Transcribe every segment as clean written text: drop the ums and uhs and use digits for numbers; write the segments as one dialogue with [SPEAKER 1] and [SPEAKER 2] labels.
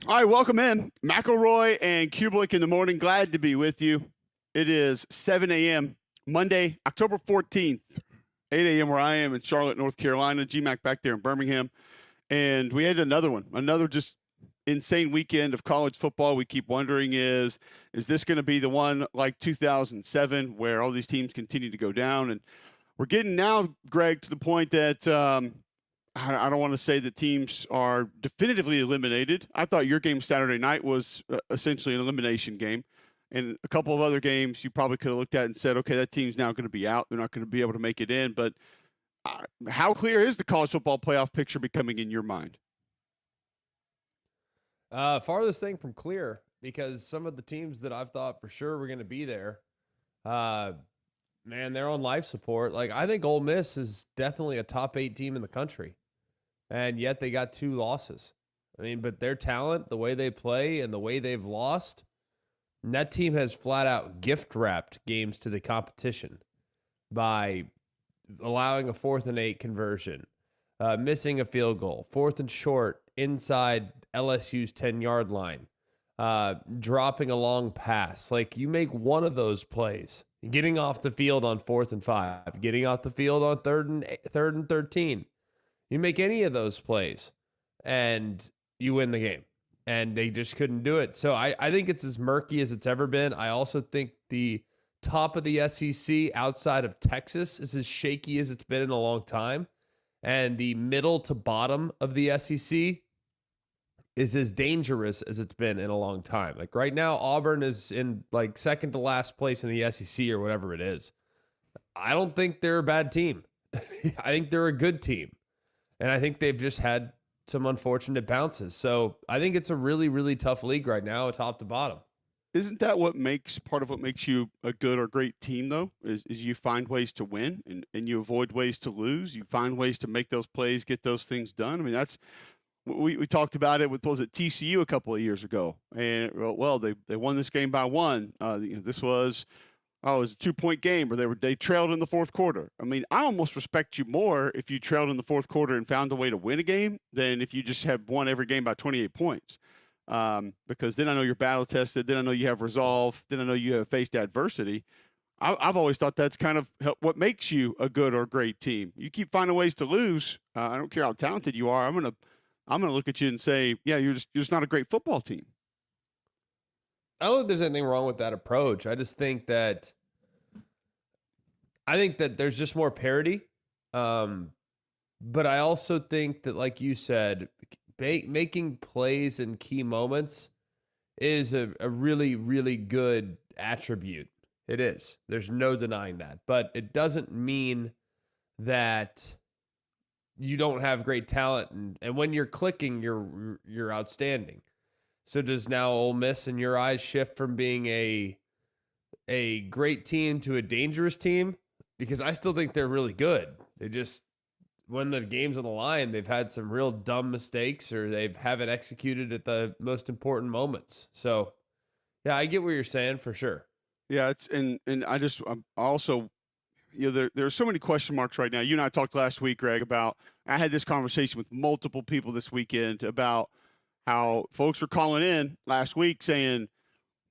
[SPEAKER 1] All right, welcome in. McElroy and Kublik in the morning. Glad to be with you. It is 7 a.m. Monday, October 14th, 8 a.m. where I am in Charlotte, North Carolina. GMAC back there in Birmingham. And we had another one, another just insane weekend of college football. We keep wondering is this going to be the one like 2007 where all these teams continue to go down? And we're getting now, Greg, to the point that I don't want to say that teams are definitively eliminated. I thought your game Saturday night was essentially an elimination game. And a couple of other games you probably could have looked at and said, okay, that team's now going to be out. They're not going to be able to make it in. But how clear is the college football playoff picture becoming in your mind?
[SPEAKER 2] Farthest thing from clear because some of the teams that I've thought for sure were going to be there, uh, man, they're on life support. Like I think Ole Miss is definitely a top 8 team in the country, and yet they got 2 losses. I mean, but their talent, the way they play, and the way they've lost, and that team has flat out gift wrapped games to the competition by allowing a 4th and 8 conversion, missing a field goal, 4th and short inside LSU's 10-yard line, dropping a long pass. Like you make one of those plays, getting off the field on 4th and 5, getting off the field on third and 13. You make any of those plays and you win the game. And they just couldn't do it. So I think it's as murky as it's ever been. I also think the top of the SEC outside of Texas is as shaky as it's been in a long time. And the middle to bottom of the SEC is as dangerous as it's been in a long time. Like right now, Auburn is in like second to last place in the SEC or whatever it is. I don't think they're a bad team. I think they're a good team. And I think they've just had some unfortunate bounces. So I think it's a really, really tough league right now, top to bottom.
[SPEAKER 1] Isn't that what makes part of what makes you a good or great team though? Is you find ways to win and you avoid ways to lose. You find ways to make those plays, get those things done. I mean, that's we talked about it with was it TCU a couple of years ago, and well they won this game by one. This was it was a 2 point game where they trailed in the fourth quarter. I mean, I almost respect you more if you trailed in the fourth quarter and found a way to win a game than if you just have won every game by 28 points. Because then I know you're battle tested. Then I know you have resolve. Then I know you have faced adversity. I've always thought that's kind of what makes you a good or great team. You keep finding ways to lose. I don't care how talented you are. I'm gonna look at you and say, yeah, you're just not a great football team.
[SPEAKER 2] I don't think there's anything wrong with that approach. I think that there's just more parity. Um, but I also think that, like you said, making plays in key moments is a really, really good attribute. It is. There's no denying that. But it doesn't mean that you don't have great talent. And when you're clicking, you're outstanding. So does now Ole Miss in your eyes shift from being a great team to a dangerous team? Because I still think they're really good. They just when the game's on the line, they've had some real dumb mistakes or they haven't executed at the most important moments. So, yeah, I get what you're saying for sure.
[SPEAKER 1] Yeah, it's and I'm also there are so many question marks right now. You and I talked last week, Greg, about I had this conversation with multiple people this weekend about how folks were calling in last week saying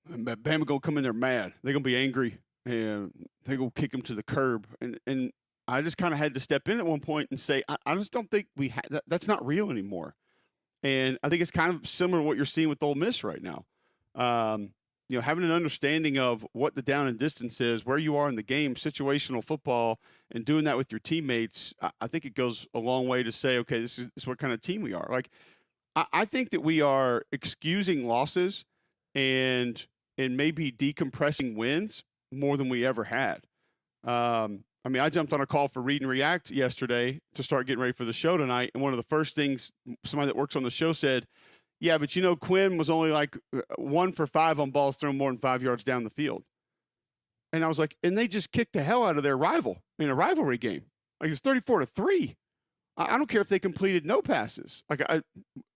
[SPEAKER 1] Bama gonna come in there mad. They're gonna be angry and they're gonna kick them to the curb. And I just kind of had to step in at one point and say I just don't think that's not real anymore. And I think it's kind of similar to what you're seeing with Ole Miss right now. Um, having an understanding of what the down and distance is, where you are in the game, situational football, and doing that with your teammates, I think it goes a long way to say, okay, this is what kind of team we are. Like, I think that we are excusing losses and maybe decompressing wins more than we ever had. I mean, I jumped on a call for Read and React yesterday to start getting ready for the show tonight, and one of the first things somebody that works on the show said, "Yeah, but Quinn was only like 1 for 5 on balls thrown more than 5 yards down the field." And I was like, and they just kicked the hell out of their rival in a rivalry game. Like it's 34-3. I don't care if they completed no passes.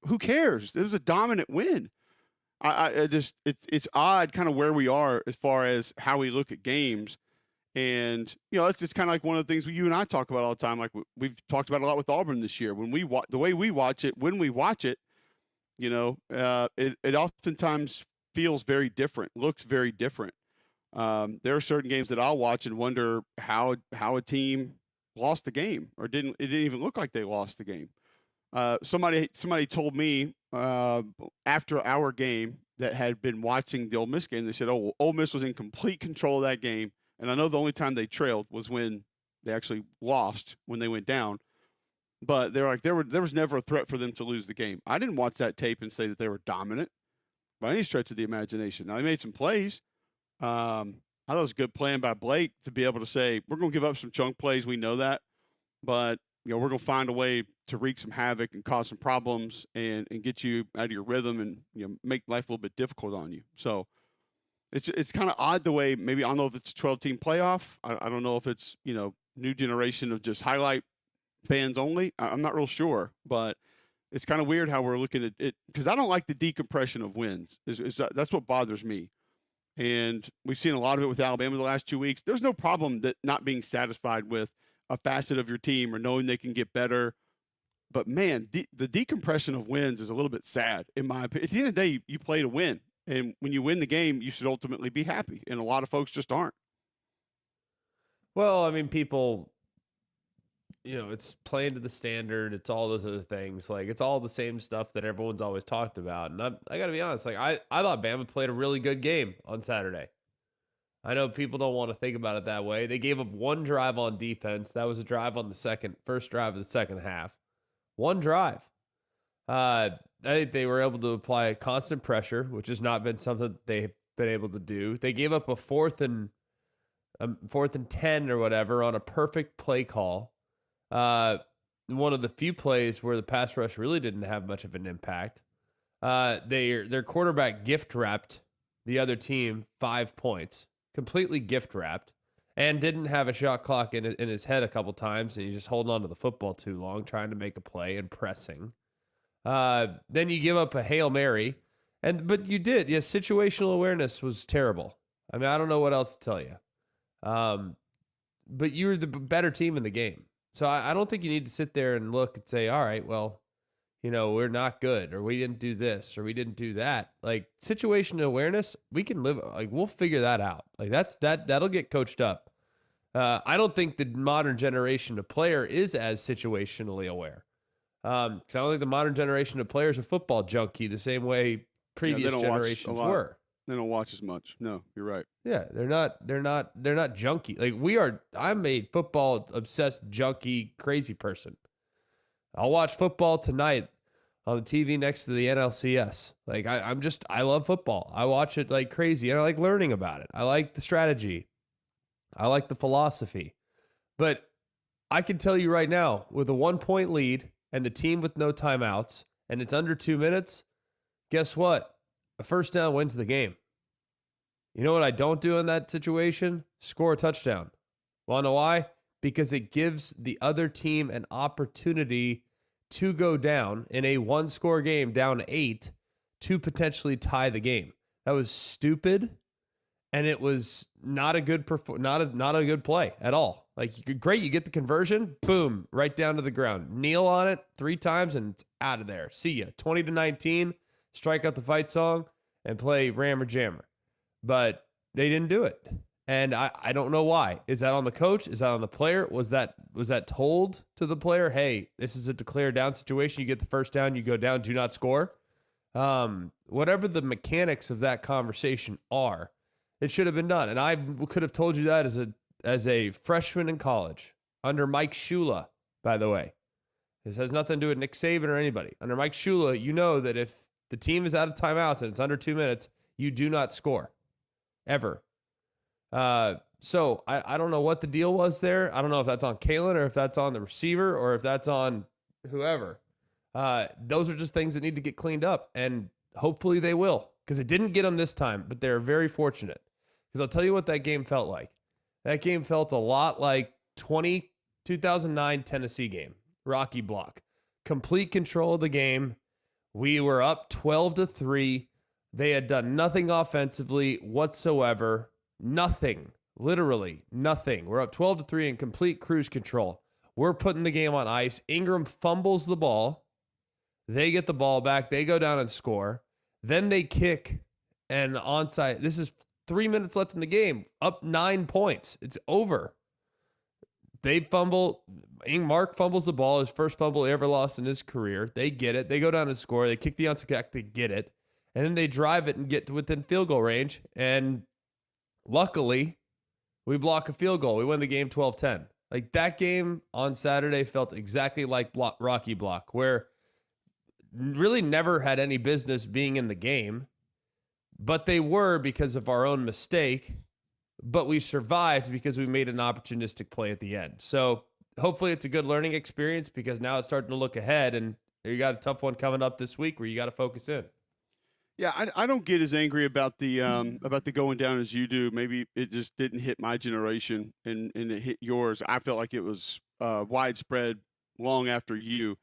[SPEAKER 1] Who cares? It was a dominant win. I just it's odd kind of where we are as far as how we look at games. And that's just kind of like one of the things you and I talk about all the time. Like we've talked about a lot with Auburn this year. When the way we watch it, when we watch it, It oftentimes feels very different, looks very different. There are certain games that I'll watch and wonder how a team lost the game or didn't. It didn't even look like they lost the game. Somebody told me after our game that had been watching the Ole Miss game. They said, "Oh, Ole Miss was in complete control of that game." And I know the only time they trailed was when they actually lost when they went down. But they're like there was never a threat for them to lose the game. I didn't watch that tape and say that they were dominant by any stretch of the imagination. Now they made some plays. I thought it was a good plan by Blake to be able to say we're going to give up some chunk plays. We know that, but we're going to find a way to wreak some havoc and cause some problems and get you out of your rhythm and make life a little bit difficult on you. So it's kind of odd the way maybe I don't know if it's a 12-team playoff. I don't know if it's new generation of just highlight fans only. I'm not real sure, but it's kind of weird how we're looking at it because I don't like the decompression of wins. That's what bothers me. And we've seen a lot of it with Alabama the last 2 weeks. There's no problem that not being satisfied with a facet of your team or knowing they can get better. But man, the decompression of wins is a little bit sad in my opinion. At the end of the day, you play to win. And when you win the game, you should ultimately be happy. And a lot of folks just aren't.
[SPEAKER 2] Well, I mean, people, it's playing to the standard. It's all those other things. Like, it's all the same stuff that everyone's always talked about. And I got to be honest, like, I thought Bama played a really good game on Saturday. I know people don't want to think about it that way. They gave up one drive on defense. That was a drive on the first drive of the second half. One drive. I think they were able to apply constant pressure, which has not been something they've been able to do. They gave up a fourth and 10 or whatever on a perfect play call. One of the few plays where the pass rush really didn't have much of an impact. Their quarterback gift wrapped the other team 5 points, completely gift wrapped, and didn't have a shot clock in his head a couple times, and he's just holding on to the football too long, trying to make a play and pressing. Then you give up a Hail Mary, but you did. Yes, situational awareness was terrible. I mean, I don't know what else to tell you. But you were the better team in the game. So I don't think you need to sit there and look and say, all right, well, we're not good, or we didn't do this, or we didn't do that. Like, situational awareness, we can live, like, we'll figure that out. Like, that'll get coached up. I don't think the modern generation of player is as situationally aware. Because I don't think the modern generation of players are football junkie the same way previous generations were.
[SPEAKER 1] They don't watch as much. No, you're right.
[SPEAKER 2] Yeah, they're not junkie. Like, we are. I'm a football obsessed junkie crazy person. I'll watch football tonight on the TV next to the NLCS. Like, I love football. I watch it like crazy, and I like learning about it. I like the strategy. I like the philosophy. But I can tell you right now, with a 1-point lead and the team with no timeouts, and it's under 2 minutes, guess what? A first down wins the game. You know what I don't do in that situation? Score a touchdown. Want to know why? Because it gives the other team an opportunity to go down in a 1-score game, down 8, to potentially tie the game. That was stupid, and it was not a good not a good play at all. Like, great, you get the conversion, boom, right down to the ground. Kneel on it 3 times, and it's out of there. See ya. 20-19. Strike out the fight song and play Rammer Jammer. But they didn't do it. And I don't know why. Is that on the coach? Is that on the player? Was that told to the player, hey, this is a declare down situation. You get the first down, you go down, do not score. Whatever the mechanics of that conversation are, it should have been done. And I could have told you that as a freshman in college under Mike Shula, by the way. This has nothing to do with Nick Saban or anybody. Under Mike Shula, you know that if the team is out of timeouts and it's under 2 minutes, you do not score. Ever. So I don't know what the deal was there. I don't know if that's on Kalen or if that's on the receiver or if that's on whoever. Those are just things that need to get cleaned up, and hopefully they will, because it didn't get them this time, but they're very fortunate. Because I'll tell you what that game felt like. That game felt a lot like 2009 Tennessee game. Rocky Block. Complete control of the game. We were up 12-3. They had done nothing offensively whatsoever. Nothing. Literally nothing. We're up 12-3 in complete cruise control. We're putting the game on ice. Ingram fumbles the ball. They get the ball back. They go down and score. Then they kick an onside. This is 3 minutes left in the game, up 9 points. It's over. They fumble. Mark fumbles the ball, his first fumble he ever lost in his career. They get it. They go down and score. They kick the onside kick. They get it. And then they drive it and get to within field goal range. And luckily, we block a field goal. We win the game 12-10. Like, that game on Saturday felt exactly like Rocky Block, where really never had any business being in the game, but they were because of our own mistake. But we survived because we made an opportunistic play at the end. So hopefully it's a good learning experience, because now it's starting to look ahead, and you got a tough one coming up this week where you got to focus in.
[SPEAKER 1] Yeah, I don't get as angry about the going down as you do. Maybe it just didn't hit my generation and it hit yours. I felt like it was widespread long after you.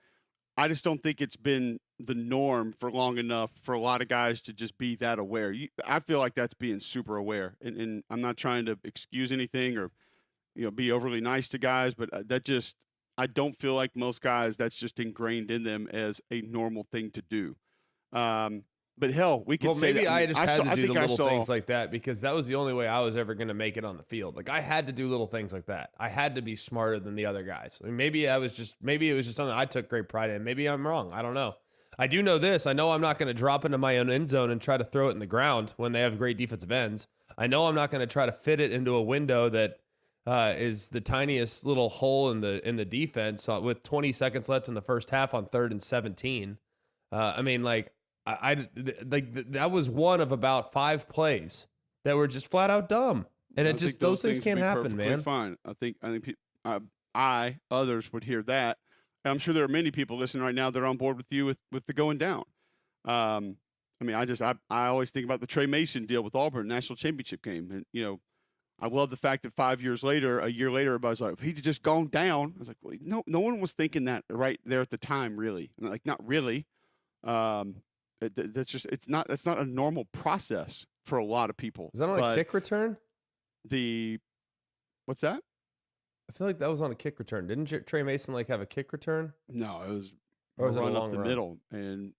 [SPEAKER 1] I just don't think it's been the norm for long enough for a lot of guys to just be that aware. I feel like that's being super aware, and I'm not trying to excuse anything or be overly nice to guys, but I don't feel like most guys that's just ingrained in them as a normal thing to do. But hell, we could say
[SPEAKER 2] maybe
[SPEAKER 1] that.
[SPEAKER 2] I just had to do the little
[SPEAKER 1] saw,
[SPEAKER 2] things like that, because that was the only way I was ever going to make it on the field. Like, I had to do little things like that. I had to be smarter than the other guys. I mean, maybe it was just something I took great pride in. Maybe I'm wrong. I don't know. I do know this. I know I'm not going to drop into my own end zone and try to throw it in the ground when they have great defensive ends. I know I'm not going to try to fit it into a window that is the tiniest little hole in the defense with 20 seconds left in the first half on 3rd and 17. I mean, like, that was one of about 5 plays that were just flat out dumb, and those things can't happen, man.
[SPEAKER 1] Fine. I think others would hear that. And I'm sure there are many people listening right now that are on board with you with the going down. I mean, I always think about the Trey Mason deal with Auburn national championship game, and I love the fact that a year later, everybody's like, if he'd just gone down. I was like, well, no one was thinking that right there at the time, really. And like, not really. That's not a normal process for a lot of people.
[SPEAKER 2] Was that on a kick return?
[SPEAKER 1] What's that?
[SPEAKER 2] I feel like that was on a kick return. Didn't Trey Mason have a kick return?
[SPEAKER 1] No, it was
[SPEAKER 2] a
[SPEAKER 1] run
[SPEAKER 2] long
[SPEAKER 1] up the
[SPEAKER 2] run?
[SPEAKER 1] middle, and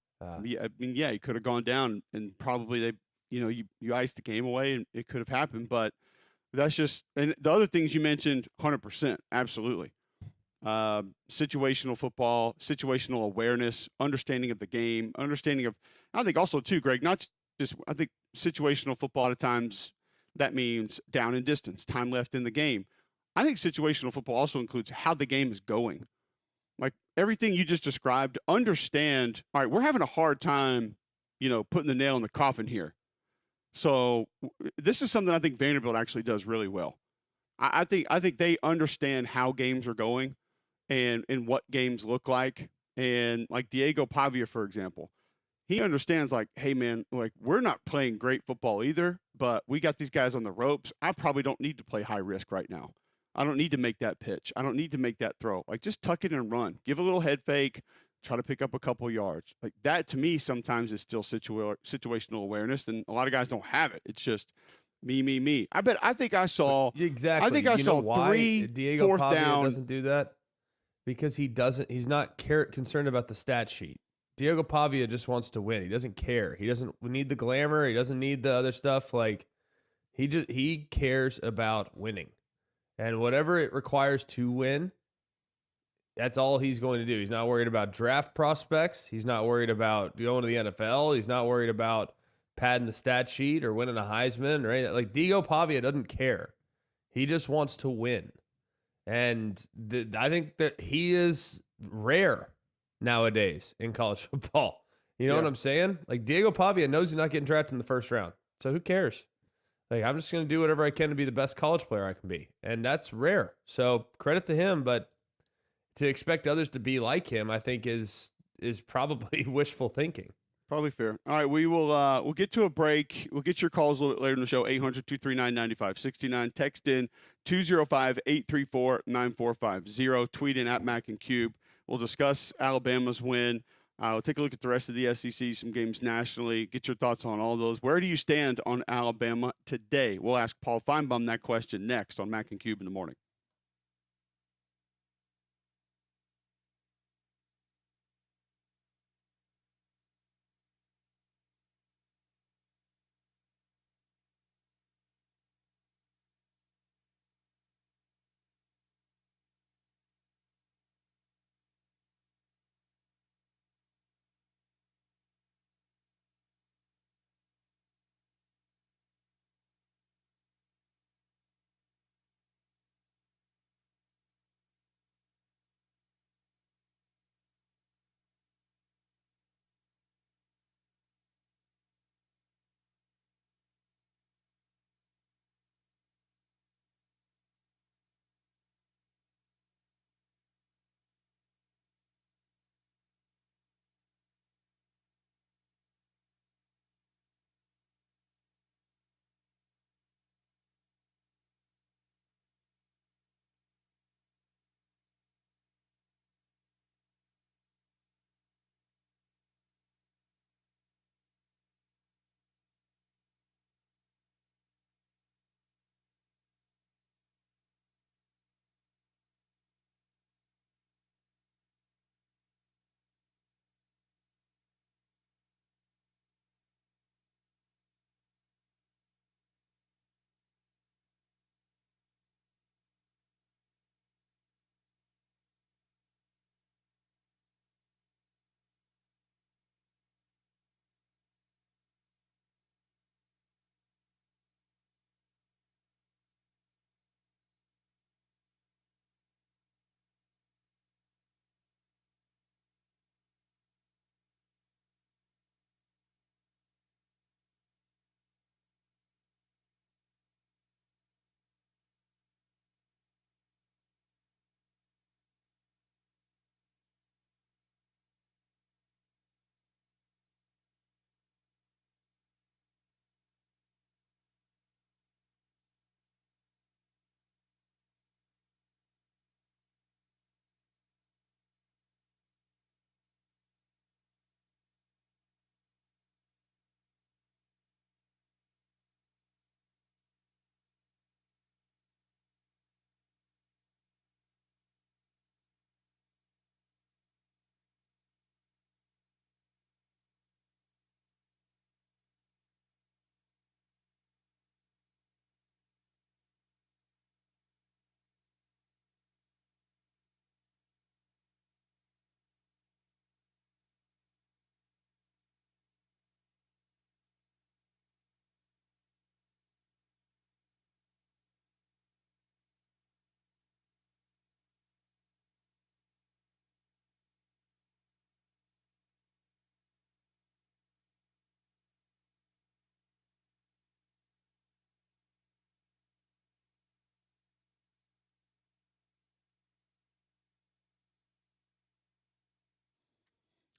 [SPEAKER 1] yeah, I mean, he could have gone down, and probably you iced the game away, and it could have happened. But that's just, and the other things you mentioned, 100%, absolutely. Situational football, situational awareness, understanding of the game, I think also too, Greg, not just, I think situational football at times, that means down and distance, time left in the game. I think situational football also includes how the game is going. Like everything you just described, understand, all right, we're having a hard time, putting the nail in the coffin here. So this is something I think Vanderbilt actually does really well. I think they understand how games are going and what games look like. And like Diego Pavia, for example, he understands like, hey man, like we're not playing great football either, but we got these guys on the ropes. I probably don't need to play high risk right now. I don't need to make that pitch. I don't need to make that throw. Like just tuck it and run. Give a little head fake, try to pick up a couple yards. Like that to me sometimes is still situational awareness, and a lot of guys don't have it. It's just me. I think I saw
[SPEAKER 2] exactly.
[SPEAKER 1] I think I saw
[SPEAKER 2] why
[SPEAKER 1] 3
[SPEAKER 2] Diego
[SPEAKER 1] fourth
[SPEAKER 2] Pavia
[SPEAKER 1] down.
[SPEAKER 2] doesn't do that, because he's not concerned about the stat sheet. Diego Pavia just wants to win. He doesn't care. He doesn't need the glamour. He doesn't need the other stuff. Like he cares about winning, and whatever it requires to win, that's all he's going to do. He's not worried about draft prospects. He's not worried about going to the NFL. He's not worried about padding the stat sheet or winning a Heisman or anything. Like Diego Pavia doesn't care. He just wants to win. And I think that he is rare nowadays in college football. You know what I'm saying? Like Diego Pavia knows he's not getting drafted in the first round. So who cares? Like I'm just going to do whatever I can to be the best college player I can be. And that's rare. So credit to him, but to expect others to be like him, I think is probably wishful thinking.
[SPEAKER 1] Probably fair. All right, we'll get to a break. We'll get your calls a little bit later in the show. 800-239-9569. Text in 205-834-9450. Tweet in at Mac and Cube. We'll discuss Alabama's win. We'll take a look at the rest of the SEC, some games nationally. Get your thoughts on all those. Where do you stand on Alabama today? We'll ask Paul Feinbaum that question next on Mac and Cube in the morning.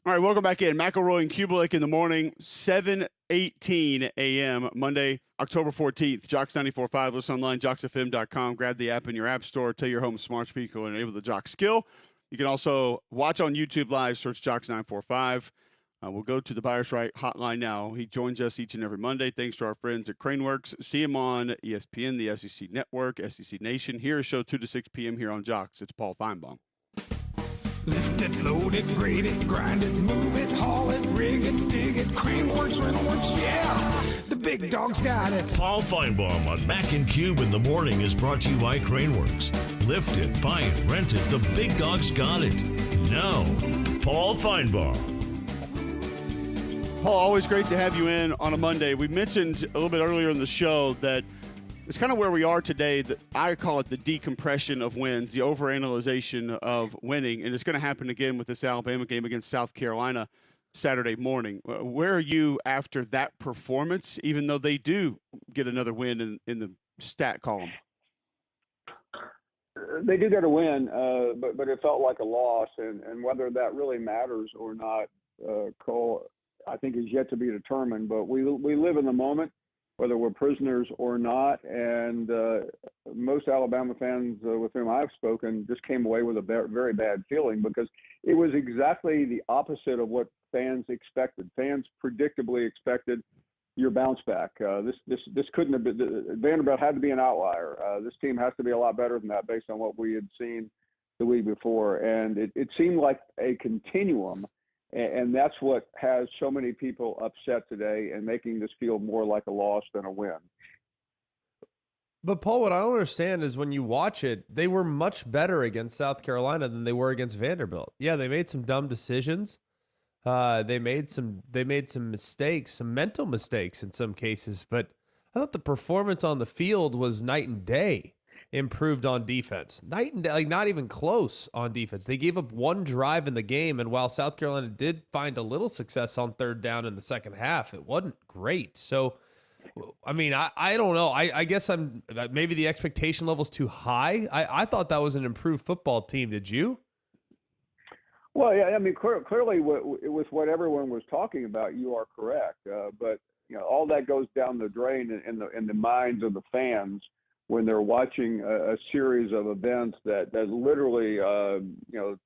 [SPEAKER 1] All right, welcome back in. McElroy and Kubelik in the morning, 7:18 a.m. Monday, October 14th. Jocks 94.5. Listen online, jocksfm.com. Grab the app in your app store. Tell your home smart speaker to enable the Jock skill. You can also watch on YouTube Live. Search Jocks 945. We'll go to the Buyers Right hotline now. He joins us each and every Monday. Thanks to our friends at Craneworks. See him on ESPN, the SEC Network, SEC Nation. Here is show 2 to 6 p.m. here on Jocks. It's Paul Feinbaum.
[SPEAKER 3] Lift it, load it, grade it, grind it, move it, haul it, rig it, dig it, Craneworks, Rentalworks, yeah! The big dog's got it.
[SPEAKER 4] Paul Feinbaum on Mac and Cube in the morning is brought to you by Craneworks. Lift it, buy it, rent it, the big dog's got it. Now, Paul Feinbaum.
[SPEAKER 1] Paul, always great to have you in on a Monday. We mentioned a little bit earlier in the show that it's kind of where we are today. That I call it the decompression of wins, the overanalyzation of winning, and it's going to happen again with this Alabama game against South Carolina Saturday morning. Where are you after that performance, even though they do get another win in the stat column?
[SPEAKER 5] They do get a win, but it felt like a loss, and whether that really matters or not, Cole, I think is yet to be determined. But we live in the moment, whether we're prisoners or not. And most Alabama fans with whom I've spoken just came away with a very bad feeling, because it was exactly the opposite of what fans expected. Fans predictably expected your bounce back. This couldn't have been. Vanderbilt had to be an outlier. This team has to be a lot better than that based on what we had seen the week before. And it seemed like a continuum. And that's what has so many people upset today and making this feel more like a loss than a win.
[SPEAKER 2] But Paul, what I don't understand is when you watch it, they were much better against South Carolina than they were against Vanderbilt. Yeah, they made some dumb decisions. They made some mistakes, some mental mistakes in some cases. But I thought the performance on the field was night and day. Improved on defense, night and day, like not even close on defense. They gave up one drive in the game, and while South Carolina did find a little success on third down in the second half, it wasn't great. So, I mean, I don't know. I guess maybe the expectation level's too high. I thought that was an improved football team. Did you?
[SPEAKER 5] Well, yeah, I mean, clearly with what everyone was talking about, you are correct. But you know, all that goes down the drain in the minds of the fans when they're watching a series of events that literally,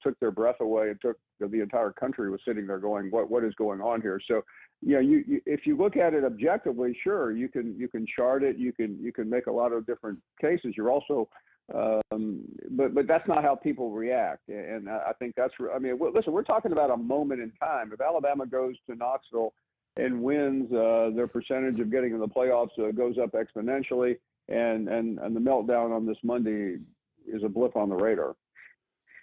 [SPEAKER 5] took their breath away and took the entire country was sitting there going, what is going on here? So, you if you look at it objectively, sure, you can chart it, you can make a lot of different cases. You're also, but that's not how people react. And I think listen, we're talking about a moment in time. If Alabama goes to Knoxville and wins, their percentage of getting in the playoffs goes up exponentially. And the meltdown on this Monday is a blip on the radar.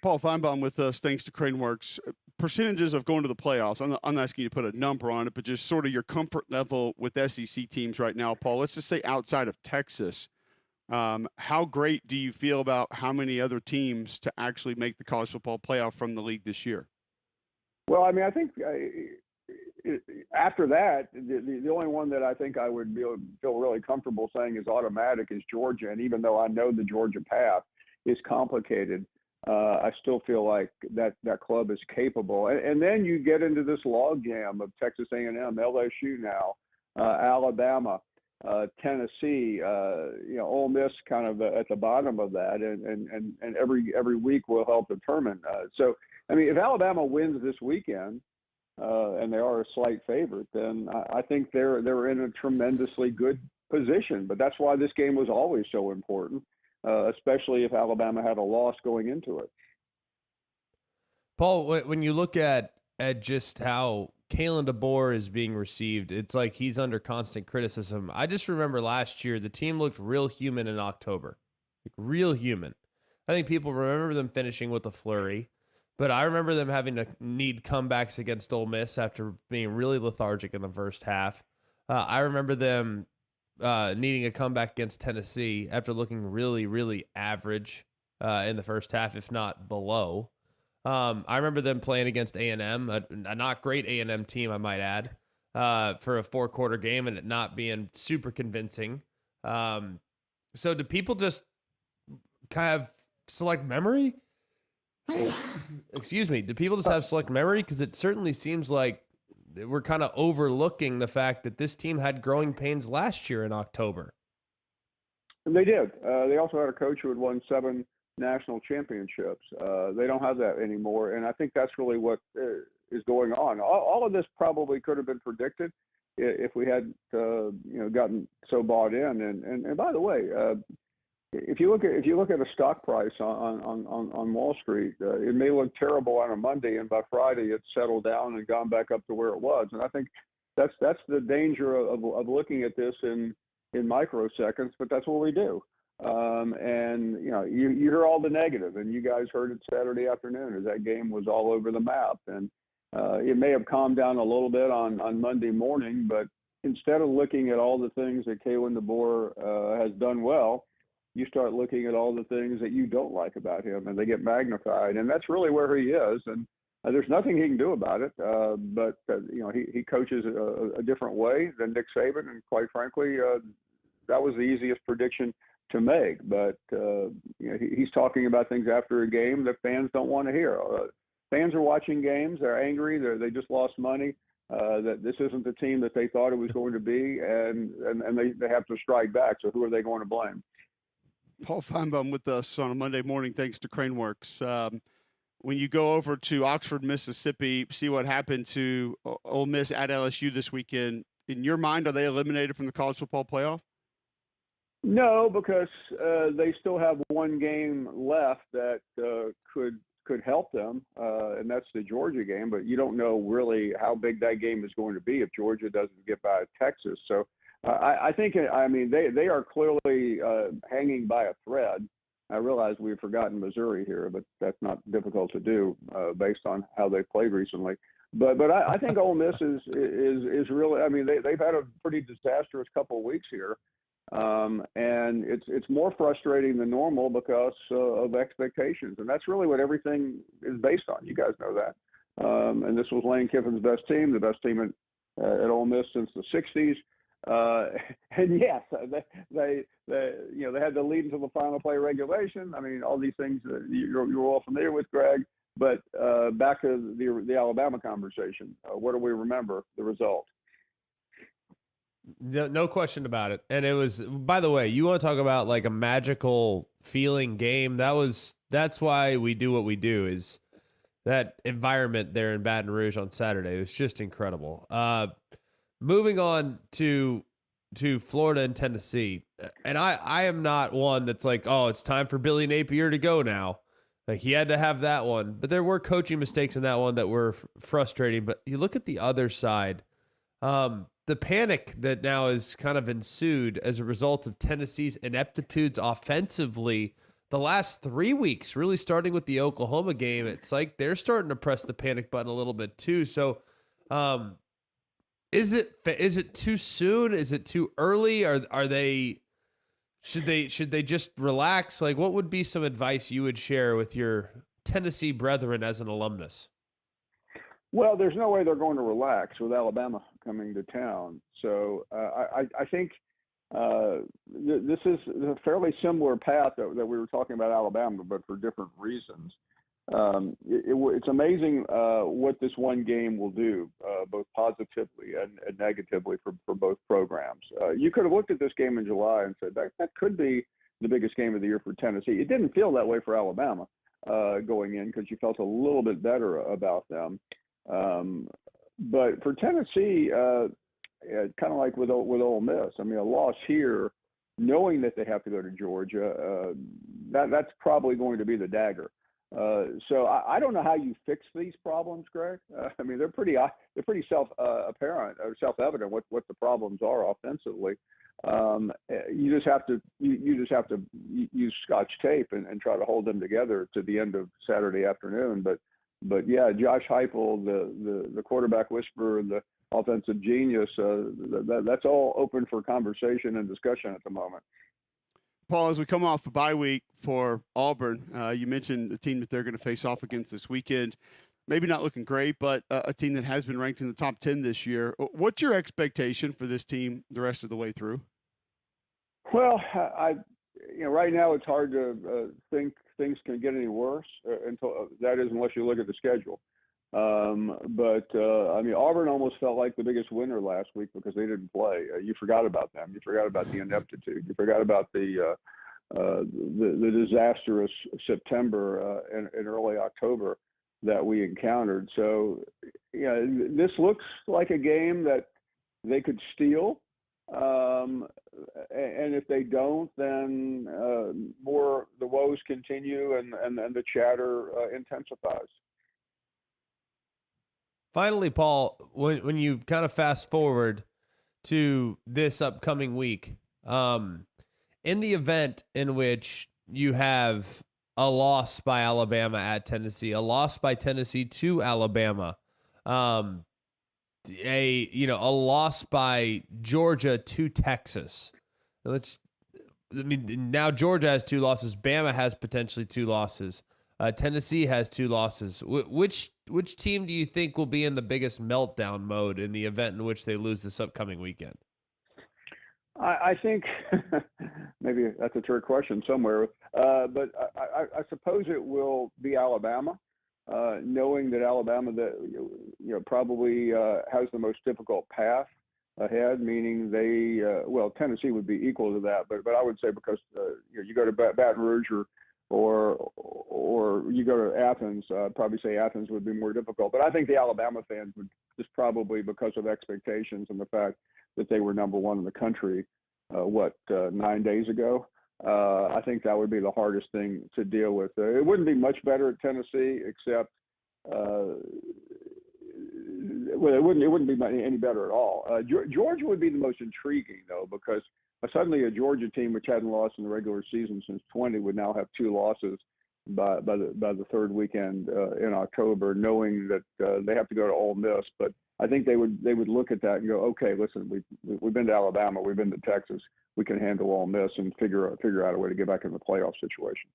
[SPEAKER 1] Paul Feinbaum with us, thanks to Craneworks. Percentages of going to the playoffs. I'm not asking you to put a number on it, but just sort of your comfort level with SEC teams right now, Paul. Let's just say outside of Texas, how great do you feel about how many other teams to actually make the college football playoff from the league this year?
[SPEAKER 5] Well, I mean, I think after that, the only one that I think I would feel really comfortable saying is automatic is Georgia. And even though I know the Georgia path is complicated, I still feel like that club is capable. And then you get into this logjam of Texas A&M, LSU now, Alabama, Tennessee, Ole Miss kind of at the bottom of that. And every week will help determine. So, I mean, if Alabama wins this weekend, and they are a slight favorite, then I think they're in a tremendously good position. But that's why this game was always so important, especially if Alabama had a loss going into it.
[SPEAKER 2] Paul, when you look at just how Kalen DeBoer is being received, it's like he's under constant criticism. I just remember last year the team looked real human in October, like real human. I think people remember them finishing with a flurry. But I remember them having to need comebacks against Ole Miss after being really lethargic in the first half. I remember them needing a comeback against Tennessee after looking really, really average in the first half, if not below. I remember them playing against A&M, a not great A&M team, I might add, for a 4-quarter game and it not being super convincing. So do people just kind of select memory? Excuse me. Do people just have select memory? Because it certainly seems like we're kind of overlooking the fact that this team had growing pains last year in October.
[SPEAKER 5] And they did. They also had a coach who had won 7 national championships. They don't have that anymore, and I think that's really what is going on. All of this probably could have been predicted if we had gotten so bought in. And by the way, if you look at a stock price on Wall Street, it may look terrible on a Monday, and by Friday it's settled down and gone back up to where it was. And I think that's the danger of looking at this in microseconds, but that's what we do. And you hear all the negative, and you guys heard it Saturday afternoon as that game was all over the map. And it may have calmed down a little bit on Monday morning, but instead of looking at all the things that Kalen DeBoer has done well, you start looking at all the things that you don't like about him, and they get magnified. And that's really where he is. And there's nothing he can do about it. But he coaches a different way than Nick Saban, and quite frankly, that was the easiest prediction to make. But he's talking about things after a game that fans don't want to hear. Fans are watching games. They're angry. They just lost money. That this isn't the team that they thought it was going to be, and they have to strike back. So who are they going to blame?
[SPEAKER 1] Paul Feinbaum with us on a Monday morning, thanks to Craneworks. When you go over to Oxford, Mississippi, see what happened to Ole Miss at LSU this weekend, in your mind, are they eliminated from the college football playoff?
[SPEAKER 5] No, because they still have one game left that could help them, and that's the Georgia game. But you don't know really how big that game is going to be if Georgia doesn't get by Texas. So I think, they are clearly hanging by a thread. I realize we've forgotten Missouri here, but that's not difficult to do based on how they played recently. But I think Ole Miss is really. They've had a pretty disastrous couple of weeks here, and it's more frustrating than normal because of expectations, and that's really what everything is based on. You guys know that. And this was Lane Kiffin's best team, the best team at Ole Miss since the '60s. And yes, they had the lead until the final play of regulation. All these things that you're all familiar with, Greg. But back to the Alabama conversation. What do we remember? The result.
[SPEAKER 2] No question about it. And it was, by the way, you want to talk about like a magical feeling game. That's why we do what we do, is that environment there in Baton Rouge on Saturday. It was just incredible. Moving on to Florida and Tennessee. And I am not one that's like, oh, it's time for Billy Napier to go now. Like, he had to have that one. But there were coaching mistakes in that one that were frustrating. But you look at the other side, the panic that now is kind of ensued as a result of Tennessee's ineptitudes offensively the last 3 weeks, really starting with the Oklahoma game. It's like they're starting to press the panic button a little bit too. So is it too soon? Is it too early? Should they just relax? Like, what would be some advice you would share with your Tennessee brethren as an alumnus?
[SPEAKER 5] Well, there's no way they're going to relax with Alabama coming to town. So I think this is a fairly similar path that we were talking about Alabama, but for different reasons. It's amazing what this one game will do, both positively and negatively for both programs. You could have looked at this game in July and said that could be the biggest game of the year for Tennessee. It didn't feel that way for Alabama going in because you felt a little bit better about them. But for Tennessee, kind of like with Ole Miss, a loss here, knowing that they have to go to Georgia, that's probably going to be the dagger. So I don't know how you fix these problems, Greg. They're pretty self-apparent or self-evident what the problems are offensively. You just have to use Scotch tape and try to hold them together to the end of Saturday afternoon. But yeah, Josh Heupel, the quarterback whisperer, the offensive genius, that's all open for conversation and discussion at the moment.
[SPEAKER 1] Paul, as we come off a bye week for Auburn, you mentioned the team that they're going to face off against this weekend. Maybe not looking great, but a team that has been ranked in the top 10 this year. What's your expectation for this team the rest of the way through?
[SPEAKER 5] Well, right now it's hard to think things can get any worse until that is, unless you look at the schedule. I mean, Auburn almost felt like the biggest winner last week because they didn't play. You forgot about them. You forgot about the ineptitude. You forgot about the disastrous September and early October that we encountered. So, this looks like a game that they could steal. And if they don't, then the woes continue and the chatter intensifies.
[SPEAKER 2] Finally, Paul, when you kind of fast forward to this upcoming week, in the event in which you have a loss by Alabama at Tennessee, a loss by Tennessee to Alabama, a loss by Georgia to Texas. Now Georgia has 2 losses. Bama has potentially 2 losses. Tennessee has 2 losses. Which team do you think will be in the biggest meltdown mode in the event in which they lose this upcoming weekend?
[SPEAKER 5] I think maybe that's a trick question somewhere, but I suppose it will be Alabama, knowing that Alabama probably has the most difficult path ahead, meaning Tennessee would be equal to that, but I would say because you go to Baton Rouge or you go to Athens, I'd probably say Athens would be more difficult. But I think the Alabama fans would just probably, because of expectations and the fact that they were number 1 in the country, 9 days ago. I think that would be the hardest thing to deal with. It wouldn't be much better at Tennessee, except it wouldn't be any better at all. Georgia would be the most intriguing though, because suddenly a Georgia team which hadn't lost in the regular season since 20 would now have 2 losses by the third weekend in October, knowing that they have to go to Ole Miss. But I think they would look at that and go, okay, listen, we've been to Alabama, we've been to Texas, we can handle Ole Miss and figure out a way to get back in the playoff situation.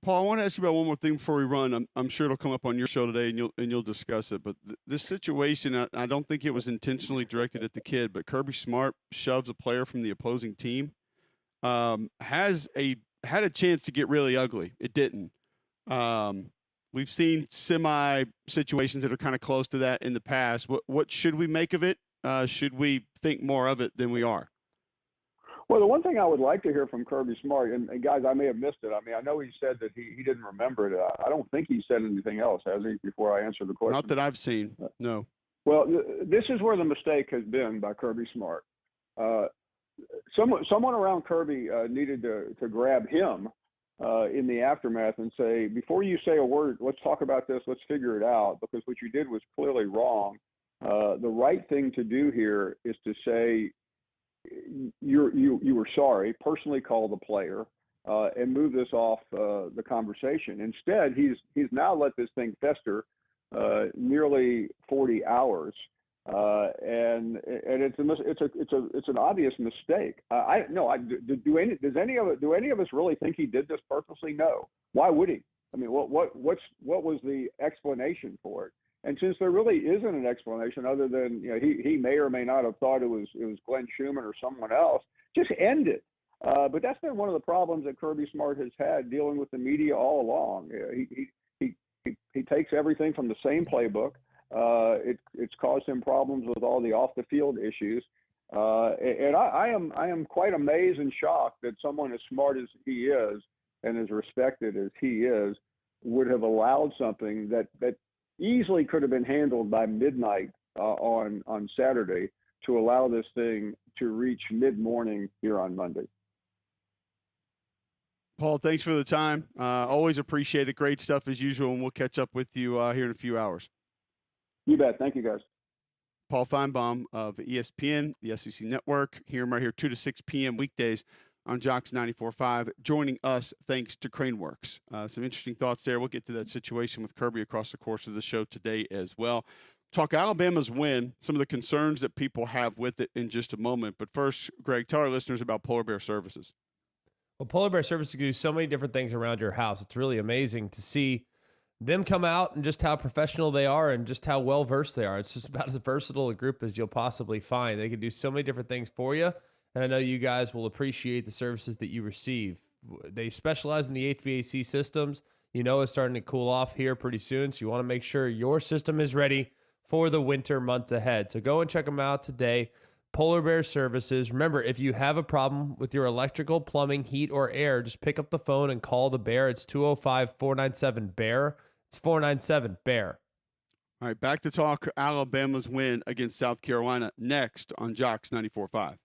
[SPEAKER 1] Paul, I want to ask you about one more thing before we run. I'm sure it'll come up on your show today, and you'll discuss it. But this situation, I don't think it was intentionally directed at the kid, but Kirby Smart shoves a player from the opposing team. Had a chance to get really ugly. It didn't. We've seen semi situations that are kind of close to that in the past. What should we make of it? Should we think more of it than we are?
[SPEAKER 5] Well, the one thing I would like to hear from Kirby Smart, and guys, I may have missed it. I mean, I know he said that he didn't remember it. I don't think he said anything else, has he, before I answer the question?
[SPEAKER 1] Not that I've seen, no.
[SPEAKER 5] Well, this is where the mistake has been by Kirby Smart. Someone around Kirby needed to grab him in the aftermath and say, before you say a word, let's talk about this, let's figure it out, because what you did was clearly wrong. The right thing to do here is to say, you were sorry, personally call the player, and move this off the conversation. Instead, he's now let this thing fester nearly 40 hours, and it's an obvious mistake. Do any of us really think he did this purposely? No. Why would he? I mean, what was the explanation for it? And since there really isn't an explanation other than he may or may not have thought it was Glenn Schumann or someone else, just end it. But that's been one of the problems that Kirby Smart has had dealing with the media all along. He takes everything from the same playbook. It's caused him problems with all the off the field issues. And I am quite amazed and shocked that someone as smart as he is and as respected as he is would have allowed something that easily could have been handled by midnight on Saturday to allow this thing to reach mid-morning here on Monday.
[SPEAKER 1] Paul, thanks for the time. Always appreciate it. Great stuff as usual, and we'll catch up with you here in a few hours.
[SPEAKER 5] You bet. Thank you, guys.
[SPEAKER 1] Paul Feinbaum of ESPN, the SEC Network, right here 2 to 6 p.m. weekdays on Jocks 94.5, joining us thanks to Craneworks. Some interesting thoughts there. We'll get to that situation with Kirby across the course of the show today as well. Talk Alabama's win, some of the concerns that people have with it in just a moment. But first, Greg, tell our listeners about Polar Bear Services.
[SPEAKER 2] Well, Polar Bear Services can do so many different things around your house. It's really amazing to see them come out and just how professional they are and just how well-versed they are. It's just about as versatile a group as you'll possibly find. They can do so many different things for you. And I know you guys will appreciate the services that you receive. They specialize in the HVAC systems. It's starting to cool off here pretty soon, so you want to make sure your system is ready for the winter months ahead. So go and check them out today. Polar Bear Services. Remember, if you have a problem with your electrical, plumbing, heat, or air, just pick up the phone and call the Bear. It's 205-497-BEAR. It's 497-BEAR.
[SPEAKER 1] All right, back to talk Alabama's win against South Carolina next on Jocks 94.5.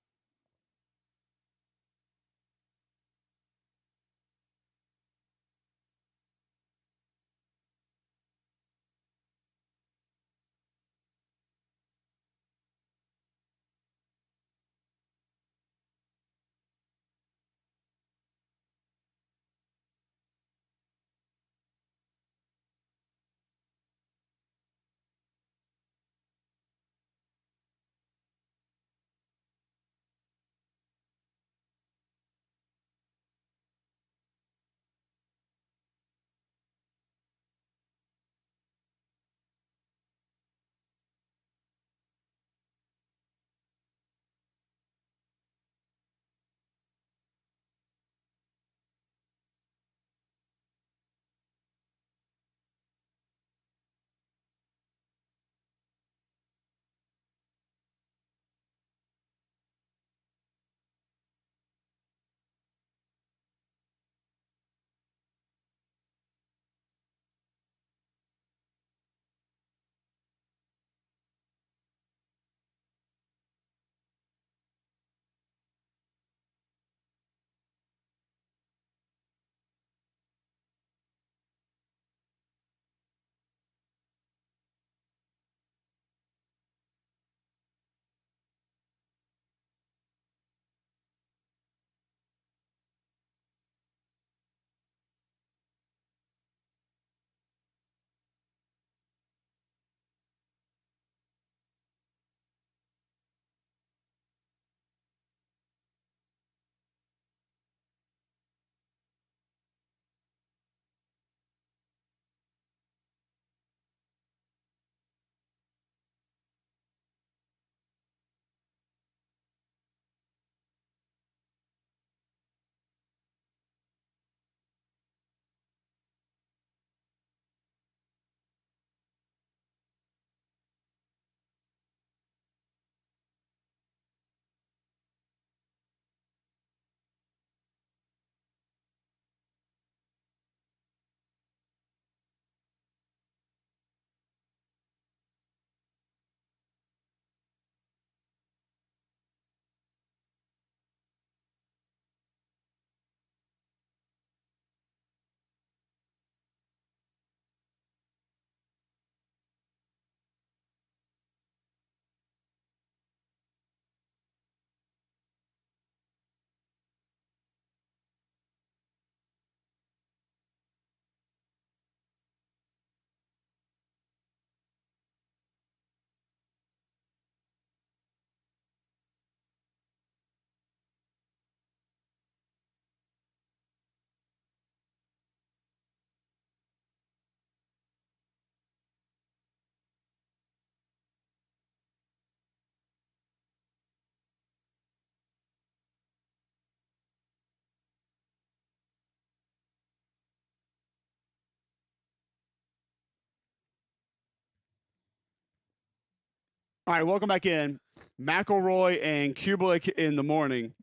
[SPEAKER 1] All right, welcome back in. McElroy and Kubelik in the morning.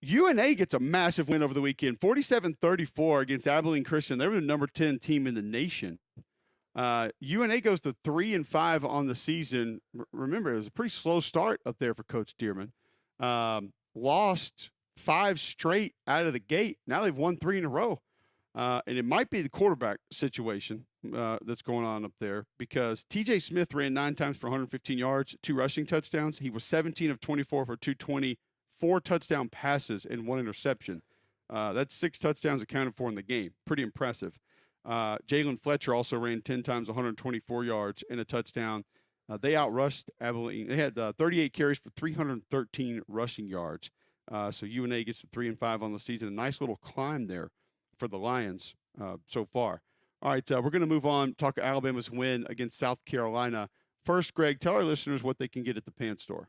[SPEAKER 1] UNA gets a massive win over the weekend, 47-34 against Abilene Christian. They were the number 10 team in the nation. UNA goes to 3-5 on the season. Remember, it was a pretty slow start up there for Coach Dearman. Lost 5 straight out of the gate. Now they've won 3 in a row. And it might be the quarterback situation that's going on up there, because TJ Smith ran 9 times for 115 yards, 2 rushing touchdowns. He was 17 of 24 for 220, 4 touchdown passes, and 1 interception. That's 6 touchdowns accounted for in the game. Pretty impressive. Jalen Fletcher also ran 10 times, 124 yards, and a touchdown. They outrushed Abilene. They had 38 carries for 313 rushing yards. So UNA gets to 3-5 on the season. A nice little climb there for the Lions so far. All right, we're going to move on, talk Alabama's win against South Carolina. First, Greg, tell our listeners what they can get at the Pants store.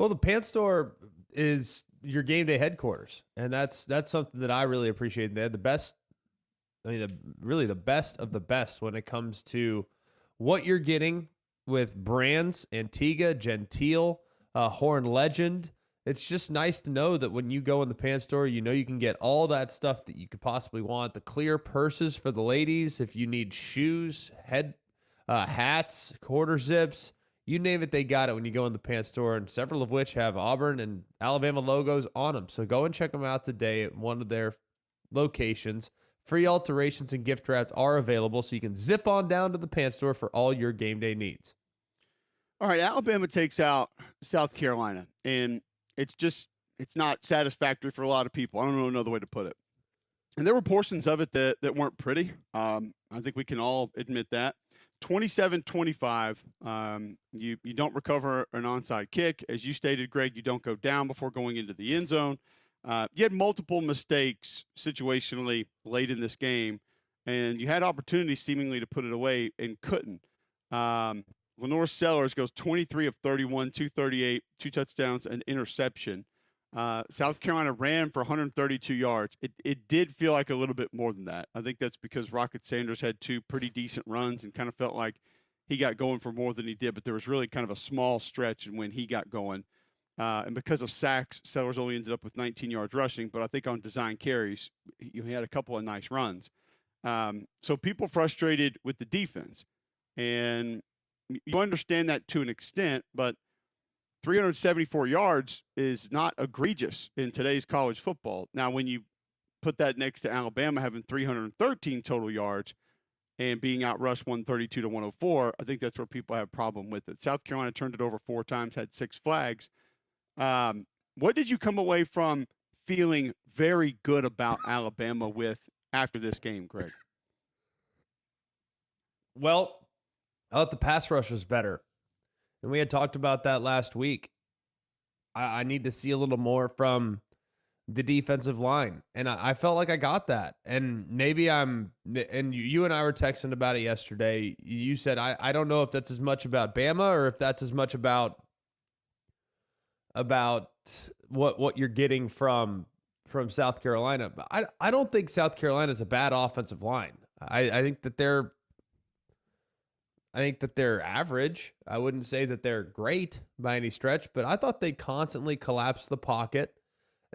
[SPEAKER 2] Well, the Pants Store is your game day headquarters, and that's something that I really appreciate. They had the best, really the best of the best when it comes to what you're getting with brands, Antigua, Gentile, Horn Legend. It's just nice to know that when you go in the Pants Store, you know you can get all that stuff that you could possibly want. The clear purses for the ladies, if you need shoes, hats, quarter zips, you name it, they got it when you go in the Pants Store, and several of which have Auburn and Alabama logos on them. So go and check them out today at one of their locations. Free alterations and gift wraps are available, so you can zip on down to the Pants Store for all your game day needs.
[SPEAKER 1] All right, Alabama takes out South Carolina, and it's not satisfactory for a lot of people. I don't know another way to put it. And there were portions of it that weren't pretty. I think we can all admit that. 27-25, you don't recover an onside kick. As you stated, Greg, you don't go down before going into the end zone. You had multiple mistakes situationally late in this game, and you had opportunities seemingly to put it away and couldn't. Lenore Sellers goes 23 of 31, 238, 2 touchdowns, an interception. South Carolina ran for 132 yards. It did feel like a little bit more than that. I think that's because Rocket Sanders had 2 pretty decent runs and kind of felt like he got going for more than he did, but there was really kind of a small stretch in when he got going. And because of sacks, Sellers only ended up with 19 yards rushing, but I think on design carries, he had a couple of nice runs. So people frustrated with the defense. And you understand that to an extent, but 374 yards is not egregious in today's college football. Now, when you put that next to Alabama having 313 total yards and being outrushed 132 to 104, I think that's where people have a problem with it. South Carolina turned it over 4 times, had 6 flags. What did you come away from feeling very good about Alabama with after this game, Greg?
[SPEAKER 2] Well, I thought the pass rush was better. And we had talked about that last week. I need to see a little more from the defensive line. And I felt like I got that. And maybe and you and I were texting about it yesterday. You said, I don't know if that's as much about Bama or if that's as much about what you're getting from South Carolina. But I don't think South Carolina is a bad offensive line. I think that they're average. I wouldn't say that they're great by any stretch, but I thought they constantly collapsed the pocket.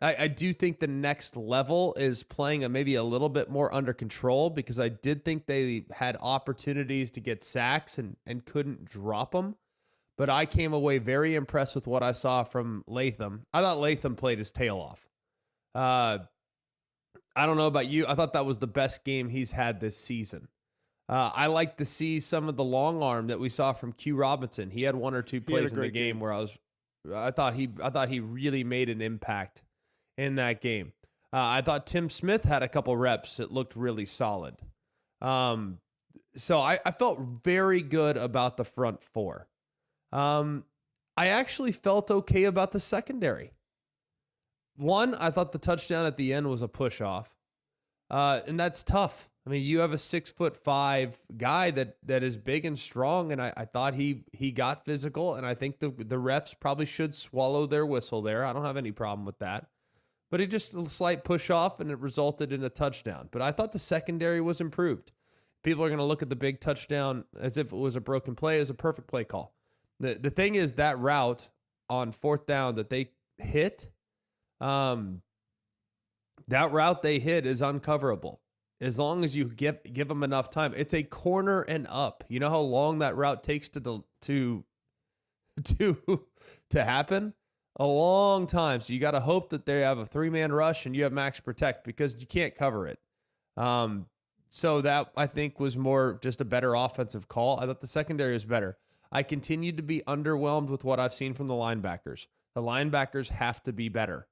[SPEAKER 2] I do think the next level is playing maybe a little bit more under control, because I did think they had opportunities to get sacks and couldn't drop them. But I came away very impressed with what I saw from Latham. I thought Latham played his tail off. I don't know about you. I thought that was the best game he's had this season. I like to see some of the long arm that we saw from Q Robinson. He had 1 or 2 plays in the game where I thought he really made an impact in that game. I thought Tim Smith had a couple reps that looked really solid. So I felt very good about the front 4. I actually felt okay about the secondary. One, I thought the touchdown at the end was a push off. And that's tough. I mean, you have a 6'5" guy that is big and strong, and I thought he got physical, and I think the refs probably should swallow their whistle there. I don't have any problem with that. But it just a slight push off, and it resulted in a touchdown. But I thought the secondary was improved. People are going to look at the big touchdown as if it was a broken play. It was a perfect play call. The thing is, that route on 4th down that they hit, that route they hit is uncoverable. As long as you give them enough time. It's a corner and up. You know how long that route takes to happen? A long time. So you got to hope that they have a 3-man rush and you have max protect, because you can't cover it. So that, I think, was more just a better offensive call. I thought the secondary was better. I continued to be underwhelmed with what I've seen from the linebackers. The linebackers have to be better.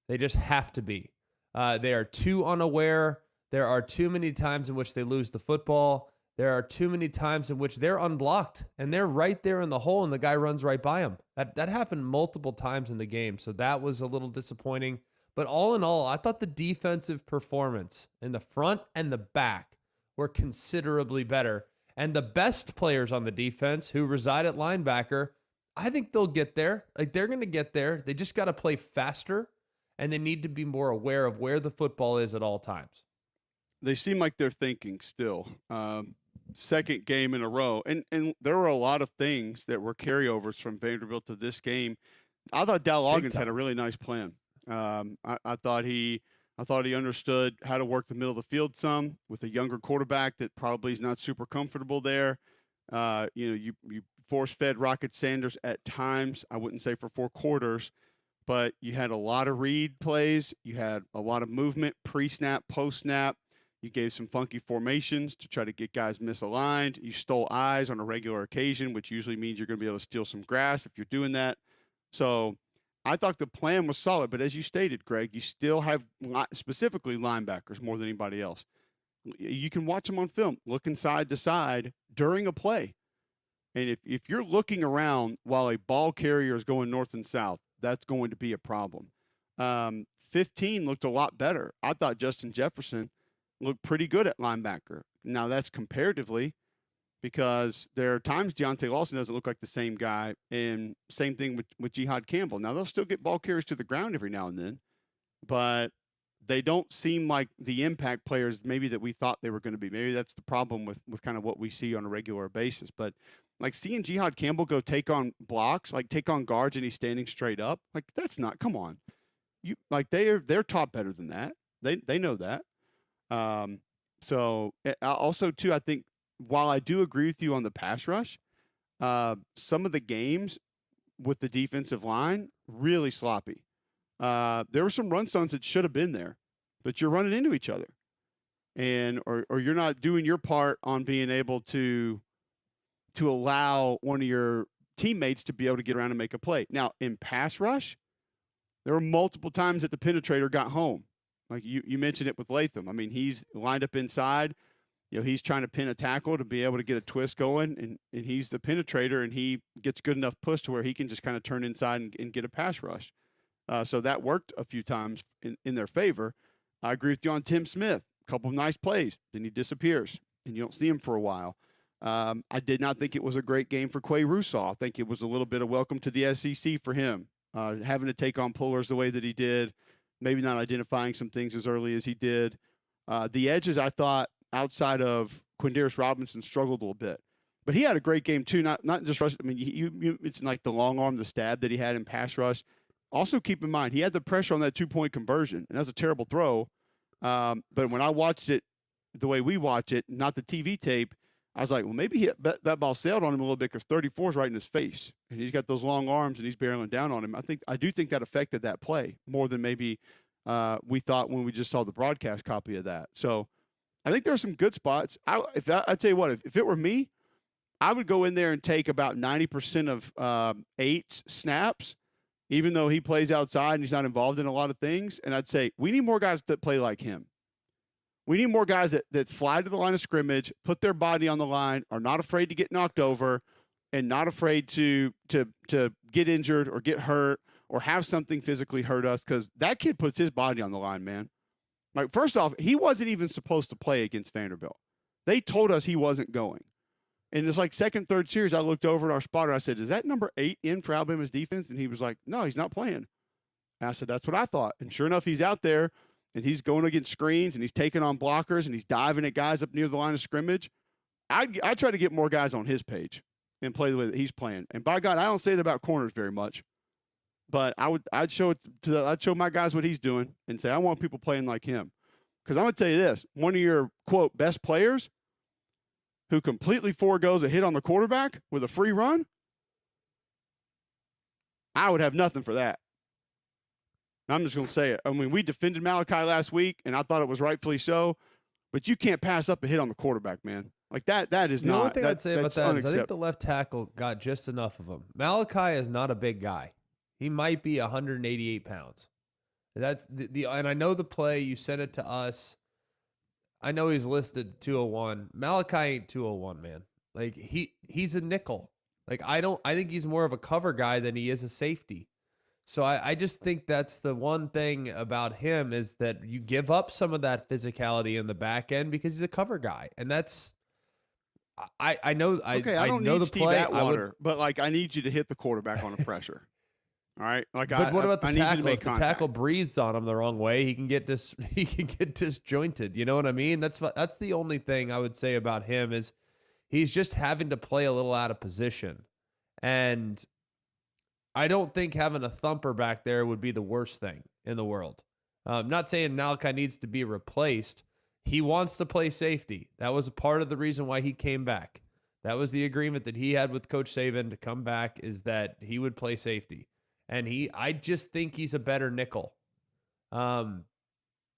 [SPEAKER 2] They just have to be. They are too unaware. There are too many times in which they lose the football. There are too many times in which they're unblocked and they're right there in the hole and the guy runs right by them. That happened multiple times in the game. So that was a little disappointing. But all in all, I thought the defensive performance in the front and the back were considerably better. And the best players on the defense who reside at linebacker, I think they'll get there. Like, they're going to get there. They just got to play faster, and they need to be more aware of where the football is at all times.
[SPEAKER 1] They seem like they're thinking still. Second game in a row. And there were a lot of things that were carryovers from Vanderbilt to this game. I thought Dal Loggins had a really nice plan. I thought he understood how to work the middle of the field some with a younger quarterback that probably is not super comfortable there. You force-fed Rocket Sanders at times. I wouldn't say for 4 quarters, but you had a lot of read plays. You had a lot of movement, pre-snap, post-snap. You gave some funky formations to try to get guys misaligned. You stole eyes on a regular occasion, which usually means you're going to be able to steal some grass if you're doing that. So I thought the plan was solid, but as you stated, Greg, you still have specifically linebackers more than anybody else. You can watch them on film, looking side to side during a play. And if you're looking around while a ball carrier is going north and south, that's going to be a problem. 15 looked a lot better. I thought Justin Jefferson looked pretty good at linebacker. Now, that's comparatively because there are times Deontay Lawson doesn't look like the same guy, and same thing with Jihad Campbell. Now, they'll still get ball carriers to the ground every now and then, but they don't seem like the impact players maybe that we thought they were going to be. Maybe that's the problem with kind of what we see on a regular basis. But like seeing Jihad Campbell go take on blocks, like take on guards and he's standing straight up, like that's not, come on. They're taught better than that. They know that. So also too, I think while I do agree with you on the pass rush, some of the games with the defensive line really sloppy. There were some run stones that should have been there, but you're running into each other, and or you're not doing your part on being able to allow one of your teammates to be able to get around and make a play. Now in pass rush, there were multiple times that the penetrator got home. Like you mentioned it with Latham. I mean, he's lined up inside. He's trying to pin a tackle to be able to get a twist going, and he's the penetrator, and he gets good enough push to where he can just kind of turn inside and get a pass rush. So that worked a few times in their favor. I agree with you on Tim Smith. A couple of nice plays. Then he disappears, and you don't see him for a while. I did not think it was a great game for Quay Russaw. I think it was a little bit of welcome to the SEC for him, having to take on pullers the way that he did, maybe not identifying some things as early as he did. The edges, I thought, outside of Quindarius Robinson, struggled a little bit. But he had a great game, too, not just rush. I mean, it's like the long arm, the stab that he had in pass rush. Also, keep in mind, he had the pressure on that 2-point conversion, and that was a terrible throw. But when I watched it the way we watch it, not the TV tape, I was like, well, maybe that ball sailed on him a little bit because 34 is right in his face, and he's got those long arms, and he's barreling down on him. I do think that affected that play more than maybe we thought when we just saw the broadcast copy of that. So I think there are some good spots. I tell you what, if it were me, I would go in there and take about 90% of 8 snaps, even though he plays outside and he's not involved in a lot of things. And I'd say, we need more guys that play like him. We need more guys that fly to the line of scrimmage, put their body on the line, are not afraid to get knocked over, and not afraid to get injured or get hurt or have something physically hurt us, because that kid puts his body on the line, man. Like, first off, he wasn't even supposed to play against Vanderbilt. They told us he wasn't going. And it's like second, third series, I looked over at our spotter. I said, is that number 8 in for Alabama's defense? And he was like, no, he's not playing. And I said, that's what I thought. And sure enough, he's out there, and he's going against screens, and he's taking on blockers, and he's diving at guys up near the line of scrimmage. I try to get more guys on his page and play the way that he's playing. And by God, I don't say that about corners very much. But I'd show my guys what he's doing and say, I want people playing like him. Because I'm going to tell you this, one of your, quote, best players who completely foregoes a hit on the quarterback with a free run, I would have nothing for that. I'm just going to say it. I mean, we defended Malachi last week, and I thought it was rightfully so, but you can't pass up a hit on the quarterback, man. Like that is not.
[SPEAKER 2] The only thing I'd say about that is I think the left tackle got just enough of him. Malachi is not a big guy. He might be 188 pounds. That's and I know the play, you sent it to us. I know he's listed 201. Malachi ain't 201, man. Like he's a nickel. Like I think he's more of a cover guy than he is a safety. So I just think that's the one thing about him is that you give up some of that physicality in the back end because he's a cover guy. And that's I know
[SPEAKER 1] Okay, I
[SPEAKER 2] I
[SPEAKER 1] don't
[SPEAKER 2] know
[SPEAKER 1] need
[SPEAKER 2] the
[SPEAKER 1] Steve
[SPEAKER 2] play.
[SPEAKER 1] Atwater, but like I need you to hit the quarterback on the pressure. All right, like
[SPEAKER 2] But what about the
[SPEAKER 1] I need you to
[SPEAKER 2] tackle?
[SPEAKER 1] make
[SPEAKER 2] If the
[SPEAKER 1] contact.
[SPEAKER 2] tackle breathes on him the wrong way, he can get he can get disjointed. You know what I mean? That's the only thing I would say about him is he's just having to play a little out of position. And I don't think having a thumper back there would be the worst thing in the world. Not saying Malachi needs to be replaced. He wants to play safety. That was a part of the reason why he came back. That was the agreement that he had with Coach Saban to come back, is that he would play safety. And I just think he's a better nickel. Um,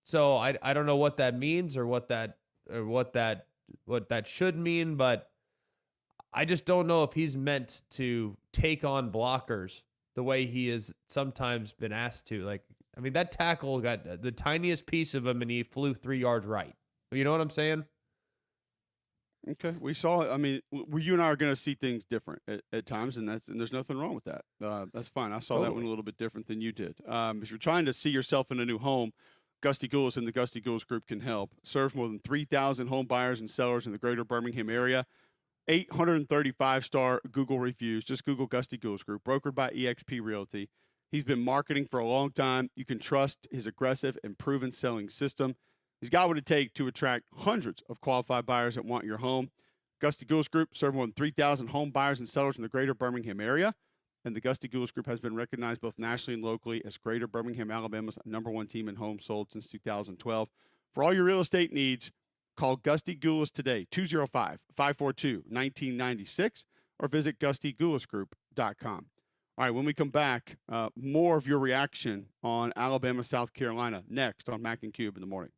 [SPEAKER 2] so I don't know what that means or what that should mean, but I just don't know if he's meant to take on blockers the way he has sometimes been asked to. Like, I mean, that tackle got the tiniest piece of him and he flew 3 yards right. You know what I'm saying?
[SPEAKER 1] Okay, we saw it. I mean, you and I are going to see things different at times, and there's nothing wrong with that. That's fine. I saw that one
[SPEAKER 2] Totally.
[SPEAKER 1] a little bit different than you did. If you're trying to see yourself in a new home, Gusty Goulas and the Gusty Goulas Group can help. Serves more than 3,000 home buyers and sellers in the greater Birmingham area. 835-star Google reviews. Just Google Gusty Goulas Group, brokered by eXp Realty. He's been marketing for a long time. You can trust his aggressive and proven selling system. He's got what it takes to attract hundreds of qualified buyers that want your home. Gusty Goulas Group serves more than 3,000 home buyers and sellers in the greater Birmingham area. And the Gusty Goulas Group has been recognized both nationally and locally as Greater Birmingham, Alabama's #1 team in homes sold since 2012. For all your real estate needs, call Gusty Goulas today, 205-542-1996, or visit GustyGoulasGroup.com. All right, when we come back, more of your reaction on Alabama, South Carolina next on Mac and Cube in the morning.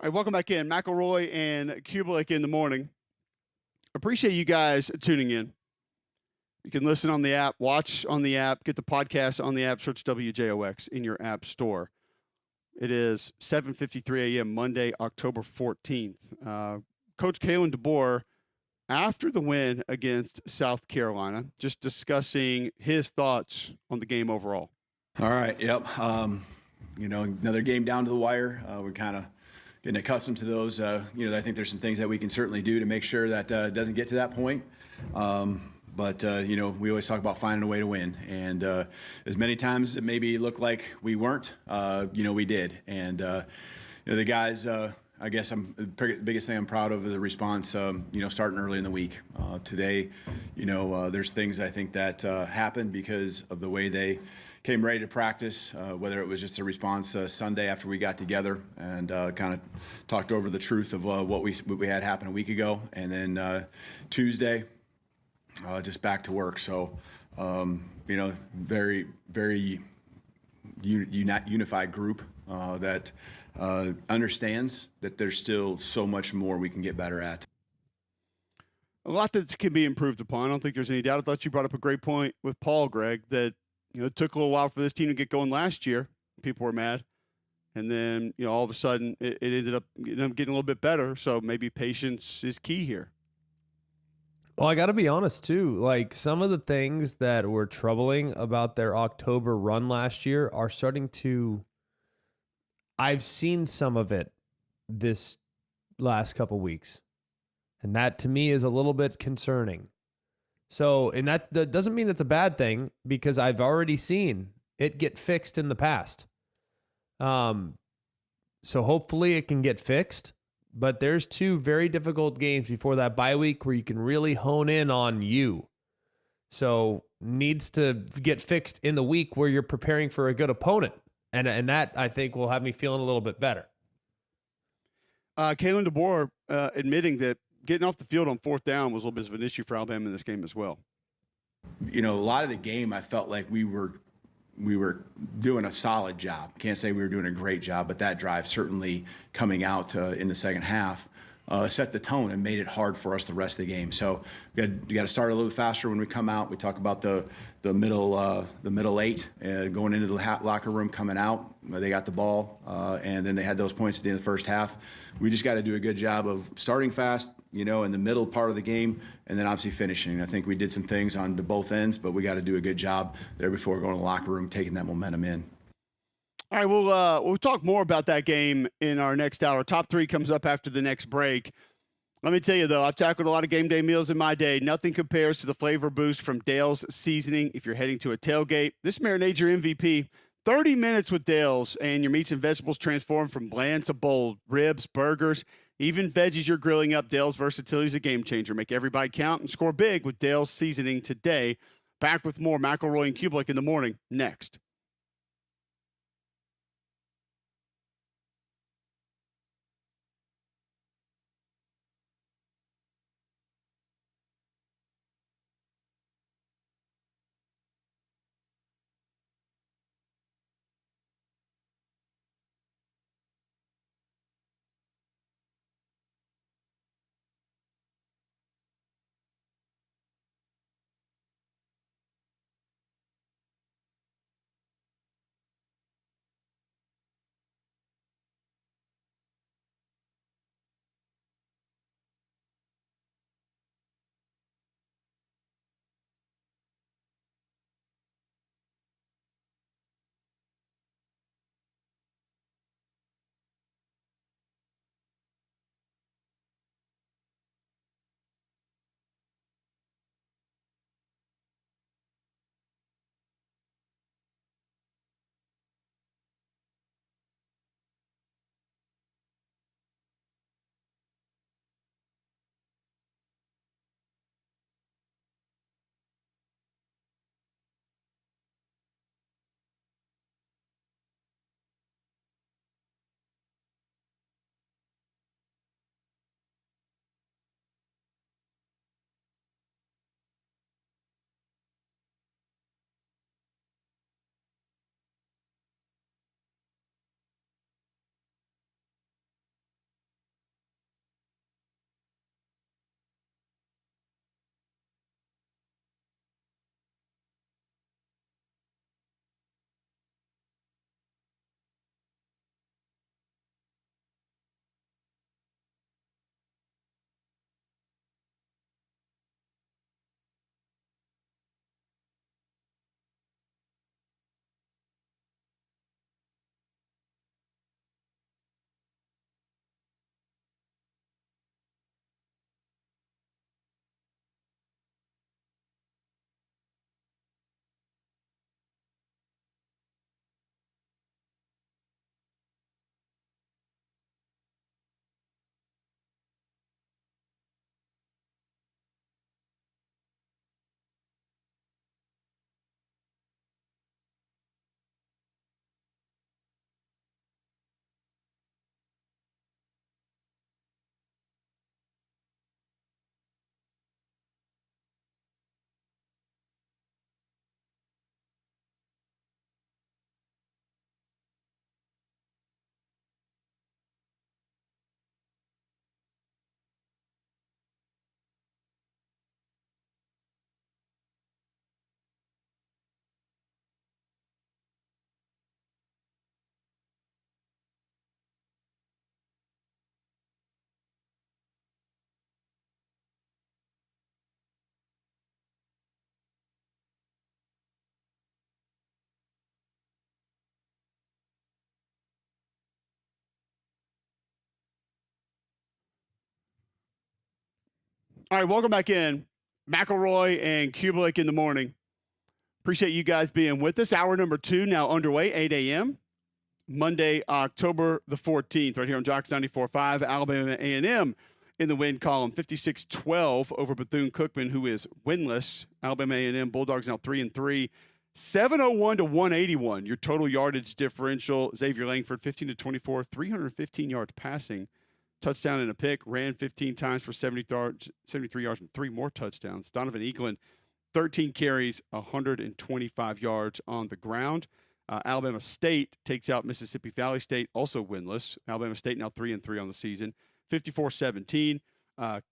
[SPEAKER 1] All right, welcome back in. McElroy and Kubalik in the morning. Appreciate you guys tuning in. You can listen on the app, watch on the app, get the podcast on the app, search WJOX in your app store. It is 7:53 a.m. Monday, October 14th. Coach Kalen DeBoer, after the win against South Carolina, just discussing his thoughts on the game overall.
[SPEAKER 6] All right. Yep. Another game down to the wire. We're kind of getting accustomed to those. I think there's some things that we can certainly do to make sure that it doesn't get to that point. But we always talk about finding a way to win. And as many times it maybe looked like we weren't, we did. And, the guys, I guess the biggest thing I'm proud of is the response, starting early in the week. Today, there's things I think that happened because of the way they came ready to practice, whether it was just a response Sunday after we got together and kind of talked over the truth of what we had happen a week ago. And then Tuesday, just back to work. So, very, very unified group that understands that there's still so much more we can get better at.
[SPEAKER 1] A lot that can be improved upon. I don't think there's any doubt. I thought you brought up a great point with Paul, Greg, that it took a little while for this team to get going last year. People were mad. And then, all of a sudden, it ended up getting a little bit better. So maybe patience is key here.
[SPEAKER 2] Well, I got to be honest, too. Like, some of the things that were troubling about their October run last year are starting to... I've seen some of it this last couple weeks. And that, to me, is a little bit concerning. So, and that doesn't mean that's a bad thing, because I've already seen it get fixed in the past. So hopefully it can get fixed. But there's 2 very difficult games before that bye week where you can really hone in on you. So needs to get fixed in the week where you're preparing for a good opponent. And that, I think, will have me feeling a little bit better.
[SPEAKER 1] Kalen DeBoer admitting that getting off the field on 4th down was a little bit of an issue for Alabama in this game as well.
[SPEAKER 6] A lot of the game, I felt like we were doing a solid job. Can't say we were doing a great job, but that drive certainly coming out in the second half set the tone and made it hard for us the rest of the game. So you got to start a little faster when we come out. We talk about the middle 8 going into the locker room, coming out. They got the ball, and then they had those points at the end of the first half. We just got to do a good job of starting fast, in the middle part of the game, and then obviously finishing. I think we did some things on both ends, but we got to do a good job there before going to the locker room, taking that momentum in.
[SPEAKER 1] All right, we'll talk more about that game in our next hour. Top 3 comes up after the next break. Let me tell you, though, I've tackled a lot of game day meals in my day. Nothing compares to the flavor boost from Dale's Seasoning. If you're heading to a tailgate, this marinade's your MVP. 30 minutes with Dale's, and your meats and vegetables transform from bland to bold. Ribs, burgers, even veggies you're grilling up. Dale's versatility is a game changer. Make every bite count and score big with Dale's Seasoning today. Back with more McElroy and Kubalik in the morning next. All right, welcome back in. McElroy and Kubelik in the morning. Appreciate you guys being with us. Hour number 2 now underway, 8 a.m. Monday, October the 14th, right here on Jocks 94.5. Alabama A&M in the win column, 56-12 over Bethune-Cookman, who is winless. Alabama A&M Bulldogs now 3-3. 701 to 181. Your total yardage differential. Xavier Langford, 15 to 24, 315 yards passing. Touchdown and a pick. Ran 15 times for 73 yards and 3 more touchdowns. Donovan Eaglin, 13 carries, 125 yards on the ground. Alabama State takes out Mississippi Valley State, also winless. Alabama State now 3-3 on the season. 54-17.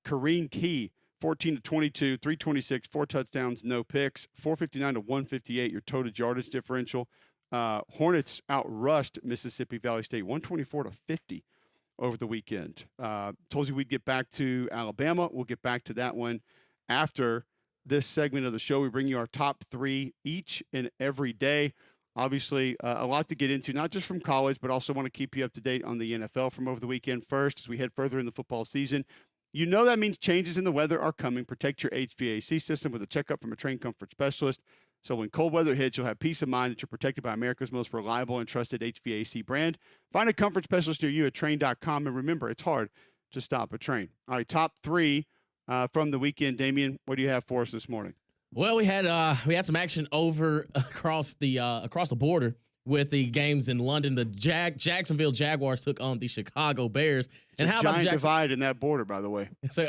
[SPEAKER 1] Kareem Key, 14 to 22, 326, 4 touchdowns, no picks. 459 to 158. Your total yardage differential. Hornets outrushed Mississippi Valley State, 124 to 50 over the weekend. Told you we'd get back to Alabama. We'll get back to that one after this segment of the show. We bring you our top 3 each and every day. Obviously, a lot to get into, not just from college, but also want to keep you up to date on the NFL from over the weekend first as we head further in the football season. You know that means changes in the weather are coming. Protect your HVAC system with a checkup from a trained comfort specialist. So when cold weather hits, you'll have peace of mind that you're protected by America's most reliable and trusted HVAC brand. Find a comfort specialist near you at Trane.com. And remember, it's hard to stop a train. All right, top 3 from the weekend. Damian, what do you have for us this morning?
[SPEAKER 7] Well, we had some action over across the border with the games in London. The Jacksonville Jaguars took on the Chicago Bears.
[SPEAKER 1] And how about the giant divide in that border, by the way?
[SPEAKER 7] So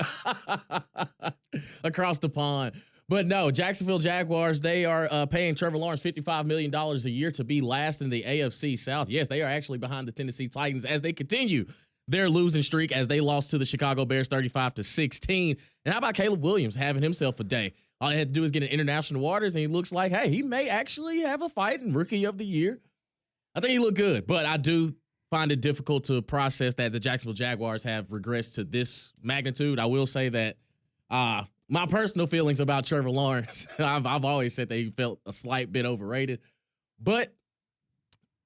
[SPEAKER 7] across the pond. But no, Jacksonville Jaguars, they are paying Trevor Lawrence $55 million a year to be last in the AFC South. Yes, they are actually behind the Tennessee Titans as they continue their losing streak as they lost to the Chicago Bears 35-16. And how about Caleb Williams having himself a day? All he had to do is get in international waters, and he looks like, hey, he may actually have a fight in Rookie of the Year. I think he looked good, but I do find it difficult to process that the Jacksonville Jaguars have regressed to this magnitude. I will say that my personal feelings about Trevor Lawrence, I've always said that he felt a slight bit overrated, but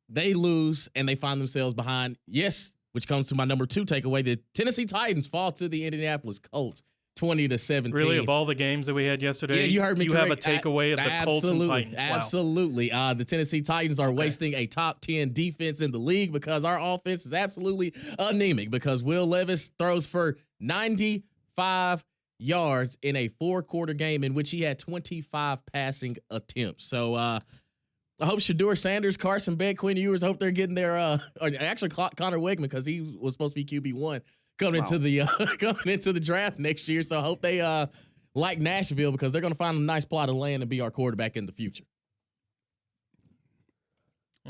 [SPEAKER 7] they lose and they find themselves behind. Yes, which comes to my number 2 takeaway. The Tennessee Titans fall to the Indianapolis Colts 20-17.
[SPEAKER 8] Really, of all the games that we had yesterday,
[SPEAKER 7] yeah, you heard me.
[SPEAKER 8] You have a takeaway of the Colts and Titans. Wow.
[SPEAKER 7] Absolutely. The Tennessee Titans are wasting a top 10 defense in the league because our offense is absolutely anemic because Will Levis throws for 95 yards in a 4-quarter game in which he had 25 passing attempts. So I hope Shedeur Sanders, Carson Beck, Quinn Ewers, hope they're getting their actually Connor Wegman because he was supposed to be QB1 coming into the draft next year. So I hope they like Nashville because they're going to find a nice plot of land and be our quarterback in the future.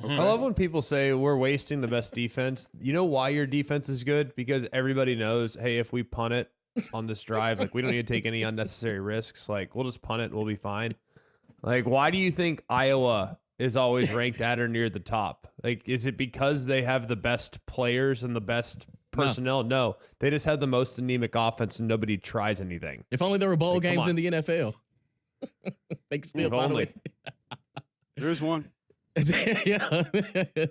[SPEAKER 2] I love when people say we're wasting the best defense. You know why your defense is good? Because everybody knows, hey, if we punt it on this drive, like we don't need to take any unnecessary risks. Like we'll just punt it and we'll be fine. Like why do you think Iowa is always ranked at or near the top? Like is it because they have the best players and the best personnel? No, they just have the most anemic offense and nobody tries anything.
[SPEAKER 7] If only there were bowl games in the NFL. They could still find a way.
[SPEAKER 1] There's one.
[SPEAKER 7] Yeah,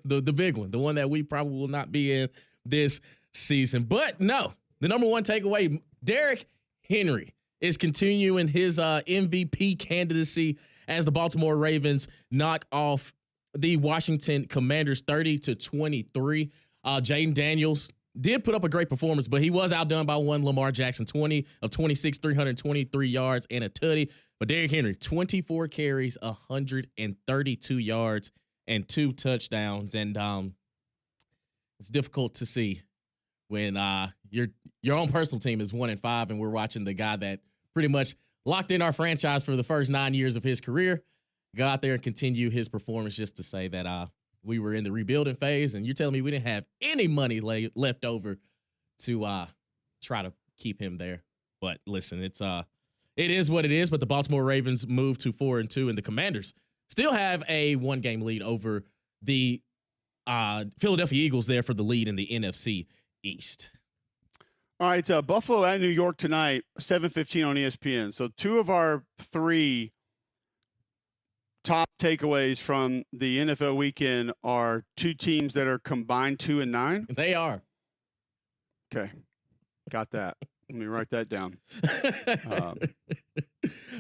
[SPEAKER 7] the big one, the one that we probably will not be in this season. But no, the number 1 takeaway, Derrick Henry is continuing his MVP candidacy as the Baltimore Ravens knock off the Washington Commanders 30-23. Jaden Daniels did put up a great performance, but he was outdone by one Lamar Jackson, 20 of 26, 323 yards and a tutty. But Derrick Henry, 24 carries, 132 yards and 2 touchdowns. And it's difficult to see when your own personal team is 1-5 and we're watching the guy that pretty much locked in our franchise for the first 9 years of his career go out there and continue his performance, just to say that we were in the rebuilding phase, and you're telling me we didn't have any money left over to try to keep him there. But listen, it is what it is. But the Baltimore Ravens moved to 4-2, and the Commanders still have a 1-game lead over the Philadelphia Eagles there for the lead in the NFC East.
[SPEAKER 1] All right, Buffalo at New York tonight, 7:15 on ESPN. So 2 of our 3 top takeaways from the NFL weekend are 2 teams that are combined 2-9.
[SPEAKER 7] They are.
[SPEAKER 1] Okay, got that. Let me write that down.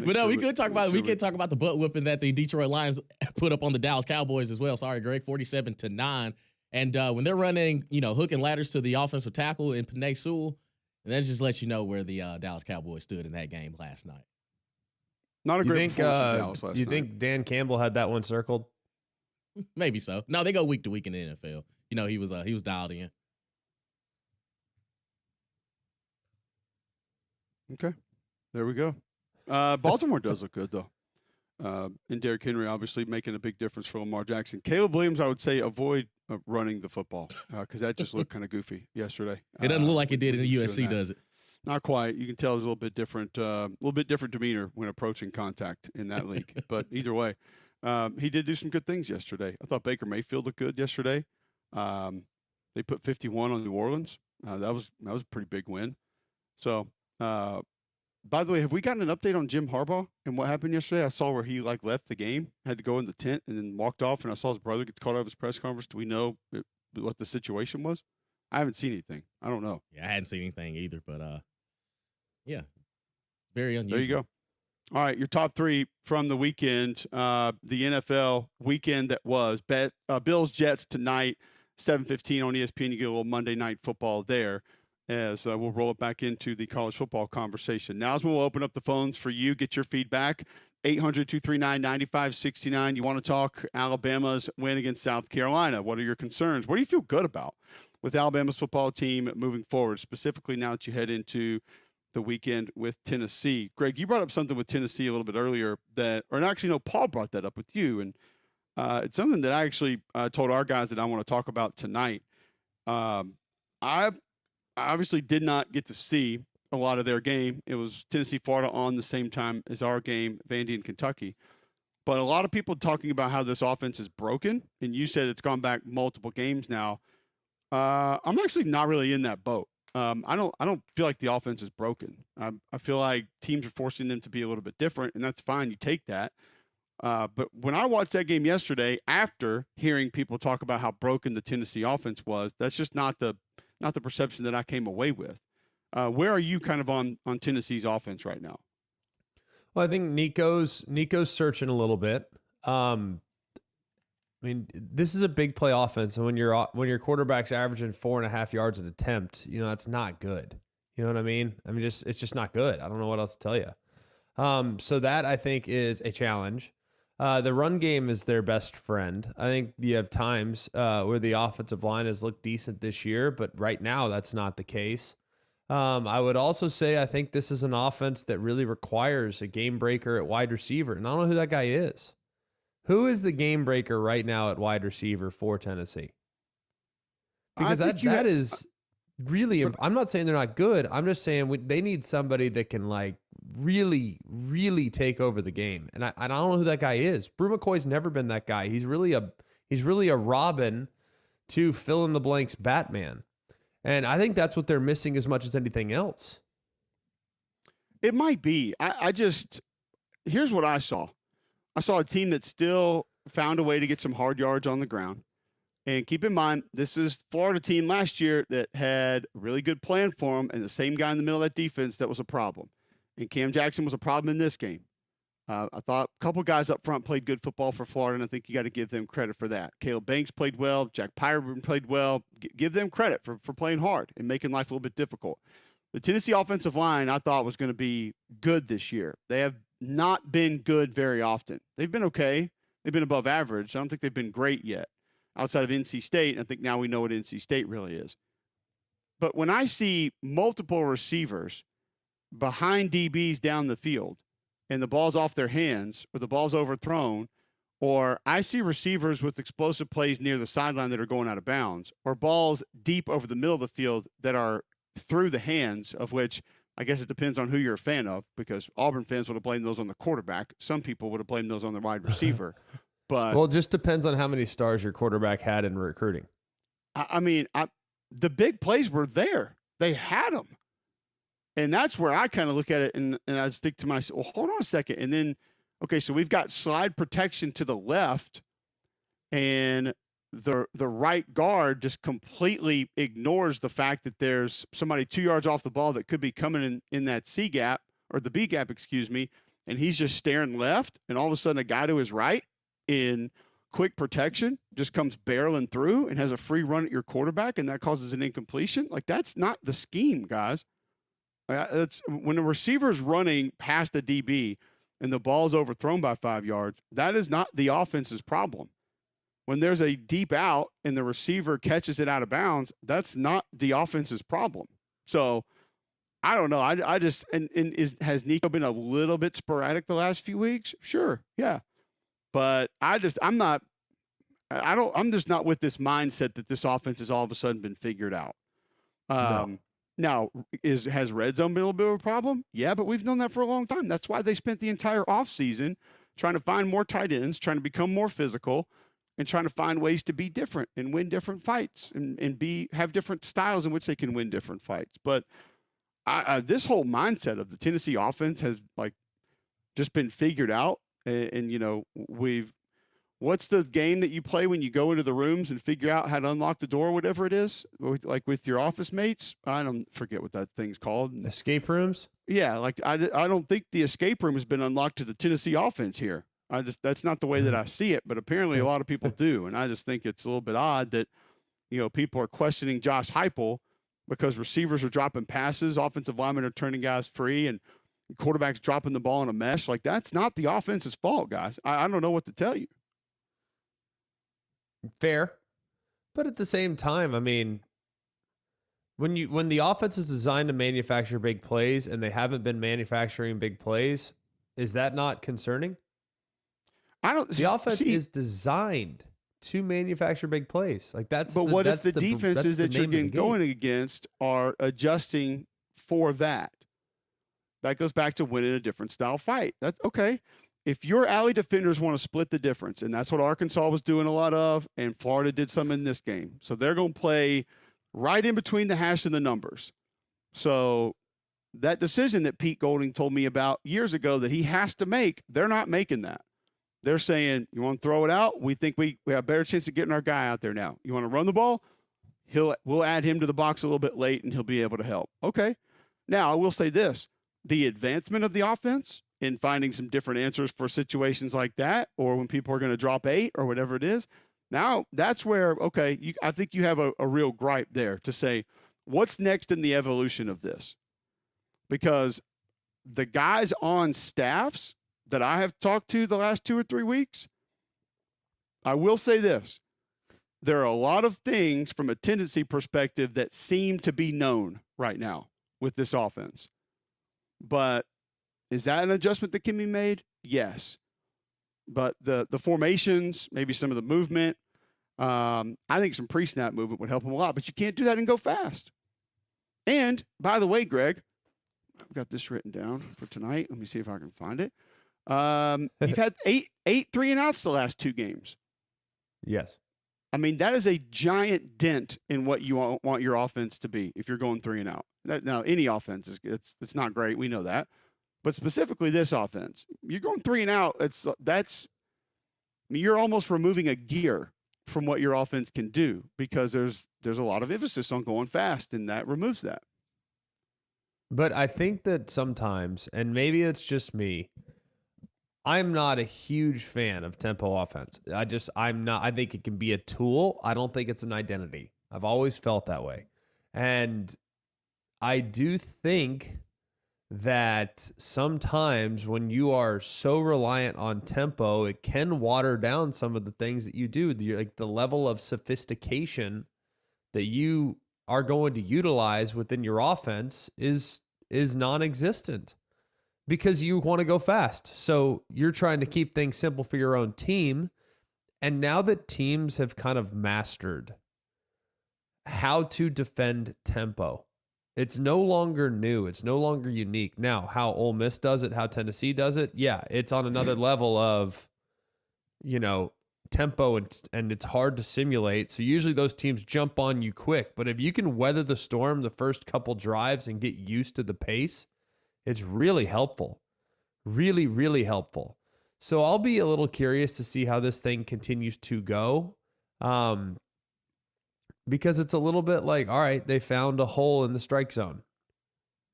[SPEAKER 7] But no, we could talk about the butt whipping that the Detroit Lions put up on the Dallas Cowboys as well. Sorry, Greg, 47-9. And when they're running, hook and ladders to the offensive tackle in Penei Sewell, and that just lets you know where the Dallas Cowboys stood in that game last night.
[SPEAKER 1] Not a great performance from Dallas last night.
[SPEAKER 2] Think Dan Campbell had that one circled?
[SPEAKER 7] Maybe so. No, they go week to week in the NFL. He was dialed in.
[SPEAKER 1] Okay, there we go. Baltimore does look good though, and Derrick Henry obviously making a big difference for Lamar Jackson. Caleb Williams, I would say avoid running the football because that just looked kind of goofy yesterday.
[SPEAKER 7] It doesn't look like it did in the USC, does it?
[SPEAKER 1] Not quite. You can tell there's a little bit different demeanor when approaching contact in that league. But either way, he did do some good things yesterday. I thought Baker Mayfield looked good yesterday. They put 51 on New Orleans. That was a pretty big win. So, by the way, have we gotten an update on Jim Harbaugh and what happened yesterday? I saw where he left the game, had to go in the tent, and then walked off. And I saw his brother get called out of his press conference. Do we know what the situation was? I haven't seen anything. I don't know.
[SPEAKER 7] Yeah, I hadn't seen anything either. But yeah, very unusual.
[SPEAKER 1] There you go. All right, your top three from the weekend, the NFL weekend that was. Bills Jets tonight, 7:15 on ESPN. You get a little Monday Night Football there. As we'll roll it back into the college football conversation. Now, as we'll open up the phones for you, get your feedback. 800-239-9569. You want to talk Alabama's win against South Carolina. What are your concerns? What do you feel good about with Alabama's football team moving forward, specifically now that you head into the weekend with Tennessee? Greg, you brought up something with Tennessee a little bit earlier Paul brought that up with you. And it's something that I actually told our guys that I want to talk about tonight. I obviously did not get to see a lot of their game. It was Tennessee, Florida on the same time as our game, Vandy and Kentucky. But a lot of people talking about how this offense is broken, and you said it's gone back multiple games now. I'm actually not really in that boat. I don't feel like the offense is broken. I feel like teams are forcing them to be a little bit different, and that's fine. You take that. But when I watched that game yesterday, after hearing people talk about how broken the Tennessee offense was, that's just not the perception that I came away with. Where are you kind of on Tennessee's offense right now?
[SPEAKER 2] Well, I think Nico's searching a little bit. This is a big play offense, and when your quarterback's averaging 4.5 yards an attempt, that's not good. You know what I mean? It's just not good. I don't know what else to tell you. So that I think is a challenge. The run game is their best friend. I think you have times where the offensive line has looked decent this year, but right now that's not the case. I would also say I think this is an offense that really requires a game breaker at wide receiver, and I don't know who that guy is. Who is the game breaker right now at wide receiver for Tennessee? Because that is really – I'm not saying they're not good. I'm just saying they need somebody that can really, really take over the game. And I don't know who that guy is. Brew McCoy's never been that guy. He's really a Robin to fill in the blanks Batman. And I think that's what they're missing as much as anything else.
[SPEAKER 1] It might be. Here's what I saw. I saw a team that still found a way to get some hard yards on the ground. And keep in mind, this is Florida team last year that had a really good plan for them, and the same guy in the middle of that defense that was a problem. And Cam Jackson was a problem in this game. I thought a couple guys up front played good football for Florida, and I think you got to give them credit for that. Caleb Banks played well. Jack Pyron played well. Give them credit for playing hard and making life a little bit difficult. The Tennessee offensive line, I thought, was going to be good this year. They have not been good very often. They've been okay. They've been above average. I don't think they've been great yet outside of NC State. I think now we know what NC State really is. But when I see multiple receivers behind DBs down the field and the ball's off their hands or the ball's overthrown, or I see receivers with explosive plays near the sideline that are going out of bounds, or balls deep over the middle of the field that are through the hands, of which I guess it depends on who you're a fan of, because Auburn fans would have blamed those on the quarterback. Some people would have blamed those on the wide receiver. But
[SPEAKER 2] well, it just depends on how many stars your quarterback had in recruiting.
[SPEAKER 1] The big plays were there. They had them. And that's where I kind of look at it, and I stick to myself, well, hold on a second. And then, okay, so we've got slide protection to the left, and the right guard just completely ignores the fact that there's somebody 2 yards off the ball that could be coming in that C gap or the B gap, excuse me, and he's just staring left, and all of a sudden a guy to his right in quick protection just comes barreling through and has a free run at your quarterback, and that causes an incompletion. Like, that's not the scheme, guys. It's when the receiver's running past the DB and the ball's overthrown by 5 yards, that is not the offense's problem. When there's a deep out and the receiver catches it out of bounds, that's not the offense's problem. So I don't know. I just has Nico been a little bit sporadic the last few weeks? Sure, yeah. But I'm just not with this mindset that this offense has all of a sudden been figured out.
[SPEAKER 2] No.
[SPEAKER 1] Now, has red zone been a little bit of a problem? Yeah, but we've known that for a long time. That's why they spent the entire offseason trying to find more tight ends, trying to become more physical, and trying to find ways to be different and win different fights and have different styles in which they can win different fights. But this whole mindset of the Tennessee offense has just been figured out. And what's the game that you play when you go into the rooms and figure out how to unlock the door, whatever it is, with your office mates? I don't forget what that thing's called.
[SPEAKER 2] Escape rooms?
[SPEAKER 1] Yeah. I don't think the escape room has been unlocked to the Tennessee offense here. That's not the way that I see it, but apparently a lot of people do. And I just think it's a little bit odd that, people are questioning Josh Heupel because receivers are dropping passes, offensive linemen are turning guys free, and quarterbacks dropping the ball in a mesh. Like, that's not the offense's fault, guys. I don't know what to tell you.
[SPEAKER 2] Fair. But at the same time, I mean, when the offense is designed to manufacture big plays and they haven't been manufacturing big plays, is that not concerning? The offense is designed to manufacture big plays. Like, that's.
[SPEAKER 1] But what if the defenses that you're going against are adjusting for that? That goes back to winning a different style fight. That's okay. If your alley defenders want to split the difference, and that's what Arkansas was doing a lot of, and Florida did some in this game. So they're going to play right in between the hash and the numbers. So that decision that Pete Golding told me about years ago that he has to make, they're not making that. They're saying, you want to throw it out? We think we have a better chance of getting our guy out there now. You want to run the ball? We'll add him to the box a little bit late, and he'll be able to help. Okay. Now, I will say this. The advancement of the offense in finding some different answers for situations like that, or when people are going to drop 8 or whatever it is, now that's where, okay, I think you have a real gripe there to say, what's next in the evolution of this? Because the guys on staffs that I have talked to the last 2 or 3 weeks, I will say this. There are a lot of things from a tendency perspective that seem to be known right now with this offense. But is that an adjustment that can be made? Yes. But the formations, maybe some of the movement, I think some pre-snap movement would help them a lot. But you can't do that and go fast. And, by the way, Greg, I've got this written down for tonight. Let me see if I can find it. You've had eight 3-and-outs the last 2 games.
[SPEAKER 2] Yes.
[SPEAKER 1] I mean, that is a giant dent in what you want your offense to be if you're going 3-and-out. Now, any offense it's not great. We know that. But specifically this offense, you're going 3-and-out. You're almost removing a gear from what your offense can do because there's a lot of emphasis on going fast, and that removes that.
[SPEAKER 2] But I think that sometimes, and maybe it's just me, I'm not a huge fan of tempo offense. I'm not. I think it can be a tool. I don't think it's an identity. I've always felt that way. And I do think that sometimes when you are so reliant on tempo, it can water down some of the things that you do. Like the level of sophistication that you are going to utilize within your offense is non-existent because you want to go fast. So you're trying to keep things simple for your own team. And now that teams have kind of mastered how to defend tempo, it's no longer new. It's no longer unique. Now, how Ole Miss does it, how Tennessee does it, yeah, it's on another level of, tempo, and it's hard to simulate. So usually those teams jump on you quick. But if you can weather the storm the first couple drives and get used to the pace, it's really helpful. Really, really helpful. So I'll be a little curious to see how this thing continues to go. Because it's a little bit like, all right, they found a hole in the strike zone.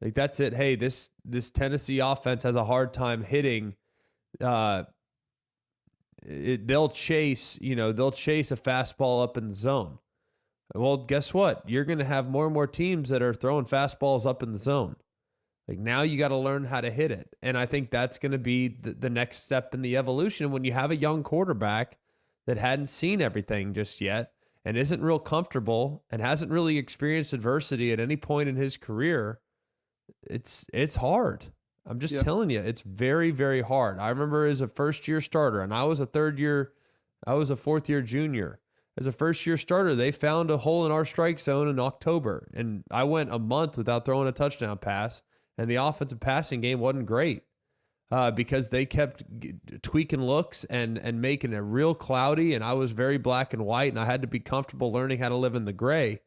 [SPEAKER 2] Like, that's it. Hey, this Tennessee offense has a hard time hitting. They'll chase a fastball up in the zone. Well, guess what? You're going to have more and more teams that are throwing fastballs up in the zone. Like, now you got to learn how to hit it. And I think that's going to be the next step in the evolution when you have a young quarterback that hadn't seen everything just yet and isn't real comfortable and hasn't really experienced adversity at any point in his career. It's hard. I'm just telling you, it's very, very hard. I remember as a first-year starter, and I was a fourth-year junior. As a first-year starter, they found a hole in our strike zone in October, and I went a month without throwing a touchdown pass, and the offensive passing game wasn't great because they kept tweaking looks and making it real cloudy, and I was very black and white, and I had to be comfortable learning how to live in the gray.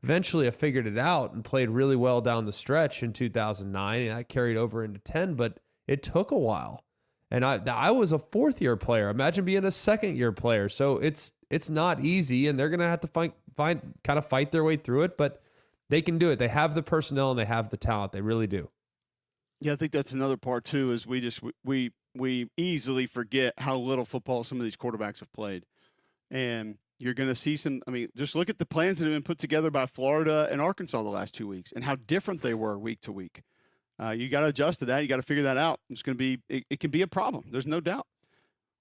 [SPEAKER 2] Eventually, I figured it out and played really well down the stretch in 2009, and I carried over into 10, but it took a while. And I was a fourth-year player. Imagine being a second-year player. So it's not easy, and they're going to have to fight their way through it, but they can do it. They have the personnel and they have the talent. They really do.
[SPEAKER 1] Yeah, I think that's another part too. Is we easily forget how little football some of these quarterbacks have played, and you're going to see some. I mean, just look at the plans that have been put together by Florida and Arkansas the last 2 weeks, and how different they were week to week. You got to adjust to that. You got to figure that out. It's going to be. It can be a problem. There's no doubt.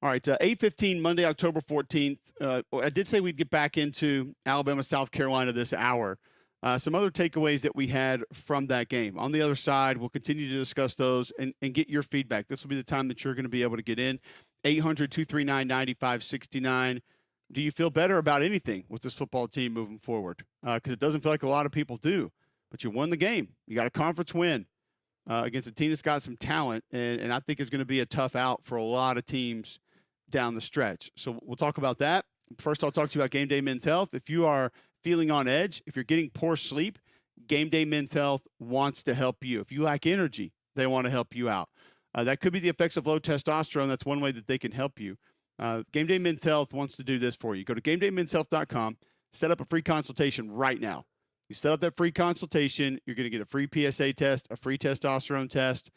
[SPEAKER 1] All right, 8:15 Monday, October 14th. I did say we'd get back into Alabama, South Carolina this hour. Some other takeaways that we had from that game. On the other side, we'll continue to discuss those and get your feedback. This will be the time that you're going to be able to get in. 800-239-9569. Do you feel better about anything with this football team moving forward? Because it doesn't feel like a lot of people do. But you won the game. You got a conference win against a team that's got some talent, and I think it's going to be a tough out for a lot of teams down the stretch. So we'll talk about that. First, I'll talk to you about Game Day Men's Health. If you are feeling on edge, if you're getting poor sleep, Game Day Men's Health wants to help you. If you lack energy, they want to help you out. That could be the effects of low testosterone. That's one way that they can help you. Game Day Men's Health wants to do this for you. Go to GameDayMen'sHealth.com, set up a free consultation right now. You set up that free consultation, you're going to get a free PSA test, a free testosterone test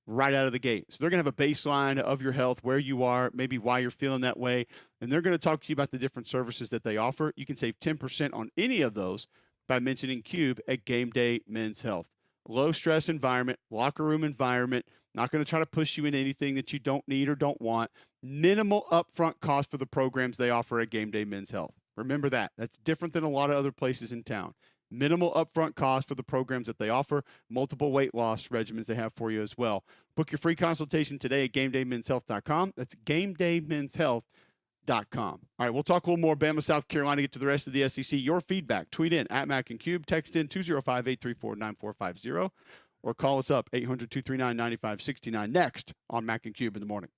[SPEAKER 1] right out of the gate. So they're going to have a baseline of your health, where you are, maybe why you're feeling that way, and they're going to talk to you about the different services that they offer. You can save 10% on any of those by mentioning Cube at Game Day Men's Health. Low stress environment, locker room environment, not going to try to push you into anything that you don't need or don't want. Minimal upfront cost for the programs they offer at Game Day Men's Health. Remember that. That's different than a lot of other places in town. Minimal upfront cost for the programs that they offer. Multiple weight loss regimens they have for you as well. Book your free consultation today at GameDayMen'sHealth.com. That's GameDayMen'sHealth.com. All right, we'll talk a little more Bama, South Carolina, get to the rest of the SEC. Your feedback, tweet in at Mac and Cube, text in 205-834-9450, or call us up 800-239-9569 next on Mac and Cube in the morning.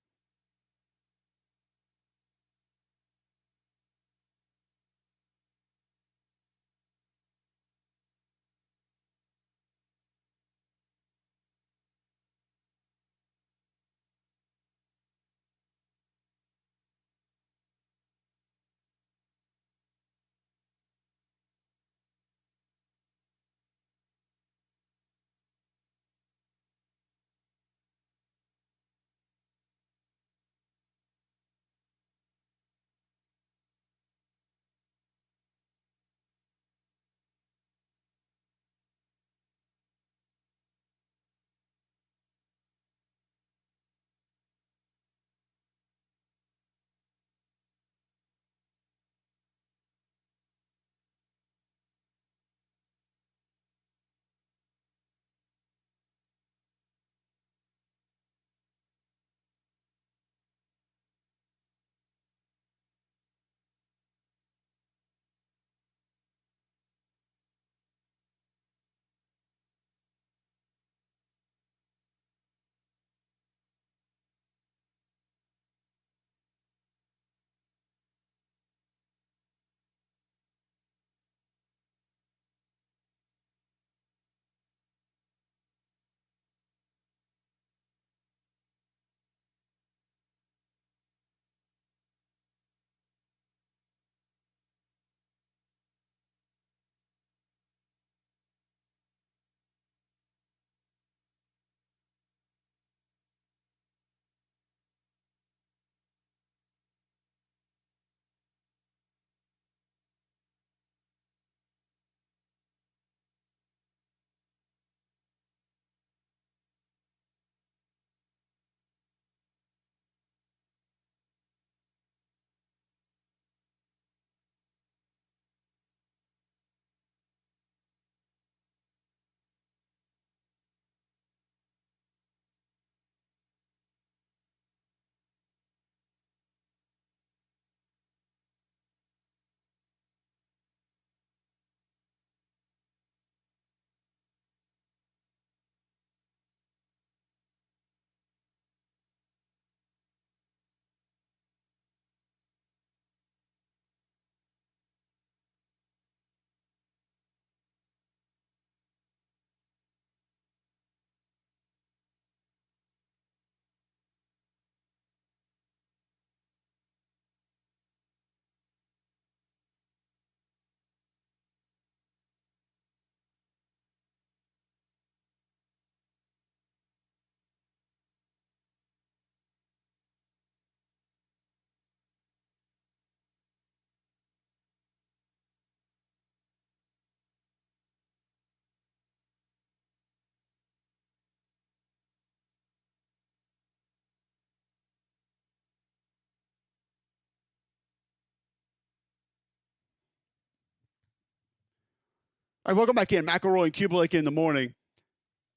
[SPEAKER 1] All right, welcome back in. McElroy and Kubalik in the morning.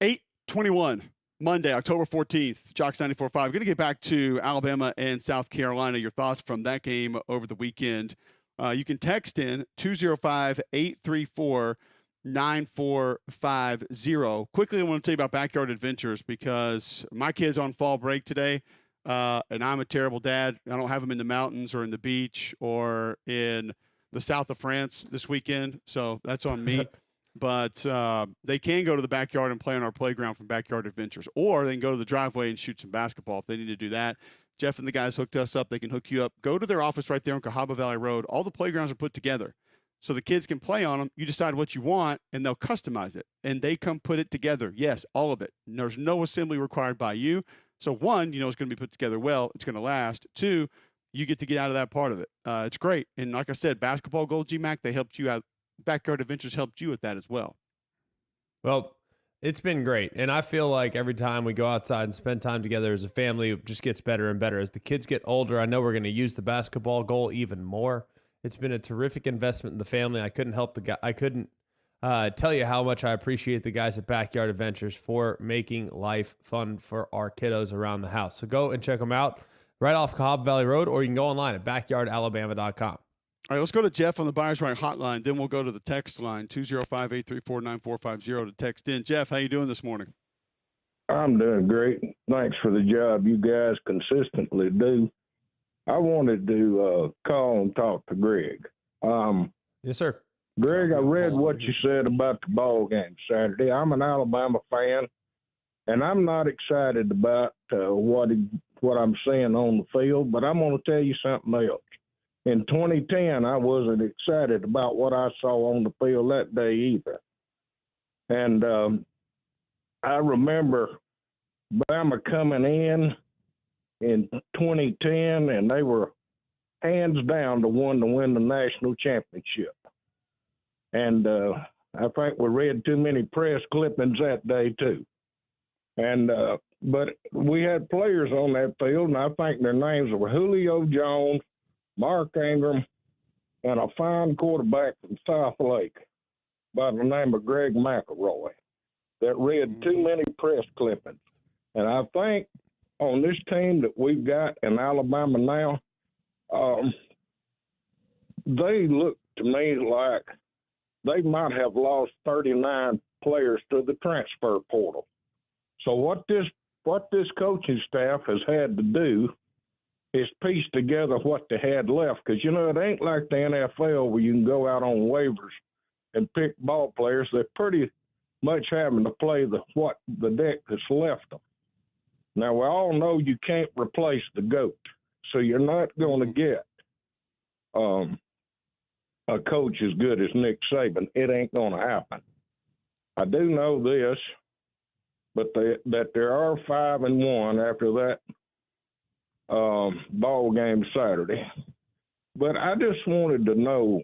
[SPEAKER 1] 8:21, Monday, October 14th. Jocks 94.5. Going to get back to Alabama and South Carolina. Your thoughts from that game over the weekend. You can text in 205-834-9450. Quickly, I want to tell you about Backyard Adventures because my kid's on fall break today, and I'm a terrible dad. I don't have them in the mountains or in the beach or in the south of France this weekend, so that's on me. But they can go to the backyard and play on our playground from Backyard Adventures, or they can go to the driveway and shoot some basketball if they need to do that. Jeff and the guys hooked us up. They can hook you up. Go to their office right there on Cahaba Valley Road. All the playgrounds are put together, so the kids can play on them. You decide what you want, and they'll customize it, and they come put it together. Yes, all of it. And there's no assembly required by you. So one, you know it's going to be put together well. It's going to last. Two, you get to get out of that part of it. It's great. And like I said, Basketball Gold GMAC, they helped you out. Backyard Adventures helped you with that as well.
[SPEAKER 2] Well, it's been great. And I feel like every time we go outside and spend time together as a family, it just gets better and better. As the kids get older, I know we're going to use the basketball goal even more. It's been a terrific investment in the family. I couldn't tell you how much I appreciate the guys at Backyard Adventures for making life fun for our kiddos around the house. So go and check them out right off Cobb Valley Road, or you can go online at backyardalabama.com.
[SPEAKER 1] All right, let's go to Jeff on the Buyers Right hotline. Then we'll go to the text line, 205-834-9450 to text in. Jeff, how you doing this morning?
[SPEAKER 9] I'm doing great. Thanks for the job you guys consistently do. I wanted to call and talk to Greg.
[SPEAKER 2] Yes, sir.
[SPEAKER 9] Greg, I read what you said about the ball game Saturday. I'm an Alabama fan, and I'm not excited about what I'm seeing on the field, but I'm going to tell you something else. In 2010, I wasn't excited about what I saw on the field that day either. And I remember Bama coming in 2010, and they were hands down the one to win the national championship. And I think we read too many press clippings that day, too. And but we had players on that field, and I think their names were Julio Jones, Mark Ingram, and a fine quarterback from South Lake by the name of Greg McElroy that read too many press clippings. And I think on this team that we've got in Alabama now, they look to me like they might have lost 39 players to the transfer portal. So what this coaching staff has had to do is piece together what they had left, because, you know, it ain't like the NFL where you can go out on waivers and pick ball players. They're pretty much having to play the deck that's left them. Now, we all know you can't replace the GOAT, so you're not going to get a coach as good as Nick Saban. It ain't going to happen. I do know this, but that there are 5-1 after that ball game Saturday. But I just wanted to know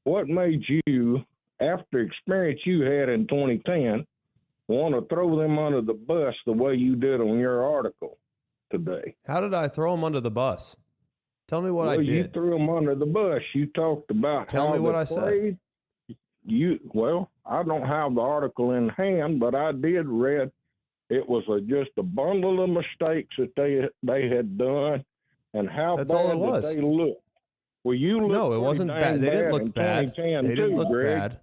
[SPEAKER 9] what made you, after experience you had in 2010, want to throw them under the bus the way you did on your article today.
[SPEAKER 2] How did I throw them under the bus? Tell me what I did.
[SPEAKER 9] You threw them under the bus. You talked about
[SPEAKER 2] Tell me what I said.
[SPEAKER 9] I don't have the article in hand, but I did read it was just a bundle of mistakes that they had done, and how
[SPEAKER 2] That's
[SPEAKER 9] bad
[SPEAKER 2] all it was.
[SPEAKER 9] That they looked. Well, you looked.
[SPEAKER 2] No, it wasn't bad. They didn't look bad. They didn't look
[SPEAKER 9] Greg.
[SPEAKER 2] bad.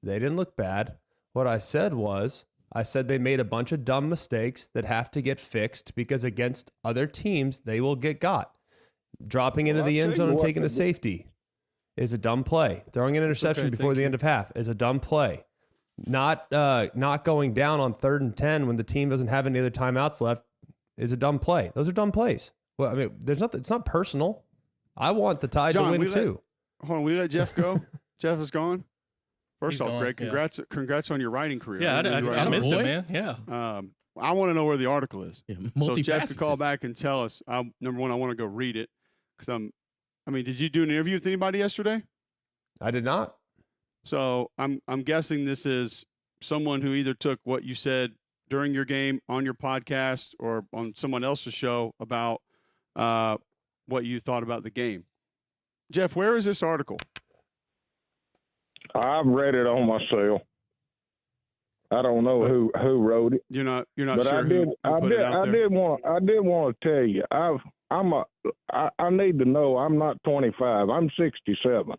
[SPEAKER 2] They didn't look bad. What I said was, I said they made a bunch of dumb mistakes that have to get fixed because against other teams, they will get got. Dropping into the end zone and taking the safety is a dumb play. Throwing an interception before the end of half is a dumb play. Not going down on 3rd and 10 when the team doesn't have any other timeouts left is a dumb play. Those are dumb plays. Well, I mean, there's nothing. It's not personal. I want the Tide to win too.
[SPEAKER 1] Hold on, we let Jeff go. Jeff is gone. First
[SPEAKER 8] He's
[SPEAKER 1] off,
[SPEAKER 8] gone,
[SPEAKER 1] Greg, congrats on your writing career.
[SPEAKER 8] Yeah, I missed it, man. Yeah.
[SPEAKER 1] I want to know where the article is.
[SPEAKER 7] Yeah,
[SPEAKER 1] so Jeff can call back and tell us. Number one, I want to go read it because did you do an interview with anybody yesterday?
[SPEAKER 2] I did not.
[SPEAKER 1] So I'm guessing this is someone who either took what you said during your game on your podcast or on someone else's show about what you thought about the game. Jeff, where is this article?
[SPEAKER 9] I've read it on myself. I don't know who wrote it.
[SPEAKER 1] You're not
[SPEAKER 9] But
[SPEAKER 1] sure who put it out there?
[SPEAKER 9] I did want to tell you, I need to know. I'm not 25. I'm 67.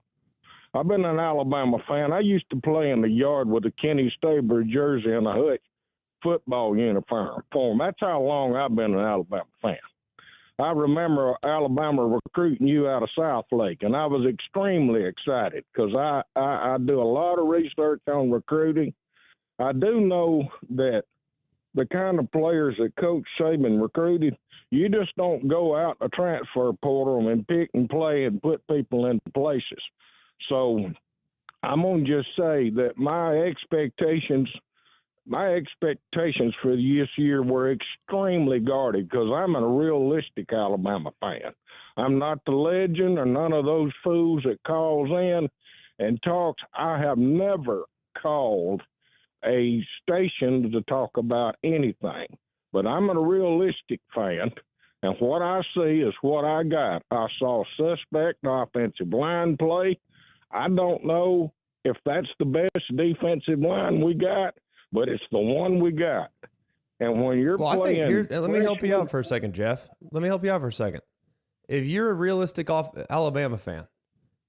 [SPEAKER 9] I've been an Alabama fan. I used to play in the yard with a Kenny Stabler jersey and a Hutch football uniform. That's how long I've been an Alabama fan. I remember Alabama recruiting you out of Southlake, and I was extremely excited because I do a lot of research on recruiting. I do know that the kind of players that Coach Saban recruited, you just don't go out a transfer portal and pick and play and put people into places. So I'm going to just say that my expectations for this year were extremely guarded because I'm a realistic Alabama fan. I'm not the legend or none of those fools that calls in and talks. I have never called a station to talk about anything, but I'm a realistic fan, and what I see is what I got. I saw suspect offensive line play. I don't know if that's the best defensive line we got, but it's the one we got. And when you're playing,
[SPEAKER 2] I think let me help you out for a second, Jeff. Let me help you out for a second. If you're a realistic Alabama fan,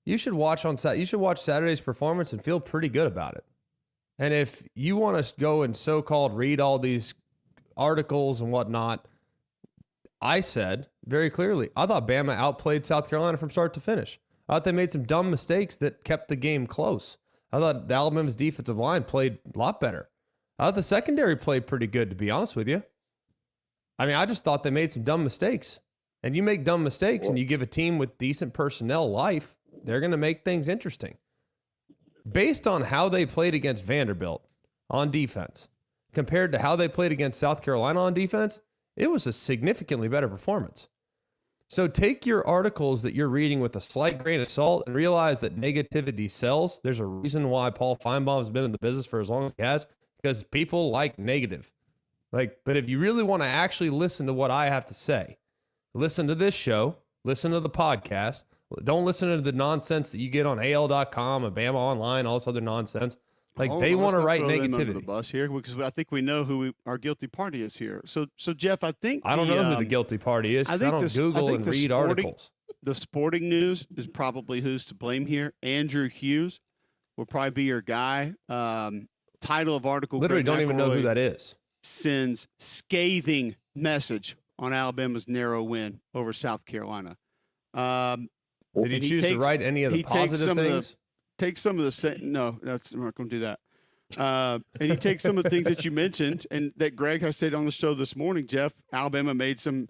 [SPEAKER 2] you should watch Saturday's performance and feel pretty good about it. And if you want to go and so-called read all these articles and whatnot, I said very clearly, I thought Bama outplayed South Carolina from start to finish. I thought they made some dumb mistakes that kept the game close. I thought Alabama's defensive line played a lot better. I thought the secondary played pretty good, to be honest with you. I mean, I just thought they made some dumb mistakes. And you make dumb mistakes and you give a team with decent personnel life, they're going to make things interesting. Based on how they played against Vanderbilt on defense, compared to how they played against South Carolina on defense, it was a significantly better performance. So take your articles that you're reading with a slight grain of salt and realize that negativity sells. There's a reason why Paul Feinbaum's been in the business for as long as he has, because people like negative. But if you really want to actually listen to what I have to say, listen to this show, listen to the podcast. Don't listen to the nonsense that you get on AL.com, Bama Online, all this other nonsense. They want to write negativity.
[SPEAKER 1] The bus here because I think we know who our guilty party is here. So Jeff, I think
[SPEAKER 2] I don't know who the guilty party is because I don't Google and read articles.
[SPEAKER 1] The sporting news is probably who's to blame here. Andrew Hughes will probably be your guy. Title of article.
[SPEAKER 2] Literally don't even know who that is.
[SPEAKER 1] Sends scathing message on Alabama's narrow win over South Carolina.
[SPEAKER 2] Did he choose to write any of the positive things?
[SPEAKER 1] Take some of the no, I'm not going to do that. And he takes some of the things that you mentioned and that Greg has said on the show this morning. Jeff, Alabama made some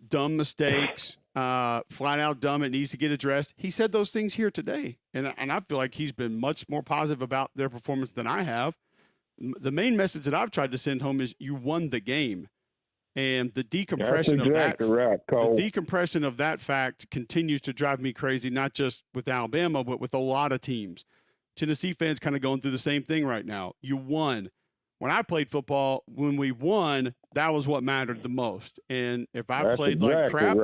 [SPEAKER 1] dumb mistakes, flat out dumb. It needs to get addressed. He said those things here today, and I feel like he's been much more positive about their performance than I have. The main message that I've tried to send home is you won the game. And the decompression the decompression of that fact continues to drive me crazy, not just with Alabama, but with a lot of teams. Tennessee fans kind of going through the same thing right now. You won. When I played football, when we won, that was what mattered the most. And if I played like crap,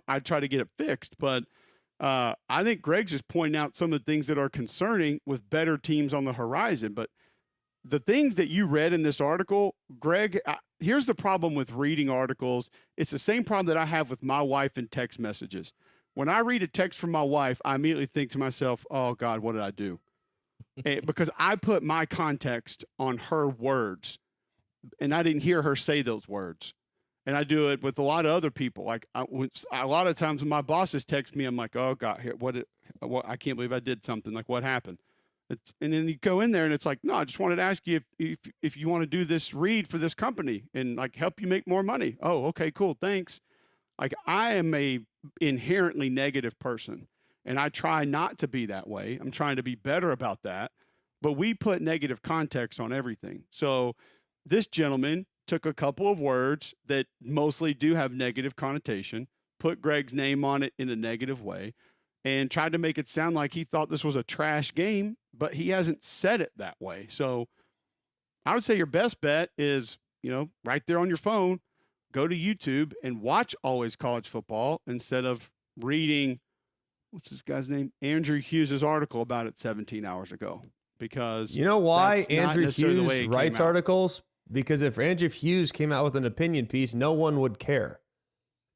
[SPEAKER 1] I'd try to get it fixed. But I think Greg's just pointing out some of the things that are concerning with better teams on the horizon. But the things that you read in this article, Greg, here's the problem with reading articles. It's the same problem that I have with my wife in text messages. When I read a text from my wife, I immediately think to myself, oh, God, what did I do? Because I put my context on her words, and I didn't hear her say those words. And I do it with a lot of other people. Like a lot of times when my bosses text me, I'm like, oh, God, what I can't believe I did something. Like, what happened? And then you go in there and it's like, no, I just wanted to ask you if you want to do this read for this company and like help you make more money. Oh, okay, cool. Thanks. Like I am a inherently negative person and I try not to be that way. I'm trying to be better about that, but we put negative context on everything. So this gentleman took a couple of words that mostly do have negative connotation, put Greg's name on it in a negative way, and tried to make it sound like he thought this was a trash game, but he hasn't said it that way. So I would say your best bet is, right there on your phone, go to YouTube and watch Always College Football instead of reading what's this guy's name? Andrew Hughes' article about it 17 hours ago. Because
[SPEAKER 2] you know why
[SPEAKER 1] that's not
[SPEAKER 2] Andrew
[SPEAKER 1] necessarily the way
[SPEAKER 2] Hughes
[SPEAKER 1] it
[SPEAKER 2] writes
[SPEAKER 1] came out.
[SPEAKER 2] articles? Because if Andrew Hughes came out with an opinion piece, no one would care.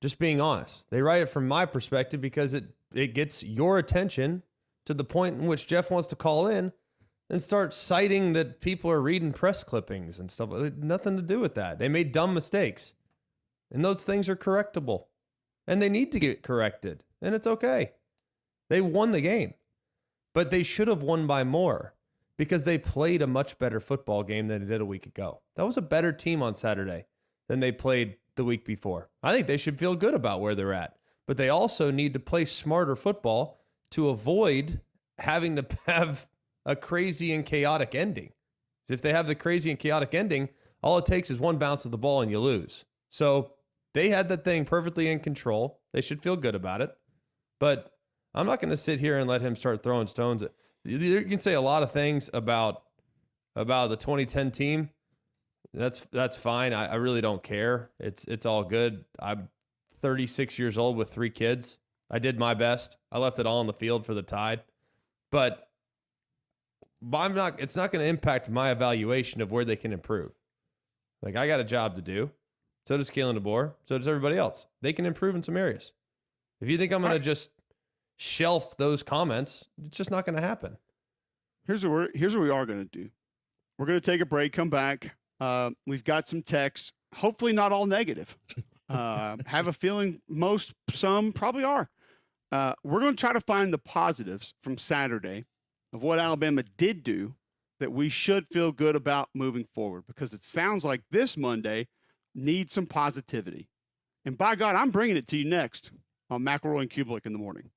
[SPEAKER 2] Just being honest. They write it from my perspective because it gets your attention to the point in which Jeff wants to call in and start citing that people are reading press clippings and stuff. Nothing to do with that. They made dumb mistakes. And those things are correctable. And they need to get corrected. And it's okay. They won the game. But they should have won by more because they played a much better football game than they did a week ago. That was a better team on Saturday than they played the week before. I think they should feel good about where they're at. But they also need to play smarter football to avoid having to have a crazy and chaotic ending. If they have the crazy and chaotic ending, all it takes is one bounce of the ball and you lose. So they had that thing perfectly in control. They should feel good about it. But I'm not going to sit here and let him start throwing stones. You can say a lot of things about the 2010 team. That's fine. I really don't care. It's all good. I'm 36 years old with 3 kids. I did my best. I left it all on the field for the Tide. But it's not going to impact my evaluation of where they can improve. Like, I got a job to do. So does Kalen DeBoer. So does everybody else. They can improve in some areas. If you think I'm going to just shelf those comments, it's just not going to happen.
[SPEAKER 1] Here's what we are going to do. We're going to take a break, come back. We've got some texts, hopefully not all negative. Have a feeling some probably are. We're going to try to find the positives from Saturday of what Alabama did do that we should feel good about moving forward, because it sounds like this Monday needs some positivity. And by God, I'm bringing it to you next on McElroy and Kubelik in the morning.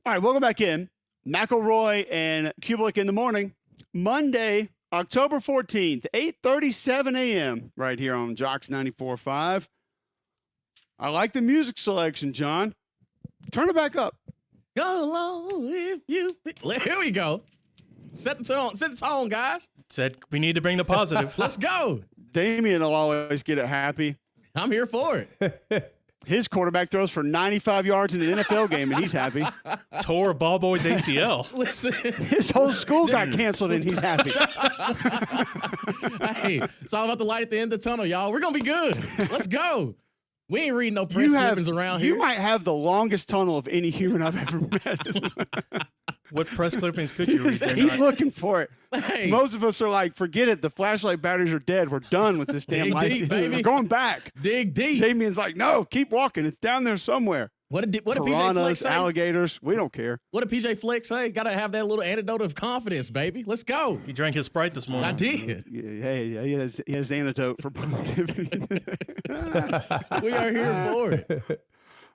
[SPEAKER 1] All right, welcome back in. McElroy and Kubelik in the morning. Monday, October 14th, 8:37 a.m. right here on Jocks 94.5. I like the music selection, John. Turn it back up.
[SPEAKER 7] Go along if you. Here we go. Set the tone, guys.
[SPEAKER 8] Said we need to bring the positive.
[SPEAKER 7] Let's go.
[SPEAKER 1] Damian will always get it happy.
[SPEAKER 7] I'm here for it.
[SPEAKER 1] His quarterback throws for 95 yards in an NFL game, and he's happy.
[SPEAKER 8] Tore ball boy's ACL.
[SPEAKER 7] Listen.
[SPEAKER 1] His whole school got canceled, and he's happy.
[SPEAKER 7] Hey, it's all about the light at the end of the tunnel, y'all. We're going to be good. Let's go. We ain't reading no press clippings around here.
[SPEAKER 1] You might have the longest tunnel of any human I've ever met.
[SPEAKER 8] What press clippings could you read?
[SPEAKER 1] Keep looking for it.
[SPEAKER 7] Hey.
[SPEAKER 1] Most of us are like, forget it. The flashlight batteries are dead. We're done with this damn
[SPEAKER 7] Dig
[SPEAKER 1] light.
[SPEAKER 7] deep, baby.
[SPEAKER 1] We're going back.
[SPEAKER 7] Dig deep.
[SPEAKER 1] Damian's like, no, keep walking. It's down there somewhere.
[SPEAKER 7] What did PJ Fleck
[SPEAKER 1] Piranhas,
[SPEAKER 7] say?
[SPEAKER 1] alligators. We don't care.
[SPEAKER 7] What did PJ Fleck say? Got to have that little antidote of confidence, baby. Let's go.
[SPEAKER 8] He drank his Sprite this morning.
[SPEAKER 7] I did.
[SPEAKER 1] Hey, he has antidote for positivity.
[SPEAKER 7] We are here for it.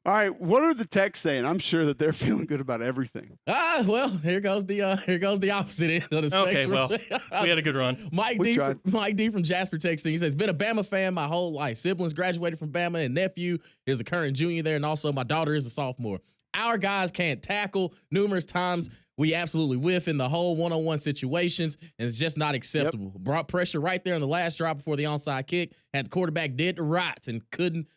[SPEAKER 1] All right, what are the texts saying? I'm sure that they're feeling good about everything.
[SPEAKER 7] Well, here goes the opposite end of the spectrum.
[SPEAKER 8] Okay, well, we had a good run.
[SPEAKER 7] Mike D from Jasper texting. He says, been a Bama fan my whole life. Siblings graduated from Bama, and nephew is a current junior there, and also my daughter is a sophomore. Our guys can't tackle. Numerous times we absolutely whiff in the whole one-on-one situations, and it's just not acceptable. Yep. Brought pressure right there in the last drive before the onside kick. Had the quarterback dead to rights and couldn't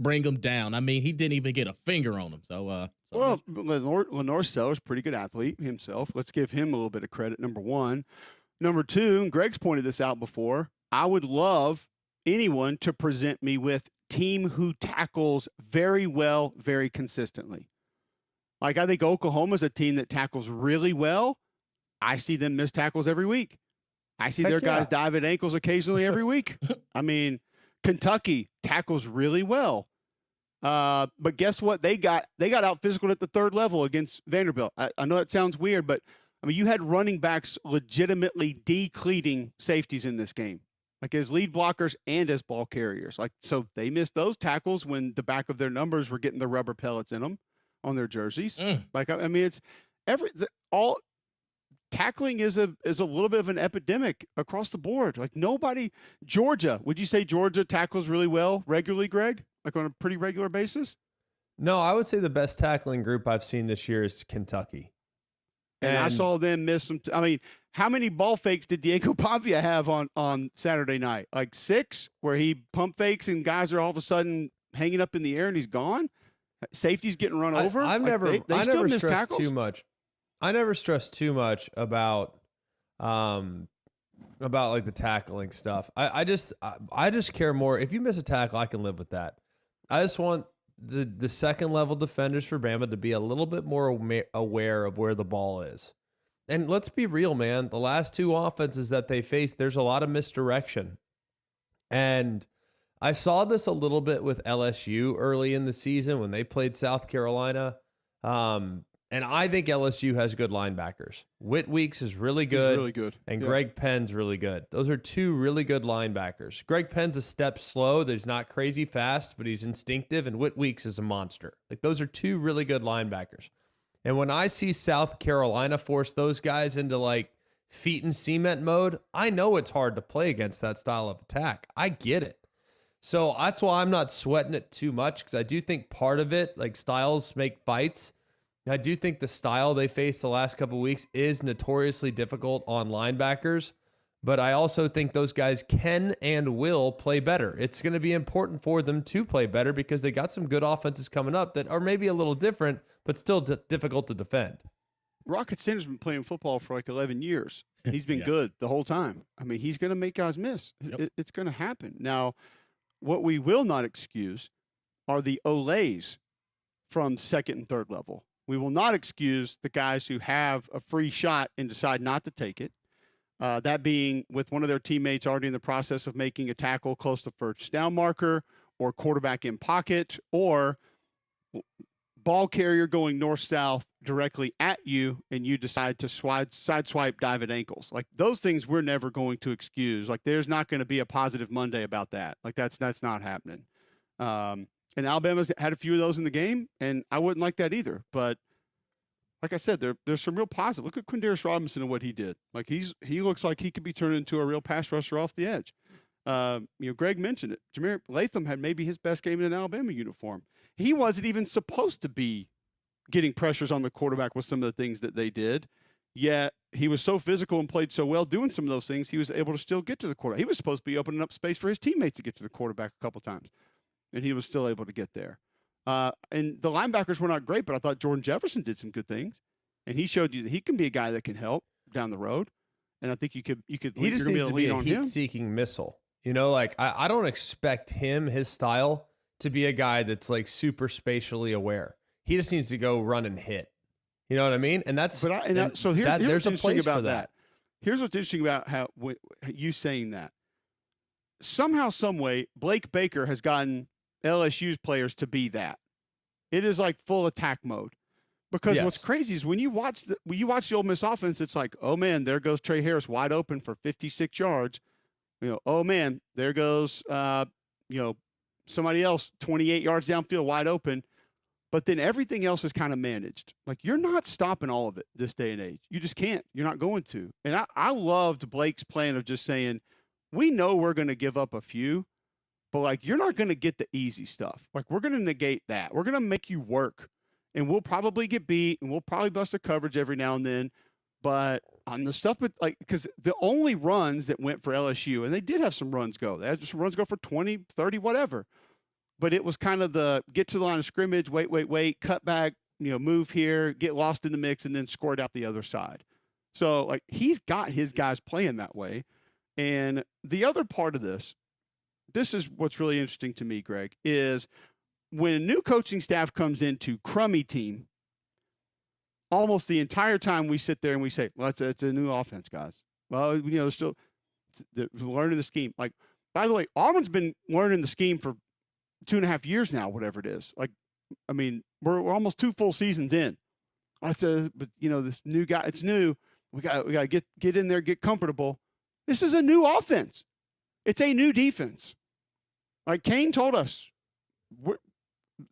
[SPEAKER 7] bring him down. I mean, he didn't even get a finger on him. Well, Lenore Sellers, pretty good athlete himself. Let's give him a little bit of credit, number one. Number two, and Greg's pointed this out before, I would love anyone to present me with team who tackles very well, very consistently. Like, I think Oklahoma's a team that tackles really well. I see them miss tackles every week. I see their guys dive at ankles occasionally every week. I mean, Kentucky tackles really well. But guess what? They got out physical at the third level against Vanderbilt. I know that sounds weird, but I mean, you had running backs legitimately decleating safeties in this game, like as lead blockers and as ball carriers. Like, so they missed those tackles when the back of their numbers were getting the rubber pellets in them on their jerseys. Like, I mean, it's all tackling is a little bit of an epidemic across the board. Like, nobody. Georgia, would you say Georgia tackles really well regularly, Greg? Like on a pretty regular basis?
[SPEAKER 2] No, I would say the best tackling group I've seen this year is Kentucky.
[SPEAKER 1] And I saw them miss some. I mean, how many ball fakes did Diego Pavia have on Saturday night? Like 6, where he pump fakes and guys are all of a sudden hanging up in the air and he's gone. Safety's getting run over.
[SPEAKER 2] I never stressed
[SPEAKER 1] tackles?
[SPEAKER 2] too much. I never stress too much about like the tackling stuff. I just care more. If you miss a tackle, I can live with that. I just want the second level defenders for Bama to be a little bit more aware of where the ball is. And let's be real, man. The last 2 offenses that they faced, there's a lot of misdirection. And I saw this a little bit with LSU early in the season when they played South Carolina. And I think LSU has good linebackers. Whit Weeks is really good.
[SPEAKER 1] He's really good.
[SPEAKER 2] And Greg Penn's really good. Those are 2 really good linebackers. Greg Penn's a step slow. He's not crazy fast, but he's instinctive. And Whit Weeks is a monster. Like, those are 2 really good linebackers. And when I see South Carolina force those guys into like feet and cement mode, I know it's hard to play against that style of attack. I get it. So that's why I'm not sweating it too much, because I do think part of it, like, styles make fights. I do think the style they faced the last couple of weeks is notoriously difficult on linebackers, but I also think those guys can and will play better. It's going to be important for them to play better because they got some good offenses coming up that are maybe a little different, but still difficult to defend.
[SPEAKER 1] Rocket Sanders has been playing football for like 11 years. He's been good the whole time. I mean, he's going to make guys miss. It's going to happen. Now, what we will not excuse are the Olays from second and third level. We will not excuse the guys who have a free shot and decide not to take it. That being with one of their teammates already in the process of making a tackle close to first down marker, or quarterback in pocket, or ball carrier going north-south directly at you, and you decide to sideswipe, dive at ankles. Like, those things we're never going to excuse. Like, there's not going to be a positive Monday about that. Like, that's not happening. And Alabama's had a few of those in the game, and I wouldn't like that either. But like I said, there's some real positive. Look at Quindarius Robinson and what he did. Like he looks like he could be turned into a real pass rusher off the edge. Greg mentioned it. Jameer Latham had maybe his best game in an Alabama uniform. He wasn't even supposed to be getting pressures on the quarterback with some of the things that they did. Yet he was so physical and played so well doing some of those things, he was able to still get to the quarterback. He was supposed to be opening up space for his teammates to get to the quarterback a couple times, and he was still able to get there. And the linebackers were not great, but I thought Jordan Jefferson did some good things, and he showed you that he can be a guy that can help down the road. And I think you could.
[SPEAKER 2] He just needs to be a heat-seeking missile. Like I don't expect his style to be a guy that's like super spatially aware. He just needs to go run and hit. You know what I mean? And that's here's
[SPEAKER 1] there's
[SPEAKER 2] a place
[SPEAKER 1] about
[SPEAKER 2] for that.
[SPEAKER 1] Here's what's interesting about you saying that. Somehow, some way, Blake Baker has gotten LSU's players to be that. It is like full attack mode. Because what's crazy is when you watch the Ole Miss offense, it's like, oh man, there goes Trey Harris wide open for 56 yards. Oh man, there goes somebody else 28 yards downfield wide open. But then everything else is kind of managed. Like you're not stopping all of it this day and age. You just can't. You're not going to. And I loved Blake's plan of just saying, we know we're going to give up a few, but like you're not going to get the easy stuff. Like we're going to negate that. We're going to make you work. And we'll probably get beat, and we'll probably bust a coverage every now and then. But on the stuff, because the only runs that went for LSU, and they did have some runs go. They had some runs go for 20, 30, whatever. But it was kind of the get to the line of scrimmage, wait, cut back, move here, get lost in the mix, and then score it out the other side. So, like, he's got his guys playing that way. And the other part of this is what's really interesting to me, Greg, is when a new coaching staff comes into crummy team, almost the entire time we sit there and we say, well, it's a new offense, guys. Well, still learning the scheme. Like, by the way, Auburn's been learning the scheme for 2.5 years now, whatever it is. Like, I mean, we're almost 2 full seasons in. I said, but this new guy, it's new. We got to get in there, get comfortable. This is a new offense. It's a new defense. Like Kane told us,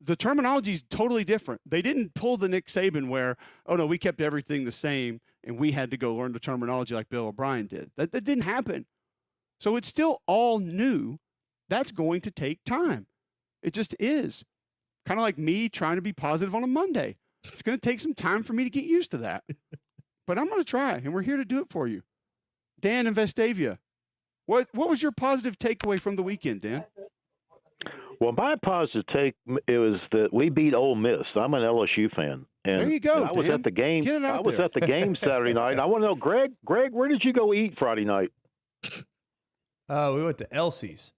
[SPEAKER 1] the terminology is totally different. They didn't pull the Nick Saban where, oh no, we kept everything the same and we had to go learn the terminology like Bill O'Brien did. That didn't happen. So it's still all new. That's going to take time. It just is. Kind of like me trying to be positive on a Monday. It's going to take some time for me to get used to that. But I'm going to try, and we're here to do it for you. Dan in Vestavia, what was your positive takeaway from the weekend, Dan?
[SPEAKER 10] Well, my positive take was that we beat Ole Miss. I'm an LSU fan. And
[SPEAKER 1] there you go.
[SPEAKER 10] I was
[SPEAKER 1] Dan.
[SPEAKER 10] at the game.
[SPEAKER 1] Get it out
[SPEAKER 10] I was
[SPEAKER 1] there.
[SPEAKER 10] at the game Saturday night. And I want to know, Greg, where did you go eat Friday night?
[SPEAKER 2] We went to Elsie's.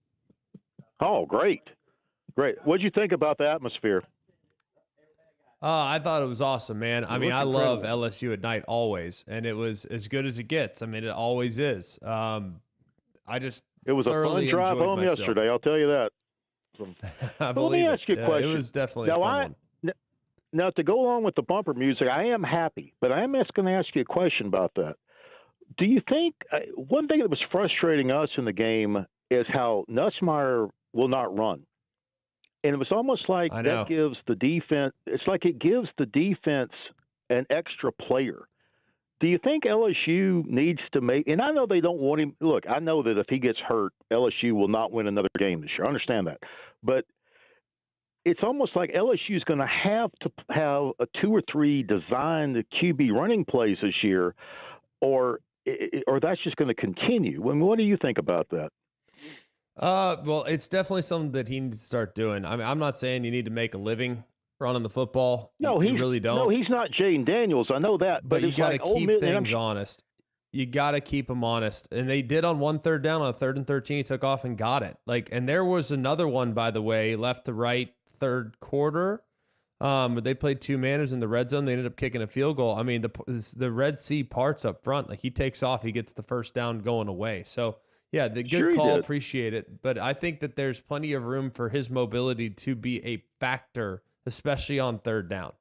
[SPEAKER 10] Oh, great. What'd you think about the atmosphere?
[SPEAKER 2] I thought it was awesome, man. I mean, I
[SPEAKER 1] incredible.
[SPEAKER 2] love LSU at night always, and it was as good as it gets. I mean, it always is.
[SPEAKER 10] It was a fun
[SPEAKER 2] thoroughly
[SPEAKER 10] drive
[SPEAKER 2] enjoyed
[SPEAKER 10] home
[SPEAKER 2] myself.
[SPEAKER 10] yesterday, I'll tell you that.
[SPEAKER 2] I
[SPEAKER 10] Let
[SPEAKER 2] believe
[SPEAKER 10] me
[SPEAKER 2] it.
[SPEAKER 10] ask you a
[SPEAKER 2] Yeah,
[SPEAKER 10] question.
[SPEAKER 2] It was definitely a
[SPEAKER 10] Now,
[SPEAKER 2] fun one.
[SPEAKER 10] Now, to go along with the bumper music, I am happy, but I am going to ask you a question about that. Do you think one thing that was frustrating us in the game is how Nussmeier will not run? And it was almost like
[SPEAKER 2] I know.
[SPEAKER 10] that gives the defense – it's like it gives the defense an extra player. Do you think LSU needs to make – and I know they don't want him – look, I know that if he gets hurt, LSU will not win another game this year. I understand that. But it's almost like LSU is going to have a 2 or 3 designed QB running plays this year, or that's just going to continue. I mean, what do you think about that?
[SPEAKER 2] Well, it's definitely something that he needs to start doing. I mean, I'm not saying you need to make a living running the football.
[SPEAKER 10] No,
[SPEAKER 2] you really don't.
[SPEAKER 10] No, he's not Jaden Daniels. I know that,
[SPEAKER 2] but you got to
[SPEAKER 10] like
[SPEAKER 2] keep things honest. You got to keep them honest. And they did on 1 3rd down on 3rd and 13. He took off and got it. And there was another one, by the way, left to right, 3rd quarter. They played 2 manners in the red zone. They ended up kicking a field goal. I mean, the Red Sea parts up front. Like he takes off, he gets the first down going away. So yeah, the good call, appreciate it. But I think that there's plenty of room for his mobility to be a factor, especially on 3rd down.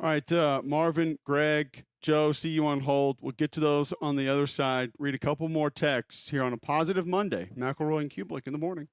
[SPEAKER 1] All right, Marvin, Greg, Joe, see you on hold. We'll get to those on the other side. Read a couple more texts here on a positive Monday. McElroy and Kublik in the morning.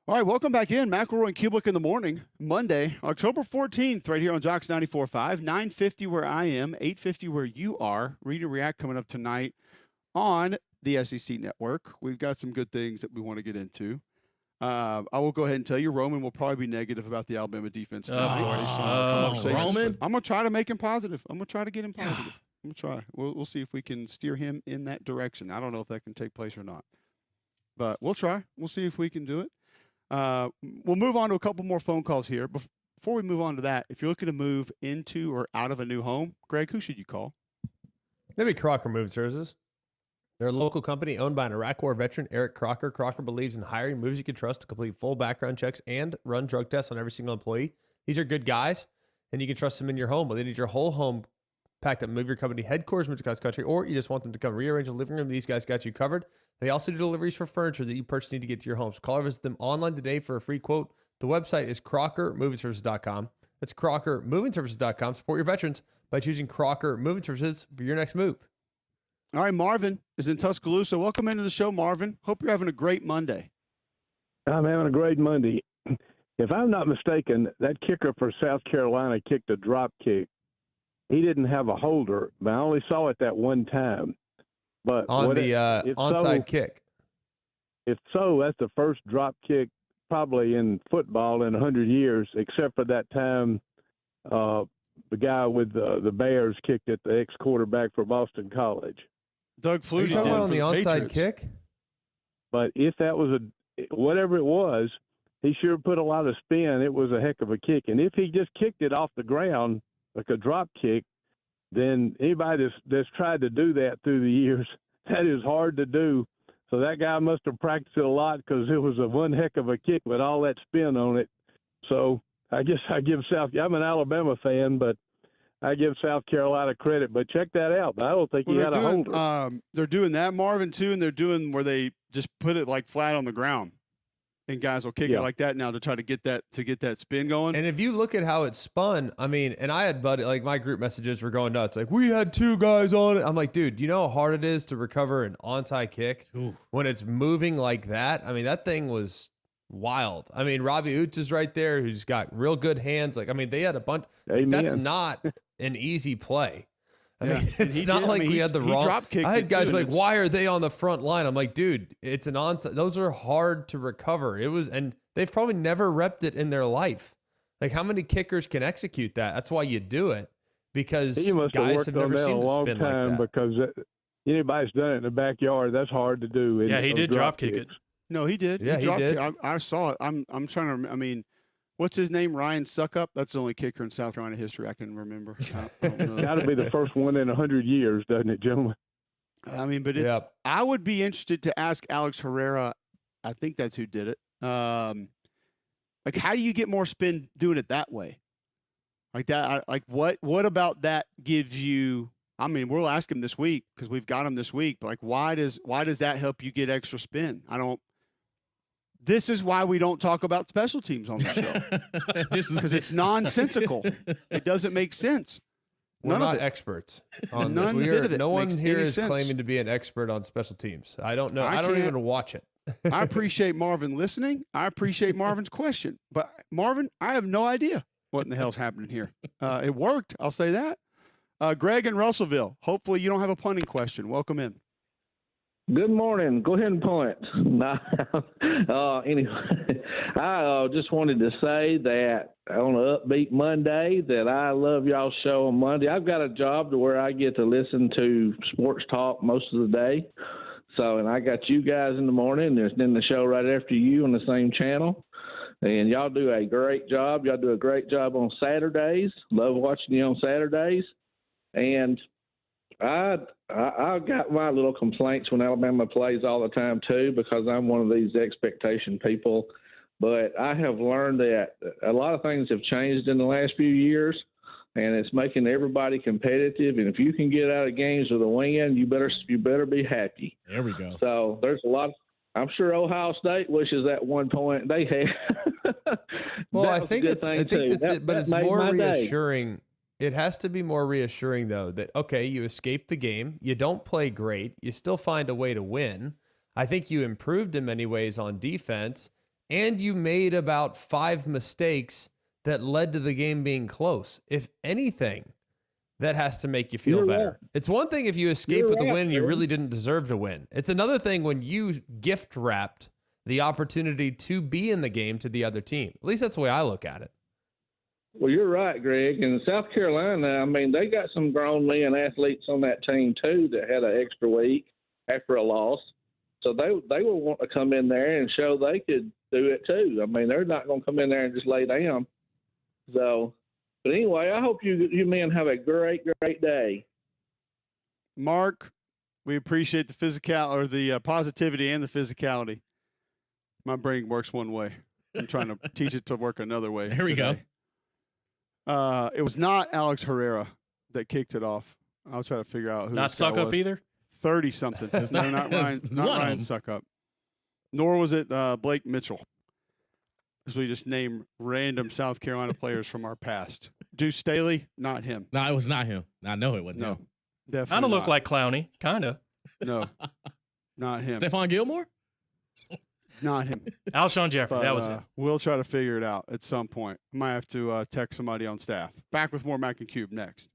[SPEAKER 1] All right, welcome back in. McElroy and Kubelik in the morning, Monday, October 14th, right here on Jocks 94.5, 9:50 where I am, 8:50 where you are. Read and React coming up tonight on the SEC Network. We've got some good things that we want to get into. I will go ahead and tell you, Roman will probably be negative about the Alabama defense tonight.
[SPEAKER 7] Roman.
[SPEAKER 1] I'm going to try to make him positive. I'm going to try to get him positive. I'm going to try. We'll see if we can steer him in that direction. I don't know if that can take place or not, but we'll try. We'll see if we can do it. We'll move on to a couple more phone calls here. Before we move on to that, if you're looking to move into or out of a new home, Greg, who should you call?
[SPEAKER 2] Maybe Crocker Moving Services. They're a local company owned by an Iraq War veteran, Eric Crocker. Crocker believes in hiring moves you can trust to complete full background checks and run drug tests on every single employee. These are good guys, and you can trust them in your home. But they need your whole home packed up, move your company headquarters to across country, or you just want them to come rearrange a living room. These guys got you covered. They also do deliveries for furniture that you personally need to get to your home. So call or visit them online today for a free quote. The website is CrockerMovingServices.com. That's CrockerMovingServices.com. Support your veterans by choosing Crocker Moving Services for your next move.
[SPEAKER 1] All right, Marvin is in Tuscaloosa. Welcome into the show, Marvin. Hope you're having a great Monday.
[SPEAKER 9] I'm having a great Monday. If I'm not mistaken, that kicker for South Carolina kicked a drop kick. He didn't have a holder, but I only saw it that one time. But
[SPEAKER 2] on the onside kick.
[SPEAKER 9] If so, that's the first drop kick probably in football in 100 years, except for that time the guy with the Bears kicked at the ex-quarterback for Boston College.
[SPEAKER 1] Doug Flutie.
[SPEAKER 2] Are you talking about on the onside
[SPEAKER 1] Patriots.
[SPEAKER 2] kick?
[SPEAKER 9] But if that was whatever it was, he sure put a lot of spin. It was a heck of a kick. And if he just kicked it off the ground like a drop kick, then anybody that's tried to do that through the years, that is hard to do. So that guy must have practiced it a lot because it was a one heck of a kick with all that spin on it. So I guess I give I'm an Alabama fan, but I give South Carolina credit. But check that out. I don't think he had a holder.
[SPEAKER 1] They're doing that, Marvin, too, and they're doing where they just put it like flat on the ground. And guys will kick it like that now to try to get that spin going.
[SPEAKER 2] And if you look at how it spun, I mean, and I had like my group messages were going nuts. Like, we had two guys on it. I'm like, dude, you know how hard it is to recover an onside kick when it's moving like that? I mean, that thing was wild. I mean, Robbie Oots is right there, who's got real good hands. Like, I mean, they had a bunch. Like, that's not an easy play. I mean, it's not like we had the wrong. I had guys like, why are they on the front line? I'm like, dude, it's an onside. Those are hard to recover. It was, and they've probably never repped it in their life. Like, how many kickers can execute that? That's why you do it, because guys have never seen it spin like that.
[SPEAKER 9] Because anybody's done it in the backyard. That's hard to do.
[SPEAKER 8] Yeah, he did drop kick it.
[SPEAKER 1] No, he did.
[SPEAKER 2] Yeah, he did.
[SPEAKER 1] I saw it. I'm trying to remember. I mean, what's his name? Ryan Suckup? That's the only kicker in South Carolina history I can remember.
[SPEAKER 9] Got to be the first one in 100 years, doesn't it, gentlemen?
[SPEAKER 1] I mean, but it's. I would be interested to ask Alex Herrera. I think that's who did it. Like, how do you get more spin doing it that way? Like that. What about that gives you? I mean, we'll ask him this week because we've got him this week. But like, why does that help you get extra spin? This is why we don't talk about special teams on the show. Because it's nonsensical. It doesn't make sense.
[SPEAKER 2] We're not experts. On no one here is claiming to be an expert on special teams. I don't know. I don't even watch it.
[SPEAKER 1] I appreciate Marvin listening. I appreciate Marvin's question. But Marvin, I have no idea what in the hell's happening here. It worked. I'll say that. Greg in Russellville. Hopefully you don't have a punting question. Welcome in.
[SPEAKER 11] Good morning. Go ahead and punt. Anyway, I just wanted to say that on an upbeat Monday that I love y'all's show on Monday. I've got a job to where I get to listen to sports talk most of the day. So, and I got you guys in the morning. There's then the show right after you on the same channel. And y'all do a great job. Y'all do a great job on Saturdays. Love watching you on Saturdays. And I got my little complaints when Alabama plays all the time too, because I'm one of these expectation people. But I have learned that a lot of things have changed in the last few years, and it's making everybody competitive. And if you can get out of games with a win, you better be happy.
[SPEAKER 7] There we go.
[SPEAKER 11] So there's a lot. I'm sure Ohio State wishes at one point they had.
[SPEAKER 2] Well, I think that's it, but it's more reassuring. It has to be more reassuring, though, that, okay, you escaped the game. You don't play great. You still find a way to win. I think you improved in many ways on defense. and you made about 5 mistakes that led to the game being close. If anything, that has to make you feel better. Right. It's one thing if you escape with a win and you really didn't deserve to win. It's another thing when you gift wrapped the opportunity to be in the game to the other team. At least that's the way I look at it.
[SPEAKER 11] Well, you're right, Greg. In South Carolina, I mean, they got some grown men athletes on that team too that had an extra week after a loss. So they will want to come in there and show they could do it too. I mean, they're not going to come in there and just lay down. So, but anyway, I hope you men have a great day.
[SPEAKER 1] Mark, we appreciate the the positivity and the physicality. My brain works one way. I'm trying to teach it to work another way.
[SPEAKER 7] Here we go.
[SPEAKER 1] It was not Alex Herrera that kicked it off. I'll try to figure out who.
[SPEAKER 8] Not
[SPEAKER 1] this guy
[SPEAKER 8] Suckup
[SPEAKER 1] was.
[SPEAKER 8] either.
[SPEAKER 1] 30-something. No, not Ryan. Not Ryan Suckup. Nor was it Blake Mitchell. As we just name random South Carolina players from our past. Deuce Staley, not him.
[SPEAKER 7] No, it was not him. I know it wasn't
[SPEAKER 1] No,
[SPEAKER 7] him.
[SPEAKER 1] definitely.
[SPEAKER 8] Kind of look
[SPEAKER 1] not.
[SPEAKER 8] like Clowney. Kind of.
[SPEAKER 1] No, not him.
[SPEAKER 7] Stephon Gilmore?
[SPEAKER 1] Not him.
[SPEAKER 8] Alshon Jeffrey.
[SPEAKER 1] But,
[SPEAKER 8] that was him.
[SPEAKER 1] We'll try to figure it out at some point. Might have to text somebody on staff. Back with more Mac and Cube next.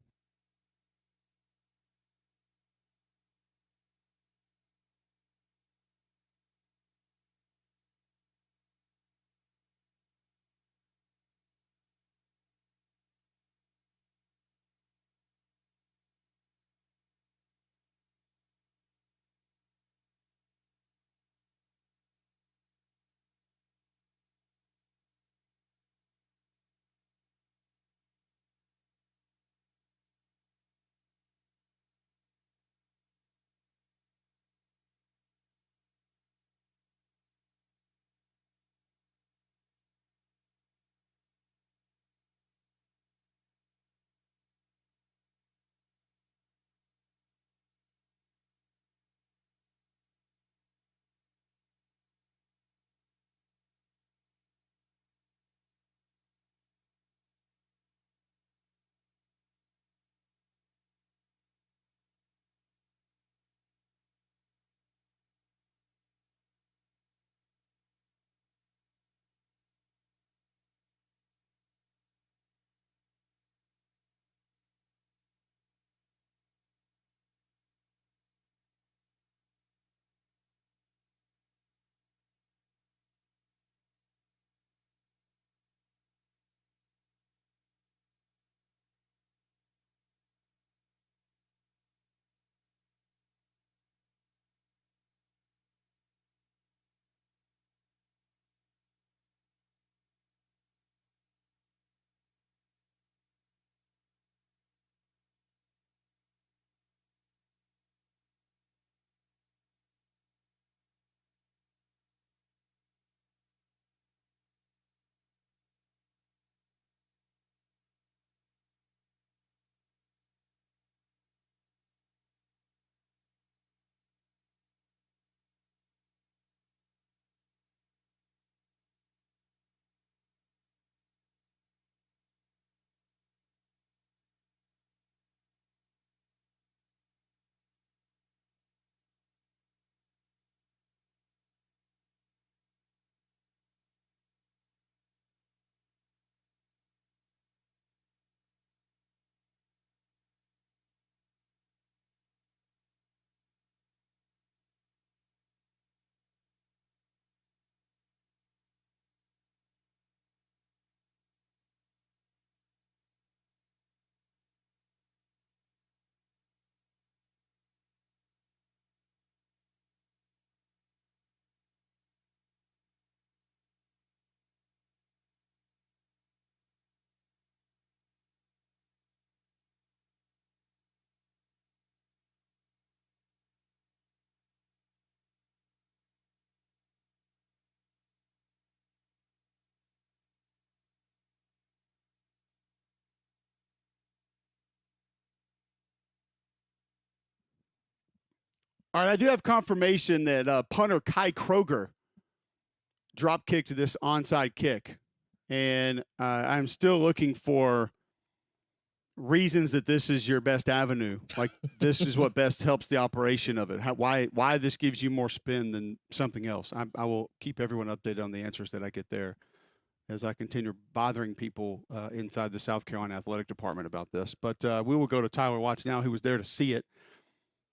[SPEAKER 1] All right, I do have confirmation that punter Kai Kroger drop kicked this onside kick, and I'm still looking for reasons that this is your best avenue. Like this is what best helps the operation of it. Why this gives you more spin than something else. I will keep everyone updated on the answers that I get there as I continue bothering people inside the South Carolina Athletic Department about this. But we will go to Tyler Watts now, who was there to see it.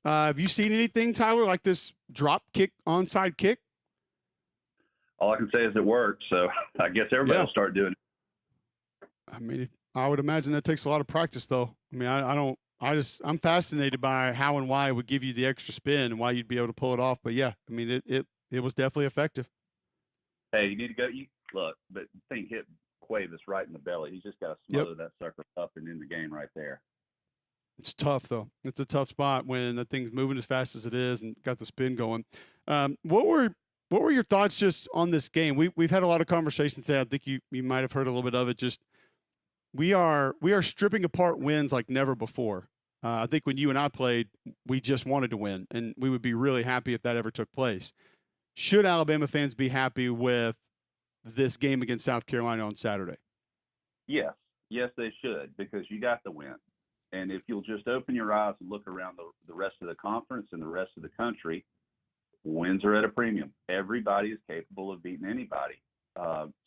[SPEAKER 1] Have you seen anything, Tyler, like this drop kick, onside kick?
[SPEAKER 12] All I can say is it worked. So I guess everybody will start doing it.
[SPEAKER 1] I mean, I would imagine that takes a lot of practice, though. I mean, I'm fascinated by how and why it would give you the extra spin and why you'd be able to pull it off. But yeah, I mean, it was definitely effective.
[SPEAKER 12] Hey, you need to go. Look, but the thing hit Cuevas right in the belly. He's just got to smother that sucker up and in the game right there.
[SPEAKER 1] It's tough, though. It's a tough spot when the thing's moving as fast as it is and got the spin going. What were your thoughts just on this game? We've had a lot of conversations today. I think you might have heard a little bit of it. Just we are stripping apart wins like never before. I think when you and I played, we just wanted to win, and we would be really happy if that ever took place. Should Alabama fans be happy with this game against South Carolina on Saturday?
[SPEAKER 12] Yes, they should, because you got the win. And if you'll just open your eyes and look around the rest of the conference and the rest of the country, wins are at a premium. Everybody is capable of beating anybody.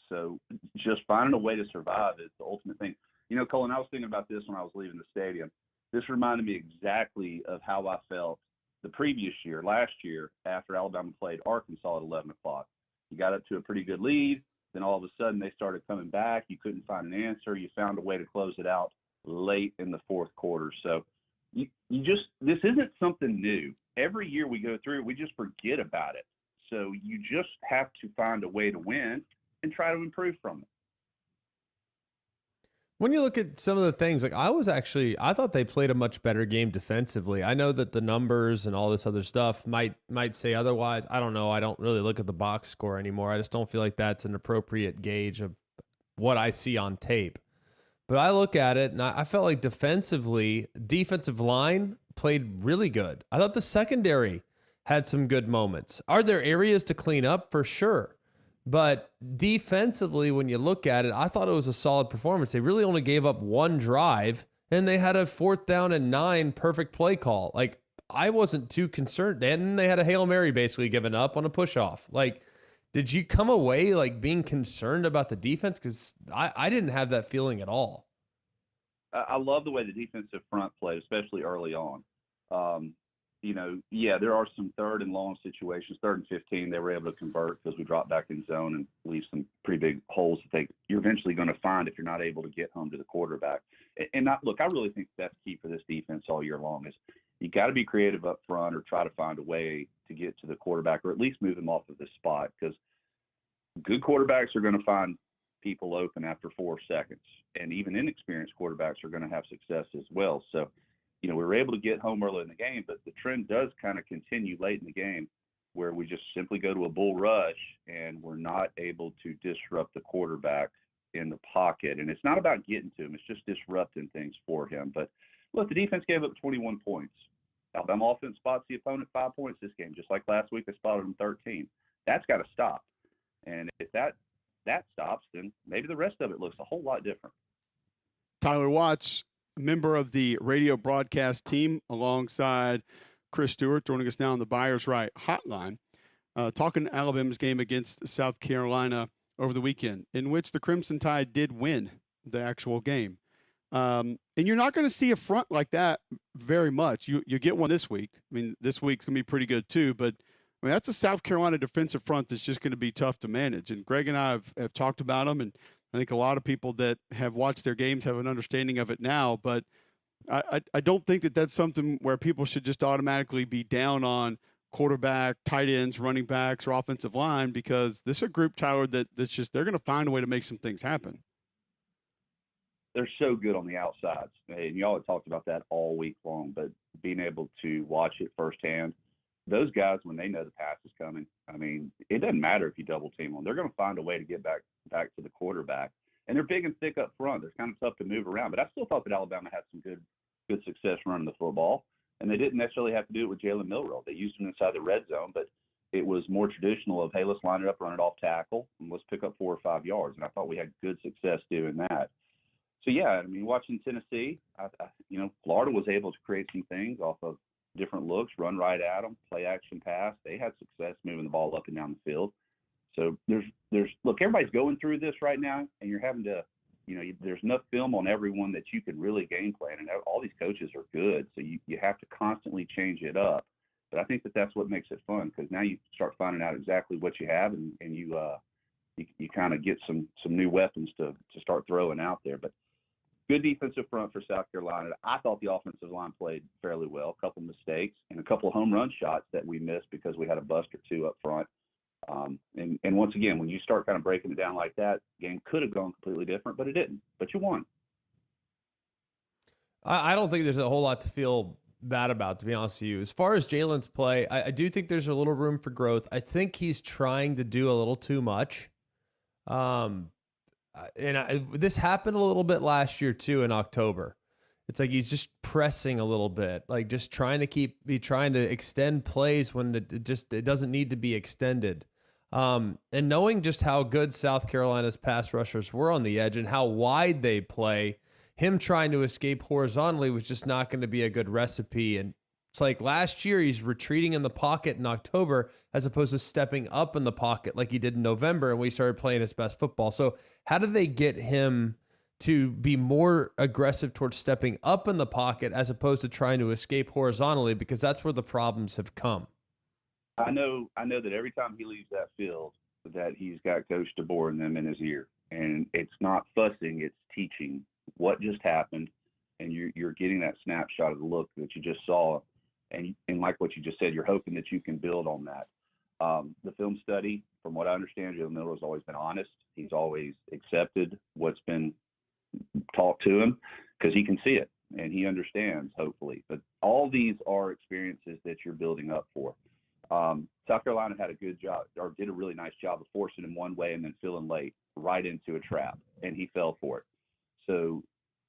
[SPEAKER 12] So just finding a way to survive is the ultimate thing. You know, Colin, I was thinking about this when I was leaving the stadium. This reminded me exactly of how I felt the previous year, last year, after Alabama played Arkansas at 11 o'clock. You got up to a pretty good lead. Then all of a sudden they started coming back. You couldn't find an answer. You found a way to close it out late in the fourth quarter. So you just, this isn't something new. Every year we go through it, we just forget about it. So you just have to find a way to win and try to improve from it.
[SPEAKER 2] When you look at some of the things, like I thought they played a much better game defensively. I know that the numbers and all this other stuff might say otherwise. I don't know. I don't really look at the box score anymore. I just don't feel like that's an appropriate gauge of what I see on tape. But I look at it and I felt like defensively, defensive line played really good. I thought the secondary had some good moments. Are there areas to clean up? For sure. But defensively, when you look at it, I thought it was a solid performance. They really only gave up one drive, and they had a 4th down and 9 perfect play call. Like, I wasn't too concerned. And then they had a Hail Mary basically given up on a push-off. Like, did you come away, like, being concerned about the defense? Because I didn't have that feeling at all.
[SPEAKER 12] I love the way the defensive front played, especially early on. You know, yeah, there are some 3rd and long situations, 3rd and 15, they were able to convert because we dropped back in zone and leave some pretty big holes that you're eventually going to find if you're not able to get home to the quarterback. And look, I really think that's key for this defense all year long is you got to be creative up front or try to find a way to get to the quarterback or at least move him off of this spot, because good quarterbacks are going to find people open after 4 seconds. And even inexperienced quarterbacks are going to have success as well. So, you know, we were able to get home early in the game, but the trend does kind of continue late in the game where we just simply go to a bull rush and we're not able to disrupt the quarterback in the pocket. And it's not about getting to him. It's just disrupting things for him. But look, the defense gave up 21 points. Alabama offense spots the opponent 5 points this game, just like last week they spotted them 13. That's got to stop. And if that stops, then maybe the rest of it looks a whole lot different.
[SPEAKER 1] Tyler Watts, member of the radio broadcast team, alongside Chris Stewart, joining us now on the Buyers Right hotline, talking Alabama's game against South Carolina over the weekend, in which the Crimson Tide did win the actual game. And you're not going to see a front like that very much. You get one this week. I mean, this week's going to be pretty good too, but I mean, that's a South Carolina defensive front that's just going to be tough to manage. And Greg and I have talked about them, and I think a lot of people that have watched their games have an understanding of it now, but I don't think that that's something where people should just automatically be down on quarterback, tight ends, running backs, or offensive line, because this is a group, Tyler, that's just, they're going to find a way to make some things happen.
[SPEAKER 12] They're so good on the outsides. And y'all have talked about that all week long, but being able to watch it firsthand, those guys, when they know the pass is coming, I mean, it doesn't matter if you double team them. They're going to find a way to get back to the quarterback. And they're big and thick up front. They're kind of tough to move around. But I still thought that Alabama had some good success running the football. And they didn't necessarily have to do it with Jalen Milroe. They used him inside the red zone, but it was more traditional of, hey, let's line it up, run it off tackle, and let's pick up 4 or 5 yards. And I thought we had good success doing that. So yeah, I mean, watching Tennessee, Florida was able to create some things off of different looks, run right at them, play action pass. They had success moving the ball up and down the field. So look, everybody's going through this right now, and you're having to, there's enough film on everyone that you can really game plan, and all these coaches are good, so you have to constantly change it up. But I think that's what makes it fun, because now you start finding out exactly what you have, and you kind of get some new weapons to start throwing out there. But good defensive front for South Carolina. I thought the offensive line played fairly well. A couple mistakes and a couple of home run shots that we missed because we had a bust or two up front. And once again, when you start kind of breaking it down like that, game could have gone completely different, but it didn't. But you won.
[SPEAKER 2] I don't think there's a whole lot to feel bad about, to be honest with you. As far as Jalen's play, I do think there's a little room for growth. I think he's trying to do a little too much. This happened a little bit last year too in October. It's like he's just pressing a little bit, like just trying to extend plays when it doesn't need to be extended. And knowing just how good South Carolina's pass rushers were on the edge and how wide they play, him trying to escape horizontally was just not going to be a good recipe. And it's like last year he's retreating in the pocket in October as opposed to stepping up in the pocket like he did in November, and we started playing his best football. So how do they get him to be more aggressive towards stepping up in the pocket as opposed to trying to escape horizontally, because that's where the problems have come?
[SPEAKER 12] I know that every time he leaves that field that he's got Coach DeBoer and them in his ear, and it's not fussing, it's teaching what just happened, and you're getting that snapshot of the look that you just saw, and like what you just said, you're hoping that you can build on that. The film study, from what I understand, Jalen Miller has always been honest. He's always accepted what's been taught to him because he can see it and he understands, hopefully. But all these are experiences that you're building up for. South Carolina had a good job, or did a really nice job of forcing him one way and then filling late right into a trap, and he fell for it. So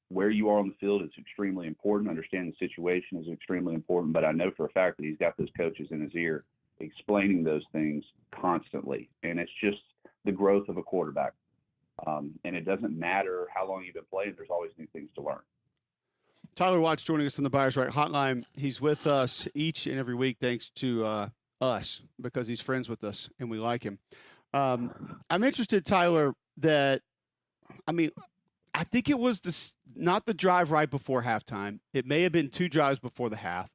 [SPEAKER 12] where you are on the field is extremely important. Understanding the situation is extremely important, but I know for a fact that he's got those coaches in his ear explaining those things constantly, and it's just the growth of a quarterback. And it doesn't matter how long you've been playing, there's always new things to learn.
[SPEAKER 1] Tyler Watts joining us on the Buyers Right Hotline. He's with us each and every week thanks to us, because he's friends with us and we like him. I'm interested, Tyler, that, I think it was not the drive right before halftime. It may have been 2 drives before the half.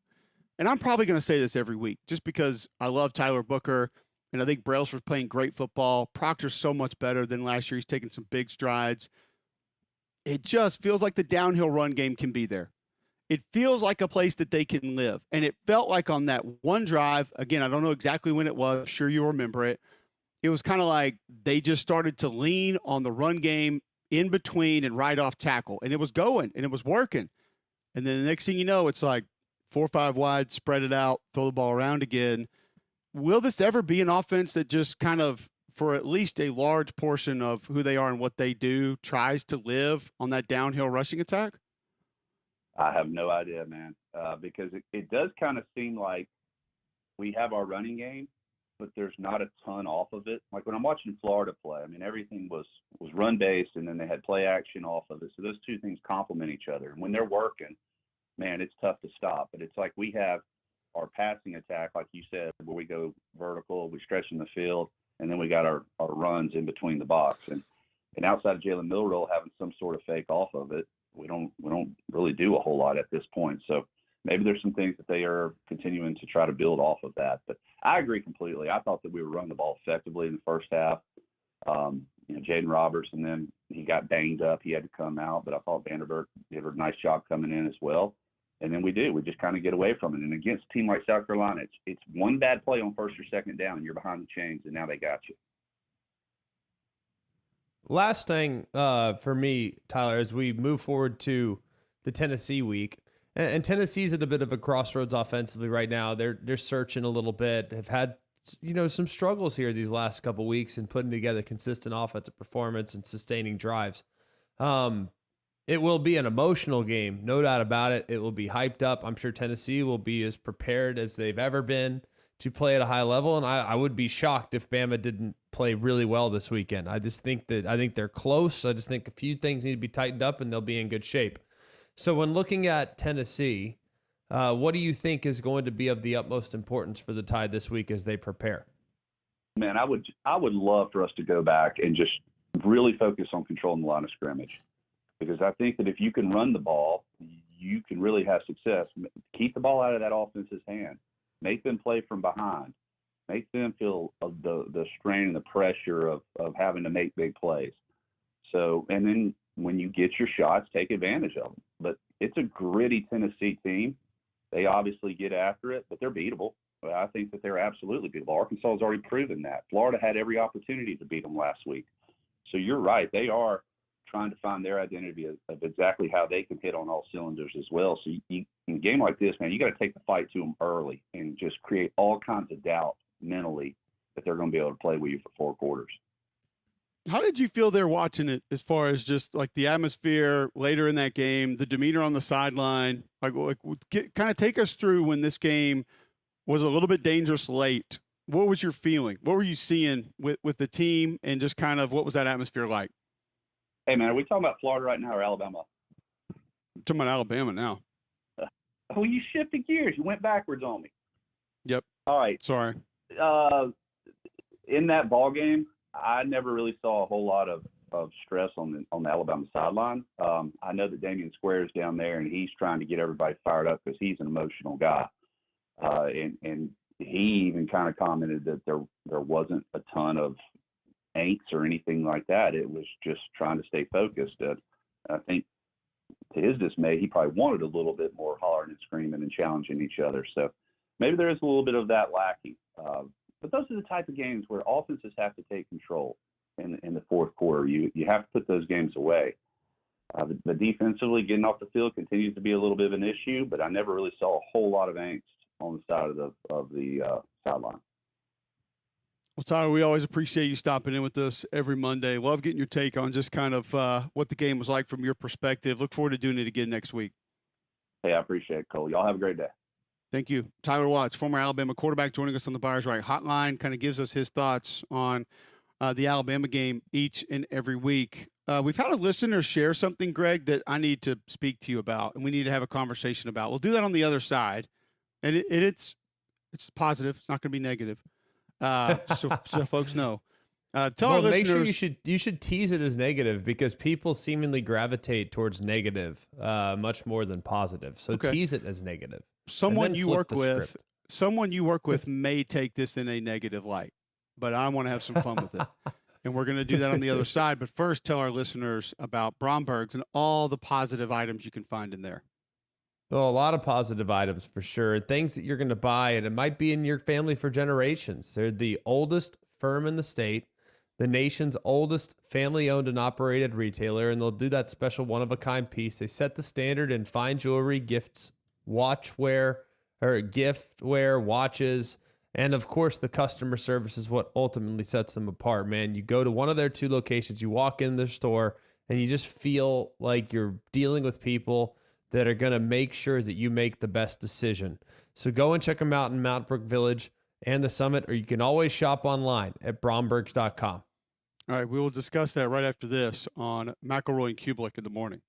[SPEAKER 1] And I'm probably going to say this every week just because I love Tyler Booker, and I think Brailsford's playing great football. Proctor's so much better than last year. He's taking some big strides. It just feels like the downhill run game can be there. It feels like a place that they can live. And it felt like on that one drive, again, I don't know exactly when it was. I'm sure you remember it. It was kind of like they just started to lean on the run game in between and right off tackle. And it was going and it was working. And then the next thing you know, it's like 4 or 5 wide, spread it out, throw the ball around again. Will this ever be an offense that just kind of, for at least a large portion of who they are and what they do, tries to live on that downhill rushing attack?
[SPEAKER 12] I have no idea, man, because it does kind of seem like we have our running game, but there's not a ton off of it. Like when I'm watching Florida play, everything was run-based, and then they had play action off of it. So those two things complement each other. And when they're working, man, it's tough to stop. But it's like we have our passing attack, like you said, where we go vertical, we stretch in the field, and then we got our runs in between the box. And outside of Jalen Milroe having some sort of fake off of it, we don't really do a whole lot at this point. So maybe there's some things that they are continuing to try to build off of that. But I agree completely. I thought that we were running the ball effectively in the first half. Jaden Roberts, and then he got banged up. He had to come out, but I thought Vanderbilt did a nice job coming in as well. And then we just kind of get away from it. And against a team like South Carolina, it's one bad play on first or second down, and you're behind the chains, and now they got you.
[SPEAKER 2] Last thing for me, Tyler, as we move forward to the Tennessee week, and Tennessee's at a bit of a crossroads offensively right now. They're searching a little bit, have had some struggles here these last couple weeks in putting together consistent offensive performance and sustaining drives. It will be an emotional game, no doubt about it. It will be hyped up. I'm sure Tennessee will be as prepared as they've ever been to play at a high level, and I would be shocked if Bama didn't play really well this weekend. I think they're close. I just think a few things need to be tightened up, and they'll be in good shape. So when looking at Tennessee, what do you think is going to be of the utmost importance for the Tide this week as they prepare?
[SPEAKER 12] Man, I would love for us to go back and just really focus on controlling the line of scrimmage, because I think that if you can run the ball, you can really have success. Keep the ball out of that offense's hand. Make them play from behind. Make them feel the strain and the pressure of having to make big plays. So, and then when you get your shots, take advantage of them. But it's a gritty Tennessee team. They obviously get after it, but they're beatable. I think that they're absolutely beatable. Arkansas has already proven that. Florida had every opportunity to beat them last week. So you're right. They are trying to find their identity of exactly how they can hit on all cylinders as well. So in a game like this, man, you got to take the fight to them early and just create all kinds of doubt mentally that they're going to be able to play with you for 4 quarters.
[SPEAKER 1] How did you feel there watching it, as far as just like the atmosphere later in that game, the demeanor on the sideline? Kind of take us through when this game was a little bit dangerous late. What was your feeling? What were you seeing with the team, and just kind of what was that atmosphere like?
[SPEAKER 12] Hey, man, are we talking about Florida right now or Alabama?
[SPEAKER 1] I'm talking about Alabama now.
[SPEAKER 12] Oh, you shifted gears. You went backwards on me.
[SPEAKER 1] Yep.
[SPEAKER 12] All right.
[SPEAKER 1] Sorry.
[SPEAKER 12] In that ball game, I never really saw a whole lot of stress on the Alabama sideline. I know that Damian Squares down there, and he's trying to get everybody fired up because he's an emotional guy. And he even kind of commented that there wasn't a ton of angst or anything like that. It was just trying to stay focused. I think, to his dismay, he probably wanted a little bit more hollering and screaming and challenging each other. So maybe there is a little bit of that lacking. But those are the type of games where offenses have to take control in the 4th quarter. You have to put those games away. The defensively getting off the field continues to be a little bit of an issue, but I never really saw a whole lot of angst on the side of the sideline.
[SPEAKER 1] Well, Tyler, we always appreciate you stopping in with us every Monday. Love getting your take on just kind of what the game was like from your perspective. Look forward to doing it again next week.
[SPEAKER 12] Hey, I appreciate it, Cole. Y'all have a great day.
[SPEAKER 1] Thank you. Tyler Watts, former Alabama quarterback, joining us on the Buyers Right Hotline, kind of gives us his thoughts on the Alabama game each and every week. We've had a listener share something, Greg, that I need to speak to you about, and we need to have a conversation about. We'll do that on the other side, and it's positive. It's not going to be negative. So folks know. Tell our
[SPEAKER 2] make
[SPEAKER 1] listeners,
[SPEAKER 2] sure you should tease it as negative, because people seemingly gravitate towards negative much more than positive. So tease it as negative.
[SPEAKER 1] Someone you work with may take this in a negative light, but I want to have some fun with it. And we're going to do that on the other side. But first, tell our listeners about Bromberg's and all the positive items you can find in there.
[SPEAKER 2] Well, a lot of positive items for sure. Things that you're going to buy, and it might be in your family for generations. They're the oldest firm in the state, the nation's oldest family-owned and operated retailer, and they'll do that special one-of-a-kind piece. They set the standard in fine jewelry, gifts, watchwear, or giftware, watches, and of course, the customer service is what ultimately sets them apart, man. You go to one of their 2 locations, you walk in their store, and you just feel like you're dealing with people that are going to make sure that you make the best decision. So go and check them out in Mount Brook Village and the Summit, or you can always shop online at brombergs.com.
[SPEAKER 1] All right, we will discuss that right after this on McElroy and Kubelik in the morning.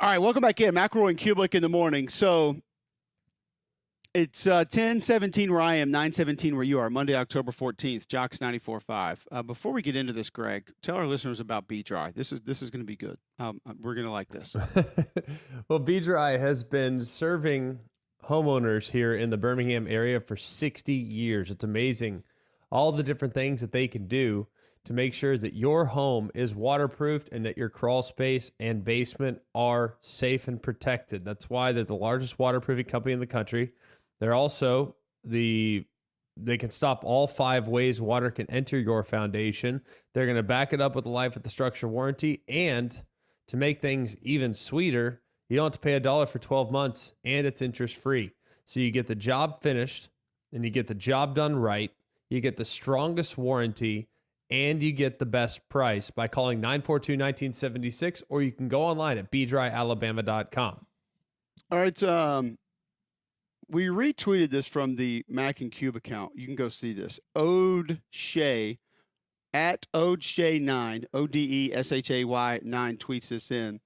[SPEAKER 1] All right, welcome back in. McElroy and Kublik in the morning. So it's 10:17 where I am, 9:17 where you are, Monday, October 14th, Jocks 94.5. Before we get into this, Greg, tell our listeners about B-Dry. This is going to be good. We're going to like this.
[SPEAKER 2] Well, B-Dry has been serving homeowners here in the Birmingham area for 60 years. It's amazing all the different things that they can do to make sure that your home is waterproofed and that your crawl space and basement are safe and protected. That's why they're the largest waterproofing company in the country. They're also they can stop all 5 ways water can enter your foundation. They're going to back it up with a life of the structure warranty. And to make things even sweeter, you don't have to pay $1 for 12 months and it's interest free. So you get the job finished and you get the job done right. You get the strongest warranty and you get the best price by calling 942-1976, or you can go online at bdryalabama.com.
[SPEAKER 1] All right. We retweeted this from the Mac and Cube account. You can go see this. Ode Shay at OdeShay9, ODESHAY 9 tweets this in.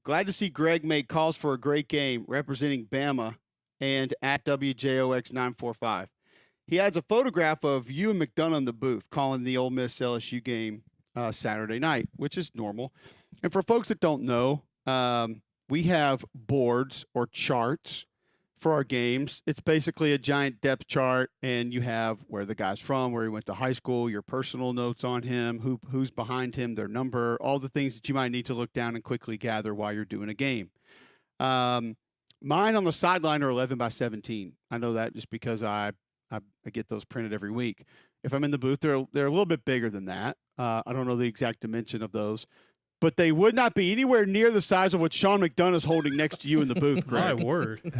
[SPEAKER 1] Glad to see Greg make calls for a great game representing Bama and at WJOX945. He adds a photograph of you and McDonough in the booth calling the Ole Miss LSU game Saturday night, which is normal. And for folks that don't know, we have boards or charts for our games. It's basically a giant depth chart, and you have where the guy's from, where he went to high school, your personal notes on him, who's behind him, their number, all the things that you might need to look down and quickly gather while you're doing a game. Mine on the sideline are 11 by 17. I know that just because I get those printed every week. If I'm in the booth, they're a little bit bigger than that. I don't know the exact dimension of those, but they would not be anywhere near the size of what Sean McDonough is holding next to you in the booth, Greg.
[SPEAKER 8] My word.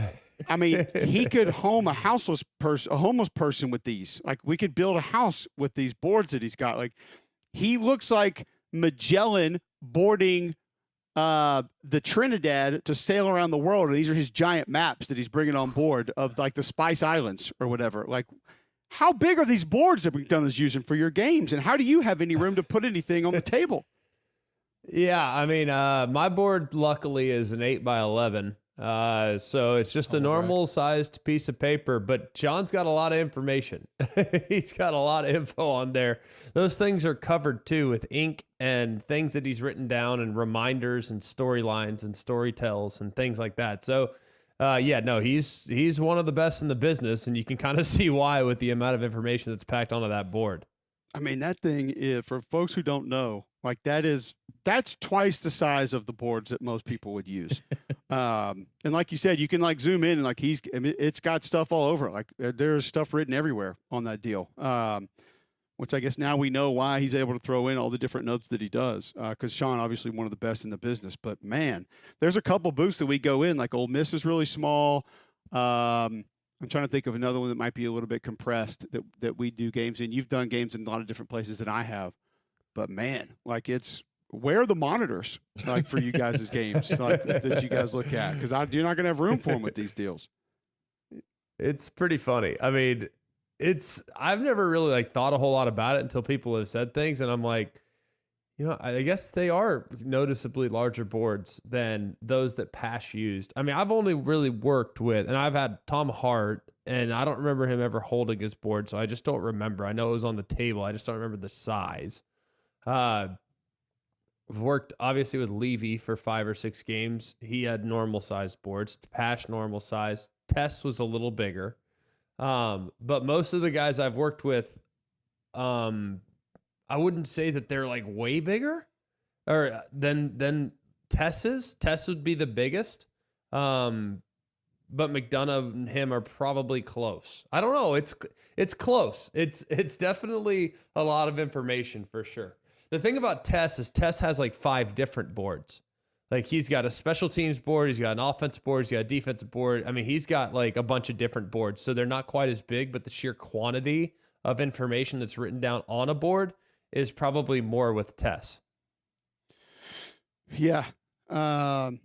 [SPEAKER 1] I mean, he could home a homeless person with these. Like, we could build a house with these boards that he's got. Like, he looks like Magellan boarding the Trinidad to sail around the world, and these are his giant maps that he's bringing on board of like the Spice Islands or whatever. Like, how big are these boards that McDonough's using for your games, and how do you have any room to put anything on the table?
[SPEAKER 2] Yeah, I mean, my board luckily is an 8 by 11. So it's just a normal sized piece of paper, but John's got a lot of information. He's got a lot of info on there. Those things are covered too with ink and things that he's written down and reminders and storylines and story tells and things like that. So, he's one of the best in the business, and you can kind of see why with the amount of information that's packed onto that board.
[SPEAKER 1] I mean, that thing is, for folks who don't know, like that's twice the size of the boards that most people would use. And like you said, you can like zoom in and like it's got stuff all over it. Like there's stuff written everywhere on that deal. Which I guess now we know why he's able to throw in all the different notes that he does. Because Sean, obviously one of the best in the business, but man, there's a couple booths that we go in, like Ole Miss is really small. I'm trying to think of another one that might be a little bit compressed that we do games in. You've done games in a lot of different places than I have. But man, like where are the monitors like for you guys' games like that you guys look at? Because you're not going to have room for them with these deals.
[SPEAKER 2] It's pretty funny. I mean, I've never really like thought a whole lot about it until people have said things, and I'm like, you know, I guess they are noticeably larger boards than those that Pash used. I mean, I've only really worked with, and I've had Tom Hart, and I don't remember him ever holding his board, so I just don't remember. I know it was on the table. I just don't remember the size. I've worked obviously with Levy for 5 or 6 games. He had normal sized boards. Pash normal size. Tess was a little bigger. But most of the guys I've worked with, I wouldn't say that they're like way bigger or than Tess's. Tess would be the biggest. But McDonough and him are probably close. I don't know. It's close. It's definitely a lot of information for sure. The thing about Tess is Tess has like 5 different boards. Like he's got a special teams board, he's got an offensive board, he's got a defensive board. I mean, he's got like a bunch of different boards. So they're not quite as big, but the sheer quantity of information that's written down on a board is probably more with Tess.
[SPEAKER 1] Yeah. I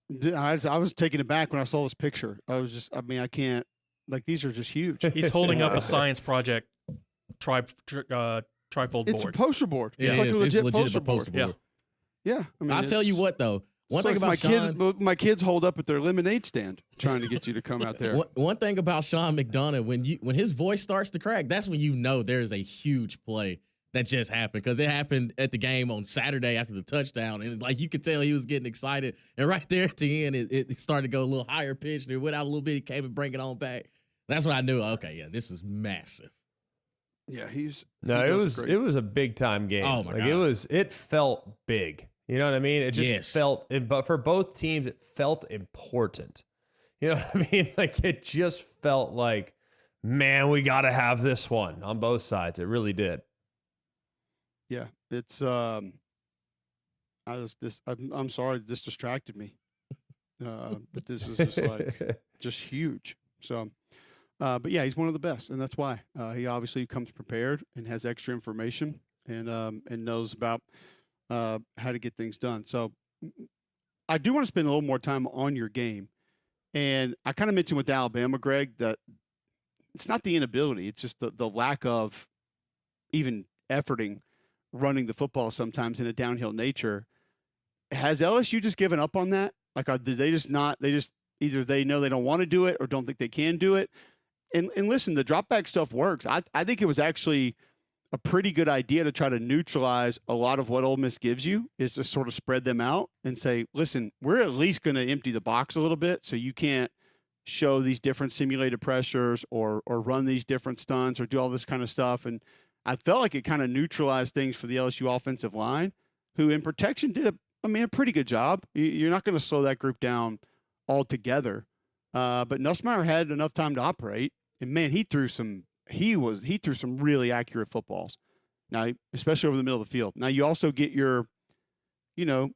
[SPEAKER 1] was taken aback when I saw this picture. I can't, like, these are just huge.
[SPEAKER 8] He's holding up a science project trifold board.
[SPEAKER 1] It's a poster board.
[SPEAKER 7] Yeah,
[SPEAKER 1] it's like a legit
[SPEAKER 7] poster
[SPEAKER 1] board.
[SPEAKER 7] board.
[SPEAKER 1] Yeah. I mean,
[SPEAKER 7] I'll tell you what, though. One
[SPEAKER 1] So
[SPEAKER 7] thing
[SPEAKER 1] it's
[SPEAKER 7] about Sean,
[SPEAKER 1] my kids hold up at their lemonade stand trying to get you to come out there.
[SPEAKER 7] one thing about Sean McDonough, when his voice starts to crack, that's when you know there's a huge play that just happened, because it happened at the game on Saturday after the touchdown, and like you could tell he was getting excited. And right there at the end, it started to go a little higher pitched, and it went out a little bit. He came and bring it on back. That's when I knew, okay, yeah, this is massive.
[SPEAKER 1] Yeah,
[SPEAKER 2] it was a big time game.
[SPEAKER 7] Oh my
[SPEAKER 2] God.
[SPEAKER 7] God.
[SPEAKER 2] It felt big. You know what I mean? It just
[SPEAKER 7] Yes.
[SPEAKER 2] felt, but for both teams, it felt important. You know what I mean? Like it just felt like, man, we got to have this one on both sides. It really did.
[SPEAKER 1] Yeah, it's I'm sorry, this distracted me. But this was just like just huge. So, but yeah, he's one of the best, and that's why he obviously comes prepared and has extra information and knows about how to get things done. So, I do want to spend a little more time on your game, and I kind of mentioned with Alabama, Greg, that it's not the inability; it's just the lack of even efforting running the football sometimes in a downhill nature. Has LSU just given up on that? Like, did they just not? They just either they know they don't want to do it or don't think they can do it. And listen, the drop back stuff works. I think it was actually a pretty good idea to try to neutralize a lot of what Ole Miss gives you, is to sort of spread them out and say, listen, we're at least going to empty the box a little bit so you can't show these different simulated pressures or run these different stunts or do all this kind of stuff. And I felt like it kind of neutralized things for the LSU offensive line, who in protection did a pretty good job. You're not going to slow that group down altogether. But Nussmeier had enough time to operate, and man, he threw some really accurate footballs. Now, especially over the middle of the field. Now you also get your, you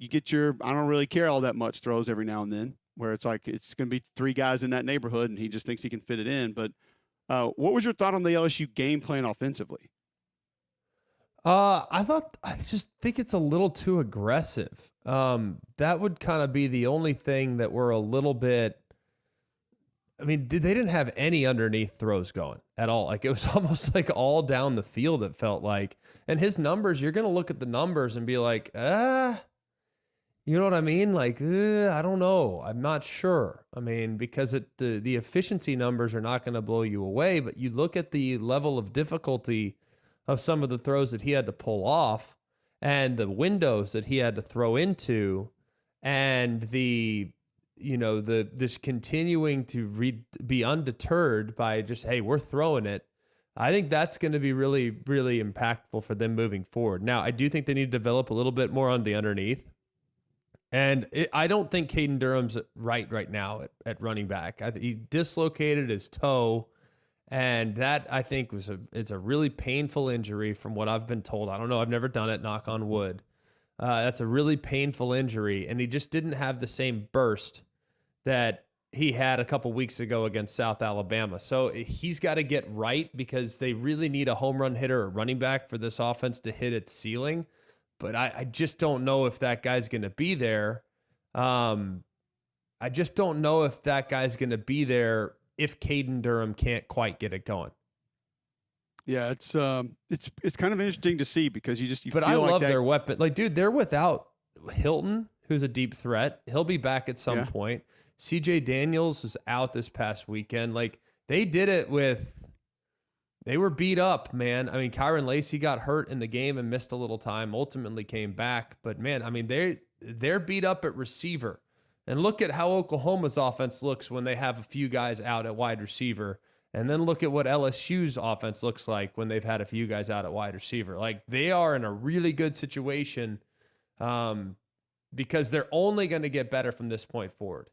[SPEAKER 1] get your I don't really care all that much throws every now and then, where it's like it's going to be three guys in that neighborhood and he just thinks he can fit it in. But what was your thought on the LSU game plan offensively?
[SPEAKER 2] I just think it's a little too aggressive. That would kind of be the only thing that we're a little bit. I mean, they didn't have any underneath throws going at all. Like it was almost like all down the field, it felt like. And his numbers, you're going to look at the numbers and be like, you know what I mean? Like, I don't know. I'm not sure. I mean, because the efficiency numbers are not going to blow you away, but you look at the level of difficulty of some of the throws that he had to pull off and the windows that he had to throw into, and this continuing to be undeterred by just, hey, we're throwing it. I think that's going to be really, really impactful for them moving forward. Now, I do think they need to develop a little bit more on the underneath. And I don't think Caden Durham's right now at running back. He dislocated his toe, and that I think it's a really painful injury from what I've been told. I don't know. I've never done it, knock on wood. That's a really painful injury, and he just didn't have the same burst that he had a couple weeks ago against South Alabama. So he's got to get right, because they really need a home run hitter or running back for this offense to hit its ceiling. But I just don't know if that guy's going to be there. I just don't know if that guy's going to be there if Caden Durham can't quite get it going.
[SPEAKER 1] Yeah, it's kind of interesting to see, because you
[SPEAKER 2] But
[SPEAKER 1] feel
[SPEAKER 2] I
[SPEAKER 1] like
[SPEAKER 2] love
[SPEAKER 1] that,
[SPEAKER 2] their weapon. Like, dude, they're without Hilton, who's a deep threat. He'll be back at some point. CJ Daniels was out this past weekend. Like, they did it they were beat up, man. I mean, Kyron Lacey got hurt in the game and missed a little time, ultimately came back. But man, I mean, they're beat up at receiver. And look at how Oklahoma's offense looks when they have a few guys out at wide receiver. And then look at what LSU's offense looks like when they've had a few guys out at wide receiver. Like, they are in a really good situation, because they're only going to get better from this point forward.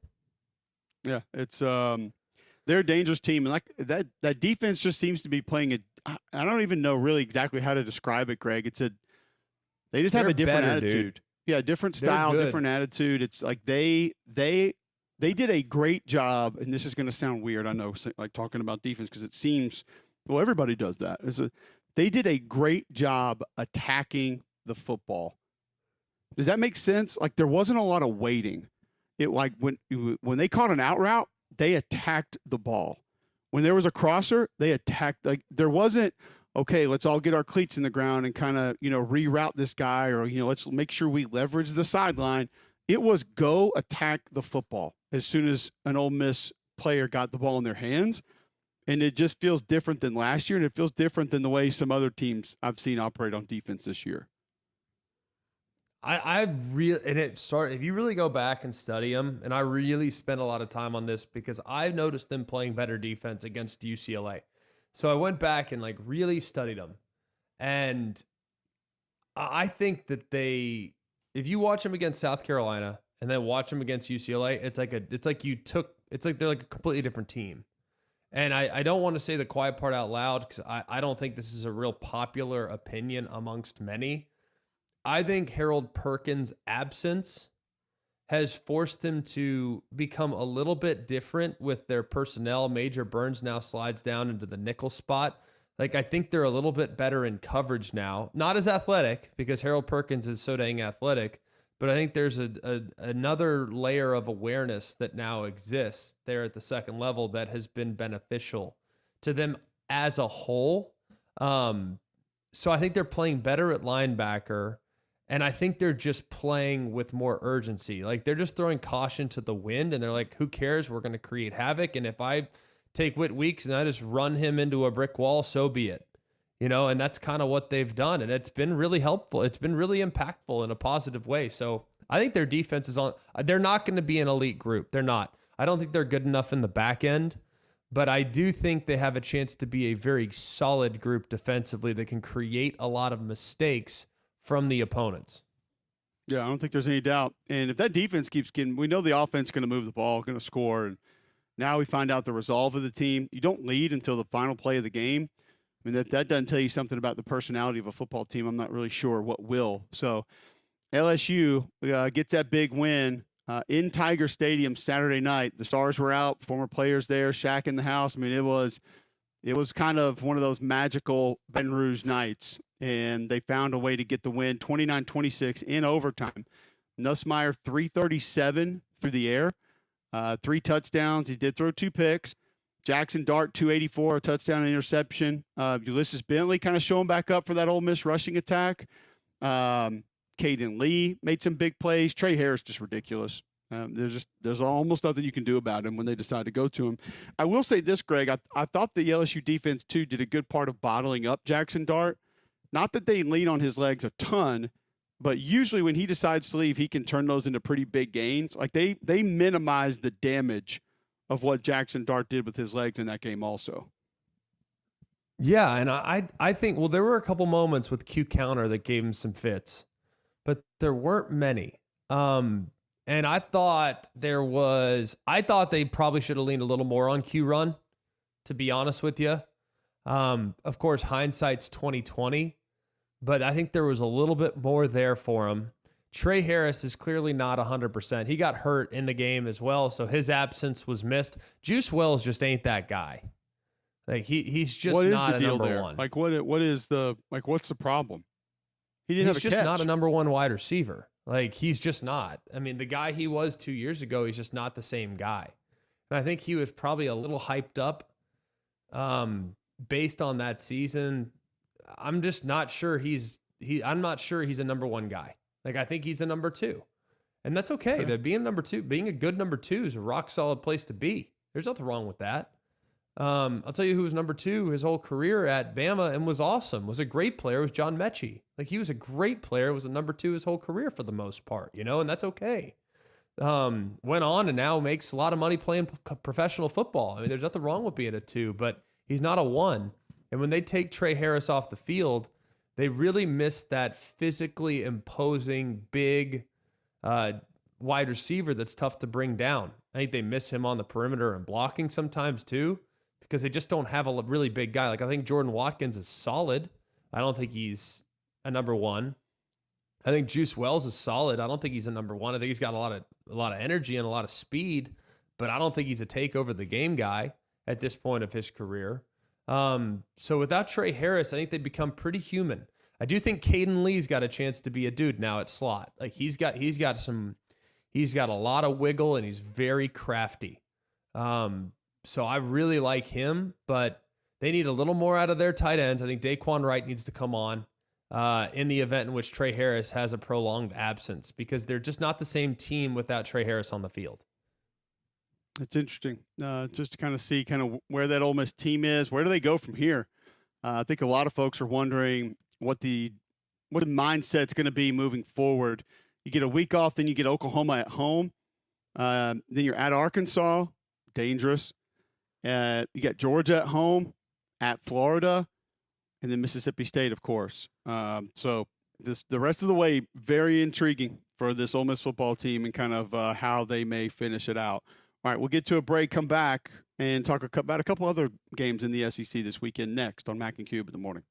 [SPEAKER 1] Yeah, it's they're a dangerous team, and like that defense just seems to be playing I don't even know really exactly how to describe it, Greg. They just have a different attitude. Dude. Yeah, different style, different attitude. It's like they did a great job, and this is going to sound weird, I know, like talking about defense, because it seems, well, everybody does that. They did a great job attacking the football. Does that make sense? Like, there wasn't a lot of waiting. It, like, when they caught an out route, they attacked the ball. When there was a crosser, they attacked. Like, there wasn't, okay, let's all get our cleats in the ground and kind of, reroute this guy, or, let's make sure we leverage the sideline. it was go attack the football as soon as an Ole Miss player got the ball in their hands. And it just feels different than last year, and it feels different than the way some other teams I've seen operate on defense this year.
[SPEAKER 2] If you really go back and study them, and I really spent a lot of time on this because I've noticed them playing better defense against UCLA. So I went back and like really studied them. And I think that if you watch them against South Carolina and then watch them against UCLA, it's like they're like a completely different team. And I don't want to say the quiet part out loud because I don't think this is a real popular opinion amongst many. I think Harold Perkins' absence has forced them to become a little bit different with their personnel. Major Burns now slides down into the nickel spot. Like, I think they're a little bit better in coverage now. Not as athletic because Harold Perkins is so dang athletic, but I think there's another layer of awareness that now exists there at the second level that has been beneficial to them as a whole. So I think they're playing better at linebacker, and I think they're just playing with more urgency. Like, they're just throwing caution to the wind, and they're like, who cares? We're going to create havoc, and if I take Whit Weeks and I just run him into a brick wall, so be it. You know, and that's kind of what they've done. And it's been really helpful. It's been really impactful in a positive way. So I think their defense is they're not going to be an elite group. They're not. I don't think they're good enough in the back end, but I do think they have a chance to be a very solid group defensively that can create a lot of mistakes from the opponents.
[SPEAKER 1] Yeah, I don't think there's any doubt. And if that defense keeps getting, we know the offense is going to move the ball, going to score. And now we find out the resolve of the team. You don't lead until the final play of the game. I mean, that doesn't tell you something about the personality of a football team. I'm not really sure what will. So LSU gets that big win in Tiger Stadium Saturday night. The Stars were out, former players there, Shaq in the house. I mean, it was kind of one of those magical Baton Rouge nights, and they found a way to get the win, 29-26 in overtime. Nussmeier, 337 through the air, 3 touchdowns. He did throw 2 picks. Jackson Dart, 284, a touchdown and interception. Ulysses Bentley kind of showing back up for that Ole Miss rushing attack. Caden Lee made some big plays. Trey Harris, just ridiculous. There's almost nothing you can do about him when they decide to go to him. I will say this, Greg. I thought the LSU defense, too, did a good part of bottling up Jackson Dart. Not that they lean on his legs a ton, but usually when he decides to leave, he can turn those into pretty big gains. Like they minimize the damage of what Jackson Dart did with his legs in that game also.
[SPEAKER 2] Yeah, and I think, well, there were a couple moments with Q counter that gave him some fits, but there weren't many. And I thought they probably should have leaned a little more on Q run, to be honest with you. Of course, hindsight's 20/20, but I think there was a little bit more there for him. Trey Harris is clearly not 100%. He got hurt in the game as well, so his absence was missed. Juice Wells just ain't that guy. Like he's just not a number one.
[SPEAKER 1] Like what's the problem? He's
[SPEAKER 2] just not a number one wide receiver. Like he's just not. I mean, the guy he was 2 years ago, he's just not the same guy. And I think he was probably a little hyped up based on that season. I'm just not sure I'm not sure he's a number one guy. Like, I think he's a number 2. And that's okay. That being a good number 2 is a rock solid place to be. There's nothing wrong with that. I'll tell you who was number 2 his whole career at Bama and was awesome, was a great player, was John Mechie. Like, he was a great player, was a number 2 his whole career for the most part, and that's okay. Went on and now makes a lot of money playing professional football. I mean, there's nothing wrong with being a 2, but he's not a 1. And when they take Trey Harris off the field, they really missed that physically imposing, big wide receiver that's tough to bring down. I think they miss him on the perimeter and blocking sometimes too, because they just don't have a really big guy. Like, I think Jordan Watkins is solid. I don't think he's a number 1. I think Juice Wells is solid. I don't think he's a number 1. I think he's got a lot of energy and a lot of speed, but I don't think he's a take over the game guy at this point of his career. So without Trey Harris, I think they become pretty human. I do think Caden Lee's got a chance to be a dude now at slot. Like he's got a lot of wiggle and he's very crafty. So I really like him, but they need a little more out of their tight ends. I think Daquan Wright needs to come on. in the event in which Trey Harris has a prolonged absence, because they're just not the same team without Trey Harris on the field.
[SPEAKER 1] It's interesting just to kind of see kind of where that Ole Miss team is. Where do they go from here? I think a lot of folks are wondering what the mindset's going to be moving forward. You get a week off, then you get Oklahoma at home. Then you're at Arkansas, dangerous. You got Georgia at home, at Florida, and then Mississippi State, of course. So the rest of the way, very intriguing for this Ole Miss football team and kind of how they may finish it out. All right, we'll get to a break, come back, and talk about a couple other games in the SEC this weekend next on Mac and Cube in the morning.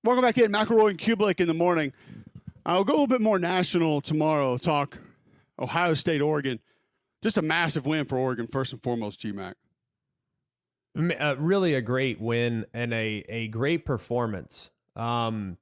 [SPEAKER 1] Welcome back in. McElroy and Kublik in the morning. I'll go a little bit more national tomorrow, talk Ohio State, Oregon. Just a massive win for Oregon, first and foremost, GMAC.
[SPEAKER 2] Really a great win and a great performance. I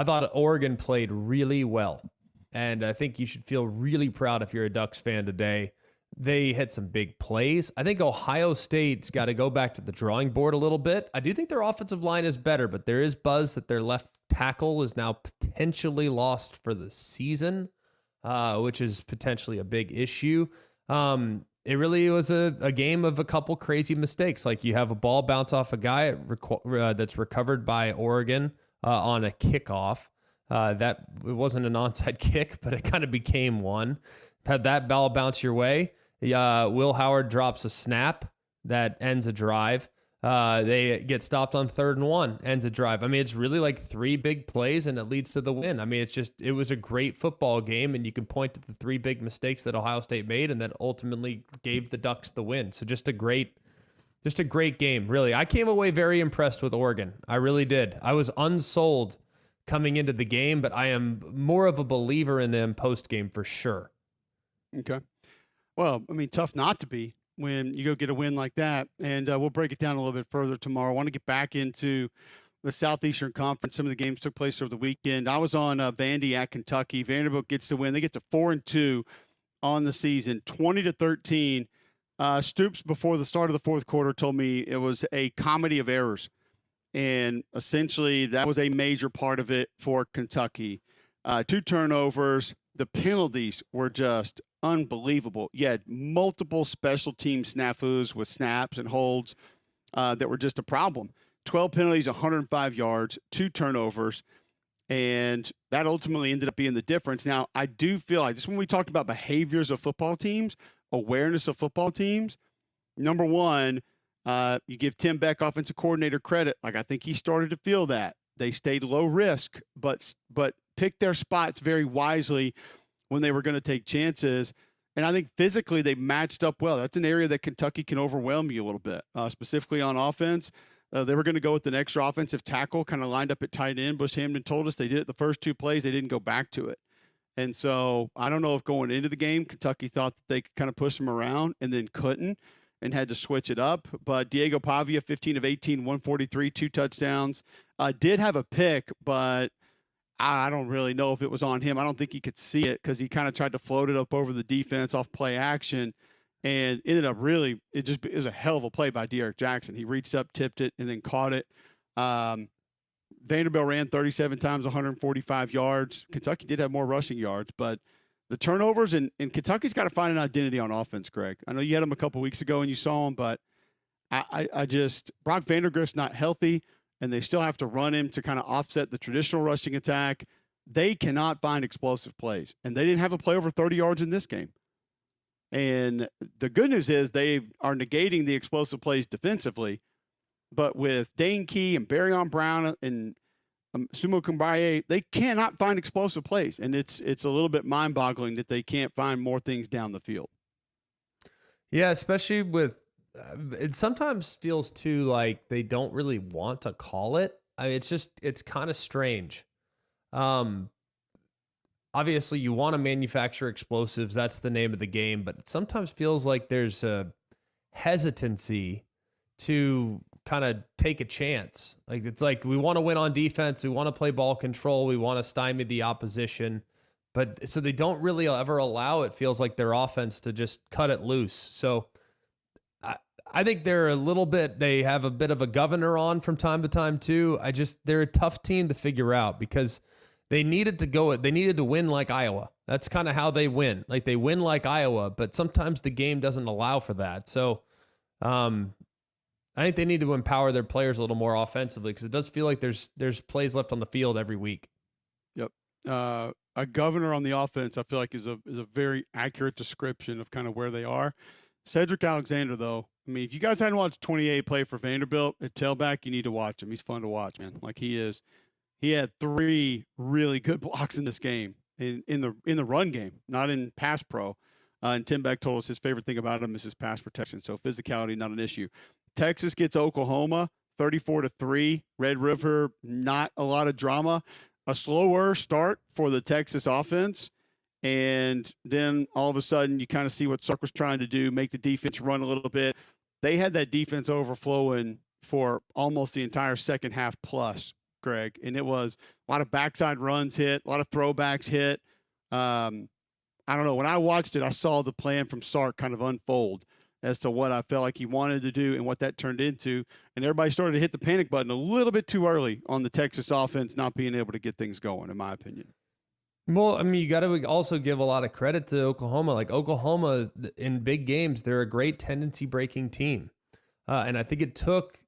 [SPEAKER 2] thought Oregon played really well, and I think you should feel really proud if you're a Ducks fan today. They hit some big plays. I think Ohio State's got to go back to the drawing board a little bit. I do think their offensive line is better, but there is buzz that their left tackle is now potentially lost for the season, which is potentially a big issue. It really was a game of a couple crazy mistakes. Like you have a ball bounce off a guy that's recovered by Oregon on a kickoff. That it wasn't an onside kick, but it kind of became one. Had that ball bounce your way. Will Howard drops a snap that ends a drive. They get stopped on 3rd and 1, ends a drive. I mean, it's really like 3 big plays and it leads to the win. I mean, it was a great football game, and you can point to the 3 big mistakes that Ohio State made and that ultimately gave the Ducks the win. So just a great game, really. I came away very impressed with Oregon. I really did. I was unsold coming into the game, but I am more of a believer in them post-game for sure.
[SPEAKER 1] Okay. Well, I mean, tough not to be when you go get a win like that. And we'll break it down a little bit further tomorrow. I want to get back into the Southeastern Conference. Some of the games took place over the weekend. I was on Vandy at Kentucky. Vanderbilt gets the win. They get to 4-2 on the season, 20-13. Stoops, before the start of the fourth quarter, told me it was a comedy of errors. And essentially, that was a major part of it for Kentucky. 2 turnovers. The penalties were just unbelievable. You had multiple special team snafus with snaps and holds that were just a problem. 12 penalties, 105 yards, 2 turnovers, and that ultimately ended up being the difference. Now, I do feel like this, when we talked about behaviors of football teams, awareness of football teams, number one, you give Tim Beck, offensive coordinator, credit. Like, I think he started to feel that. They stayed low risk, but picked their spots very wisely when they were going to take chances. And I think physically they matched up well. That's an area that Kentucky can overwhelm you a little bit, specifically on offense. They were going to go with an extra offensive tackle, kind of lined up at tight end. Bush Hamden told us they did it the first 2 plays. They didn't go back to it. And so I don't know if going into the game, Kentucky thought that they could kind of push them around and then couldn't and had to switch it up. But Diego Pavia, 15 of 18, 143, 2 touchdowns. Did have a pick, but I don't really know if it was on him. I don't think he could see it because he kind of tried to float it up over the defense off play action and ended up really, it was a hell of a play by De'Aaron Jackson. He reached up, tipped it, and then caught it. Vanderbilt ran 37 times, 145 yards. Kentucky did have more rushing yards, but the turnovers, and Kentucky's got to find an identity on offense, Greg. I know you had him a couple weeks ago and you saw him, but I just, Brock Vandergrift's not healthy, and they still have to run him to kind of offset the traditional rushing attack. They cannot find explosive plays, and they didn't have a play over 30 yards in this game. And the good news is they are negating the explosive plays defensively, but with Dane Key and Barryon Brown and Sumo Kumbaye, they cannot find explosive plays, and it's a little bit mind-boggling that they can't find more things down the field.
[SPEAKER 2] Yeah, especially with it sometimes feels too like they don't really want to call it. I mean, it's kind of strange. Obviously, you want to manufacture explosives. That's the name of the game. But it sometimes feels like there's a hesitancy to kind of take a chance. Like, it's like we want to win on defense. We want to play ball control. We want to stymie the opposition. But so they don't really ever allow, it feels like, their offense to just cut it loose. So I think they're they have a bit of a governor on from time to time too. They're a tough team to figure out because they needed to win like Iowa. That's kind of how they win. Like, they win like Iowa, but sometimes the game doesn't allow for that. So I think they need to empower their players a little more offensively because it does feel like there's plays left on the field every week.
[SPEAKER 1] Yep. A governor on the offense, I feel like, is a very accurate description of kind of where they are. Cedric Alexander, though, I mean, if you guys hadn't watched 28 play for Vanderbilt at tailback, you need to watch him. He's fun to watch, man. Like, he is. He had 3 really good blocks in this game, in the run game, not in pass pro. And Tim Beck told us his favorite thing about him is his pass protection. So physicality, not an issue. Texas gets Oklahoma 34-3. Red River, not a lot of drama. A slower start for the Texas offense. And then all of a sudden you kind of see what Sark was trying to do, make the defense run a little bit. They had that defense overflowing for almost the entire second half plus, Greg. And it was a lot of backside runs hit, a lot of throwbacks hit. I don't know. When I watched it, I saw the plan from Sark kind of unfold as to what I felt like he wanted to do and what that turned into. And everybody started to hit the panic button a little bit too early on the Texas offense not being able to get things going, in my opinion.
[SPEAKER 2] Well, I mean, you got to also give a lot of credit to Oklahoma. Like, Oklahoma, in big games, they're a great tendency-breaking team. And I think it took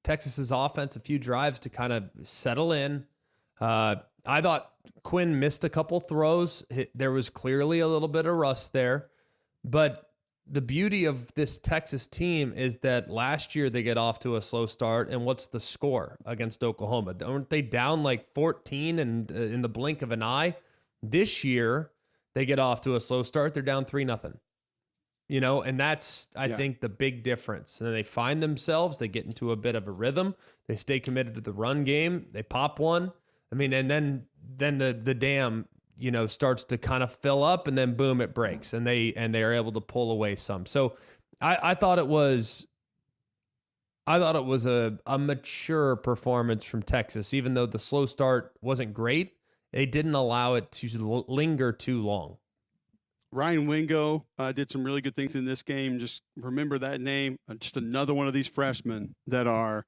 [SPEAKER 2] Texas's offense a few drives to kind of settle in. I I thought Quinn missed a couple throws. There was clearly a little bit of rust there. But the beauty of this Texas team is that last year they get off to a slow start. And what's the score against Oklahoma? Aren't they down like 14 and in the blink of an eye? This year they get off to a slow start. They're down 3-0. You know, and that's, I think, the big difference. And they find themselves, they get into a bit of a rhythm. They stay committed to the run game. They pop one. I mean, and then the dam, you know, starts to kind of fill up, and then boom, it breaks, and they are able to pull away some. So I thought it was a mature performance from Texas, even though the slow start wasn't great. They didn't allow it to linger too long.
[SPEAKER 1] Ryan Wingo did some really good things in this game. Just remember that name. Just another one of these freshmen that are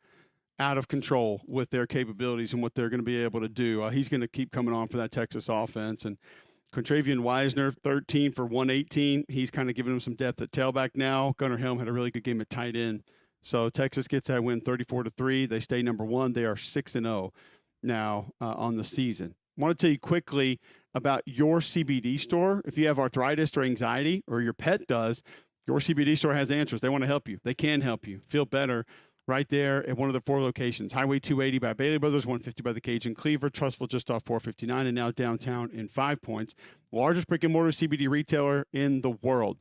[SPEAKER 1] out of control with their capabilities and what they're going to be able to do. He's going to keep coming on for that Texas offense. And Contravian Wisner, 13 for 118. He's kind of giving them some depth at tailback now. Gunnar Helm had a really good game at tight end. So Texas gets that win 34-3. They stay number one. They are 6-0 now on the season. I want to tell you quickly about your CBD store. If you have arthritis or anxiety, or your pet does, your CBD store has answers. They want to help you. They can help you feel better right there at one of the 4 locations. Highway 280 by Bailey Brothers, 150 by the Cajun Cleaver, Trustful just off 459, and now downtown in 5 Points. Largest brick and mortar CBD retailer in the world.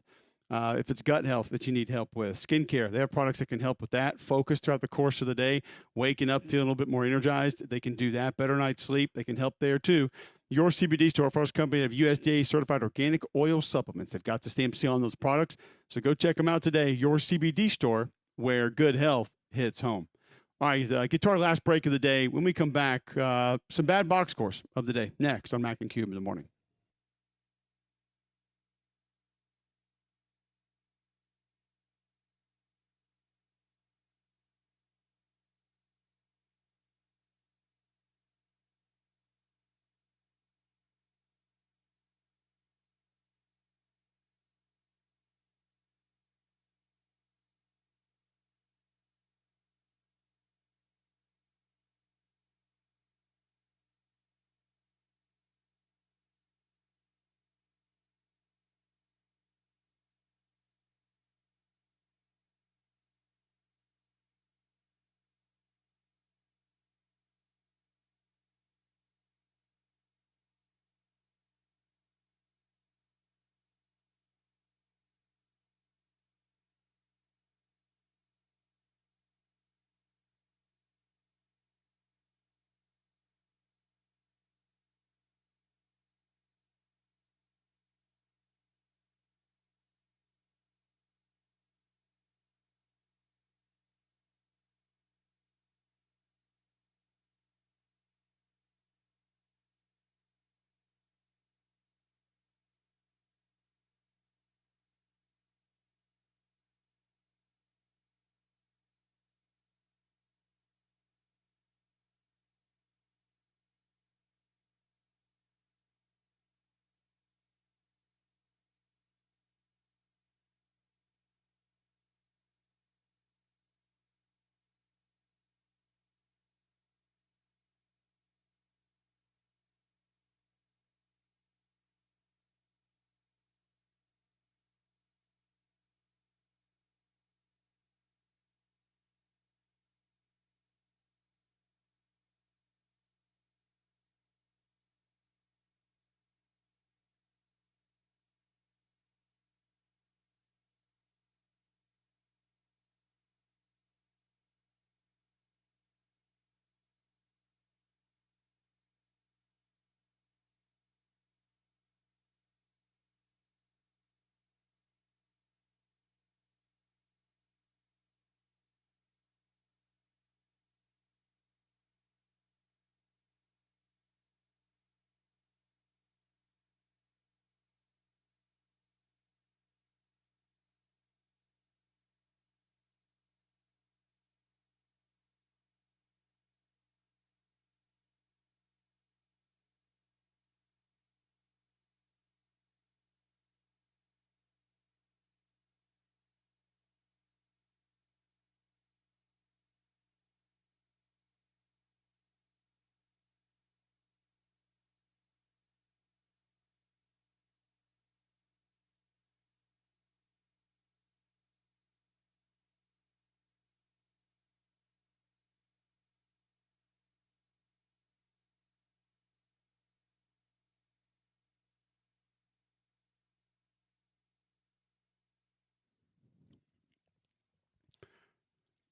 [SPEAKER 1] If it's gut health that you need help with, skincare, they have products that can help with that. Focus throughout the course of the day, waking up feeling a little bit more energized, they can do that. Better night's sleep, they can help there too. Your CBD store, first company of USDA certified organic oil supplements. They've got the stamp seal on those products, so go check them out today. Your CBD store, where good health hits home. All right, get to our last break of the day. When we come back, some bad box scores of the day next on Mac and Cube in the morning.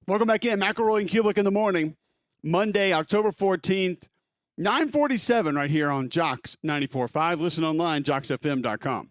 [SPEAKER 1] Welcome back in. McElroy and Kubelik in the morning. Monday, October 14th, 9:47 right here on Jocks 94.5. Listen online, jocksfm.com.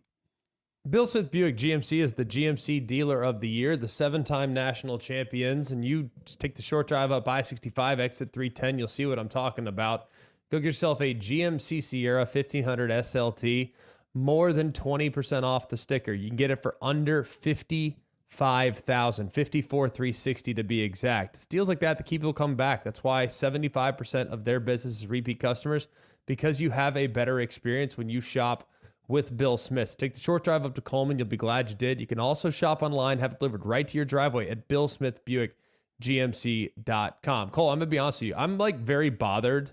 [SPEAKER 2] Bill Smith Buick GMC is the GMC Dealer of the Year, the 7-time national champions. And you just take the short drive up I-65, exit 310. You'll see what I'm talking about. Go get yourself a GMC Sierra 1500 SLT. More than 20% off the sticker. You can get it for under $55,000, $54,360 to be exact. It's deals like that keep people coming back. That's why 75% of their business is repeat customers, because you have a better experience when you shop with Bill Smith. Take the short drive up to Coleman. You'll be glad you did. You can also shop online, have it delivered right to your driveway at BillSmithBuickGMC.com. Cole, I'm going to be honest with you. I'm like very bothered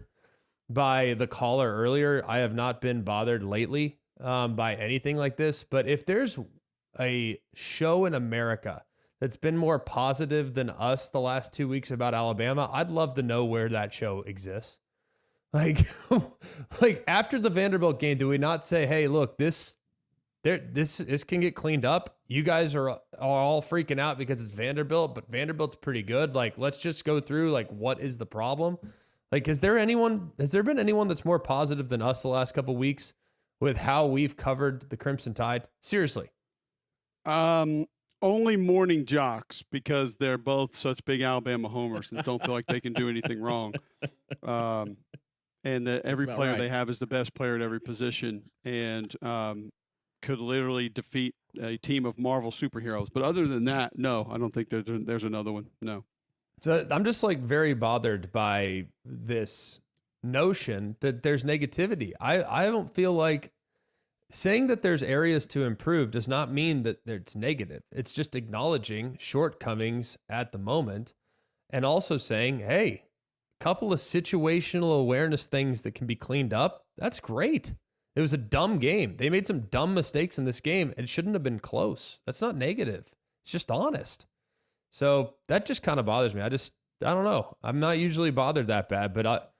[SPEAKER 2] by the caller earlier. I have not been bothered lately by anything like this, but if there's a show in America that's been more positive than us the last 2 weeks about Alabama, I'd love to know where that show exists. Like, like after the Vanderbilt game, do we not say, hey, look, this can get cleaned up? You guys are all freaking out because it's Vanderbilt, but Vanderbilt's pretty good. Like, let's just go through, like, what is the problem? Like, has there been anyone that's more positive than us the last couple of weeks with how we've covered the Crimson Tide? Seriously.
[SPEAKER 1] Only morning jocks, because they're both such big Alabama homers and don't feel like they can do anything wrong. And that every player they have is the best player at every position, and could literally defeat a team of Marvel superheroes. But other than that, no, I don't think there's another one. No.
[SPEAKER 2] So I'm just like very bothered by this notion that there's negativity. I don't feel like saying that there's areas to improve does not mean that it's negative. It's just acknowledging shortcomings at the moment, and also saying, hey, couple of situational awareness things that can be cleaned up. That's great. It was a dumb game. They made some dumb mistakes in this game. It shouldn't have been close. That's not negative. It's just honest. So that just kind of bothers me. I don't know. I'm not usually bothered that bad, but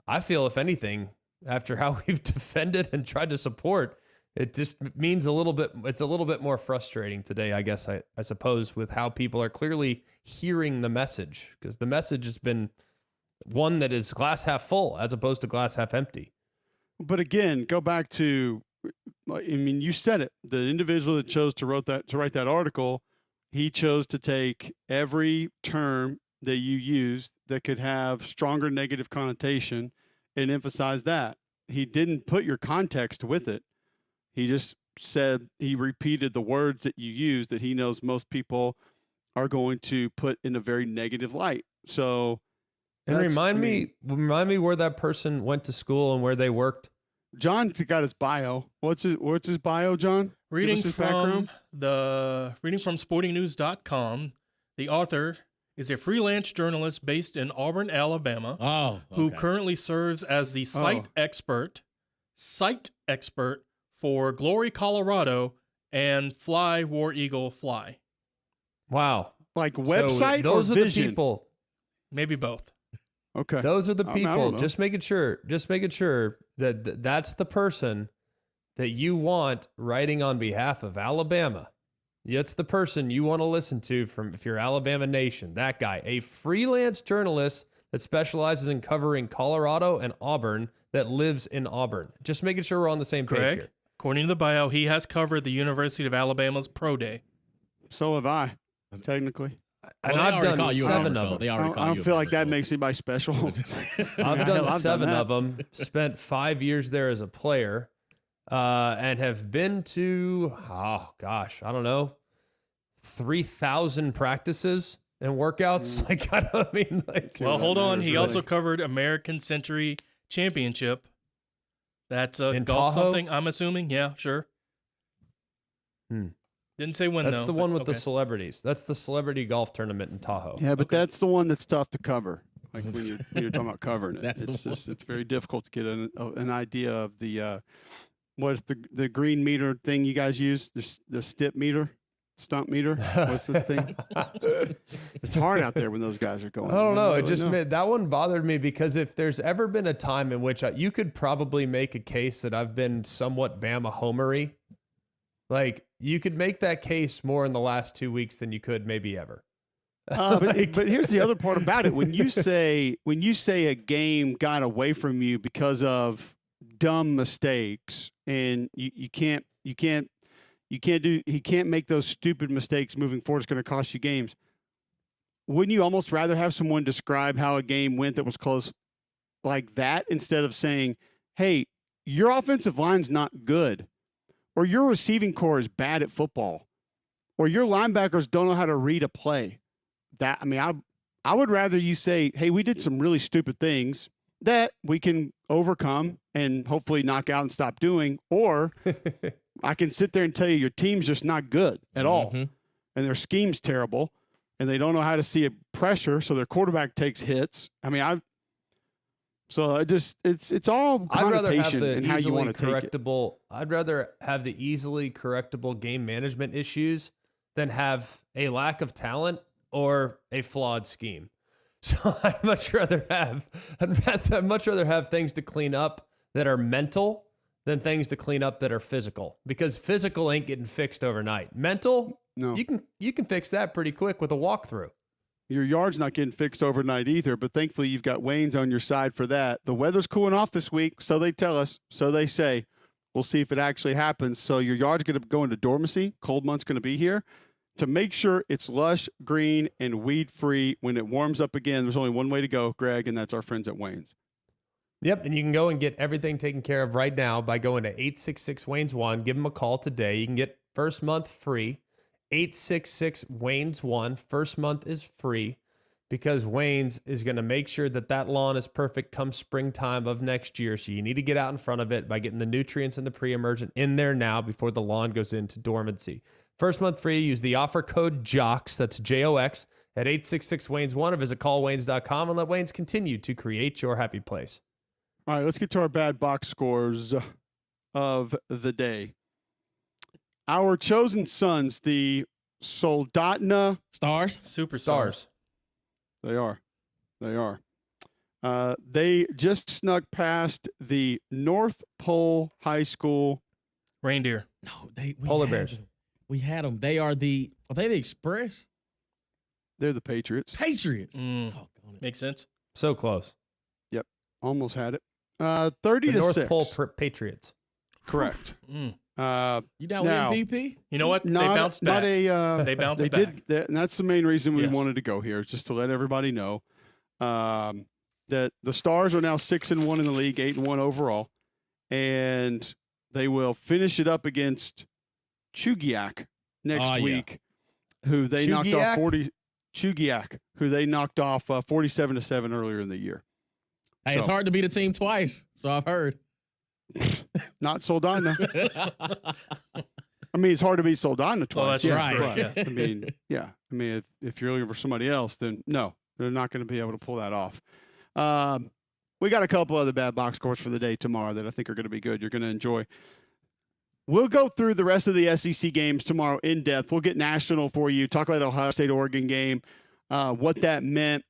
[SPEAKER 2] I feel, if anything, after how we've defended and tried to support, it just means it's a little bit more frustrating today, I guess, I suppose, with how people are clearly hearing the message, because the message has been one that is glass half full as opposed to glass half empty.
[SPEAKER 1] But again, go back to, I mean, you said it. The individual that chose to write that article, he chose to take every term that you used that could have stronger negative connotation and emphasize that. He didn't put your context with it. He just said, he repeated the words that you used that he knows most people are going to put in a very negative light. So,
[SPEAKER 2] and remind me where that person went to school and where they worked.
[SPEAKER 1] John got his bio. What's his bio, John?
[SPEAKER 8] Reading from sportingnews.com. The author is a freelance journalist based in Auburn, Alabama, who currently serves as the site expert for Glory, Colorado, and Fly War Eagle Fly.
[SPEAKER 2] Wow.
[SPEAKER 1] Like website,
[SPEAKER 2] so those
[SPEAKER 1] or
[SPEAKER 2] are
[SPEAKER 1] vision?
[SPEAKER 2] The people.
[SPEAKER 8] Maybe both.
[SPEAKER 1] Okay.
[SPEAKER 2] Those are the people. Just making sure that that's the person that you want writing on behalf of Alabama. It's the person you want to listen to if you're Alabama Nation. That guy, a freelance journalist that specializes in covering Colorado and Auburn, that lives in Auburn. Just making sure we're on the same page here.
[SPEAKER 8] According to the bio, he has covered the University of Alabama's Pro Day.
[SPEAKER 1] So have I, technically.
[SPEAKER 2] And I've done 7 of them.
[SPEAKER 1] I don't feel like that makes anybody special.
[SPEAKER 2] I've done 7 of them, spent 5 years there as a player, and have been to, I don't know, 3,000 practices and workouts.
[SPEAKER 8] Well, hold on. He also covered American Century Championship. That's
[SPEAKER 2] in
[SPEAKER 8] golf
[SPEAKER 2] Tahoe?
[SPEAKER 8] something, I'm assuming. Yeah, sure. Didn't say when,
[SPEAKER 2] That's
[SPEAKER 8] though.
[SPEAKER 2] the one with the celebrities. That's the celebrity golf tournament in Tahoe.
[SPEAKER 1] Yeah, but that's the one that's tough to cover. Like when you're talking about covering it,
[SPEAKER 7] That's
[SPEAKER 1] it's very difficult to get an idea of the what's the green meter thing you guys use, the stump meter. What's the thing? It's hard out there when those guys are going.
[SPEAKER 2] I don't know. That one bothered me because if there's ever been a time in which you could probably make a case that I've been somewhat Bama homery. Like, you could make that case more in the last 2 weeks than you could maybe ever.
[SPEAKER 1] But here's the other part about it. When you say a game got away from you because of dumb mistakes, and he can't make those stupid mistakes moving forward, it's going to cost you games. Wouldn't you almost rather have someone describe how a game went that was close like that instead of saying, hey, your offensive line's not good, or your receiving core is bad at football, or your linebackers don't know how to read a play? I would rather you say, hey, we did some really stupid things that we can overcome and hopefully knock out and stop doing, or I can sit there and tell you your team's just not good at all, and their scheme's terrible, and they don't know how to see a pressure, so their quarterback takes hits. So it's all connotation and how you want to take it.
[SPEAKER 2] I'd rather have the easily correctable game management issues than have a lack of talent or a flawed scheme. So I'd much rather have things to clean up that are mental than things to clean up that are physical, because physical ain't getting fixed overnight. Mental, no, you can fix that pretty quick with a walkthrough.
[SPEAKER 1] Your yard's not getting fixed overnight either, but thankfully you've got Wayne's on your side for that. The weather's cooling off this week, so they tell us, so they say. We'll see if it actually happens. So your yard's going to go into dormancy. Cold mont's going to be here. To make sure it's lush, green, and weed-free when it warms up again, there's only one way to go, Greg, and that's our friends at Wayne's.
[SPEAKER 2] Yep, and you can go and get everything taken care of right now by going to 866-WAYNES-1. Give them a call today. You can get first month free. 866-WAYNES-1. First month is free because Wayne's is going to make sure that lawn is perfect come springtime of next year. So you need to get out in front of it by getting the nutrients and the pre-emergent in there now before the lawn goes into dormancy. First month free. Use the offer code JOX, that's JOX, at 866-WAYNES-1, or visit callwaynes.com and let Wayne's continue to create your happy place.
[SPEAKER 1] All right, let's get to our bad box scores of the day. Our chosen sons, the Soldotna
[SPEAKER 7] Stars,
[SPEAKER 8] Superstars.
[SPEAKER 1] They are. They just snuck past the North Pole High School
[SPEAKER 8] Reindeer.
[SPEAKER 7] No,
[SPEAKER 2] Polar Bears.
[SPEAKER 7] We had them. Are they the Express?
[SPEAKER 1] They're the Patriots.
[SPEAKER 8] Makes sense.
[SPEAKER 2] So close.
[SPEAKER 1] Yep, almost had it. 30 to
[SPEAKER 2] North
[SPEAKER 1] 6.
[SPEAKER 2] Pole Patriots.
[SPEAKER 1] Correct.
[SPEAKER 7] You down with MVP?
[SPEAKER 8] You know what? They bounced back. They bounced back.
[SPEAKER 1] Did that, and that's the main reason we wanted to go here, is just to let everybody know that the Stars are now 6-1 in the league, 8-1 overall, and they will finish it up against Chugiak next week, who they knocked off 47-7 earlier in the year.
[SPEAKER 7] Hey, it's hard to beat a team twice, so I've heard.
[SPEAKER 1] Not Soldotna. I mean, it's hard to beat Soldotna twice.
[SPEAKER 7] Well, that's right.
[SPEAKER 1] But, I mean, if you're looking for somebody else, then no, they're not going to be able to pull that off. We got a couple other bad box scores for the day tomorrow that I think are going to be good. You're going to enjoy. We'll go through the rest of the SEC games tomorrow in depth. We'll get national for you, talk about the Ohio State-Oregon game, what that meant,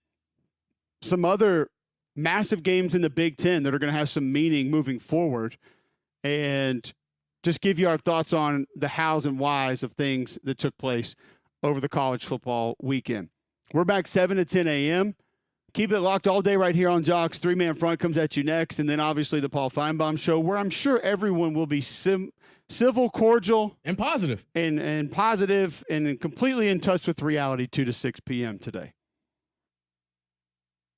[SPEAKER 1] some other massive games in the Big Ten that are going to have some meaning moving forward, and just give you our thoughts on the hows and whys of things that took place over the college football weekend. We're back 7 to 10 a.m. Keep it locked all day right here on Jocks. 3-Man Front comes at you next, and then obviously the Paul Feinbaum Show, where I'm sure everyone will be civil, cordial,
[SPEAKER 7] and positive,
[SPEAKER 1] and positive, and completely in touch with reality 2 to 6 p.m. today.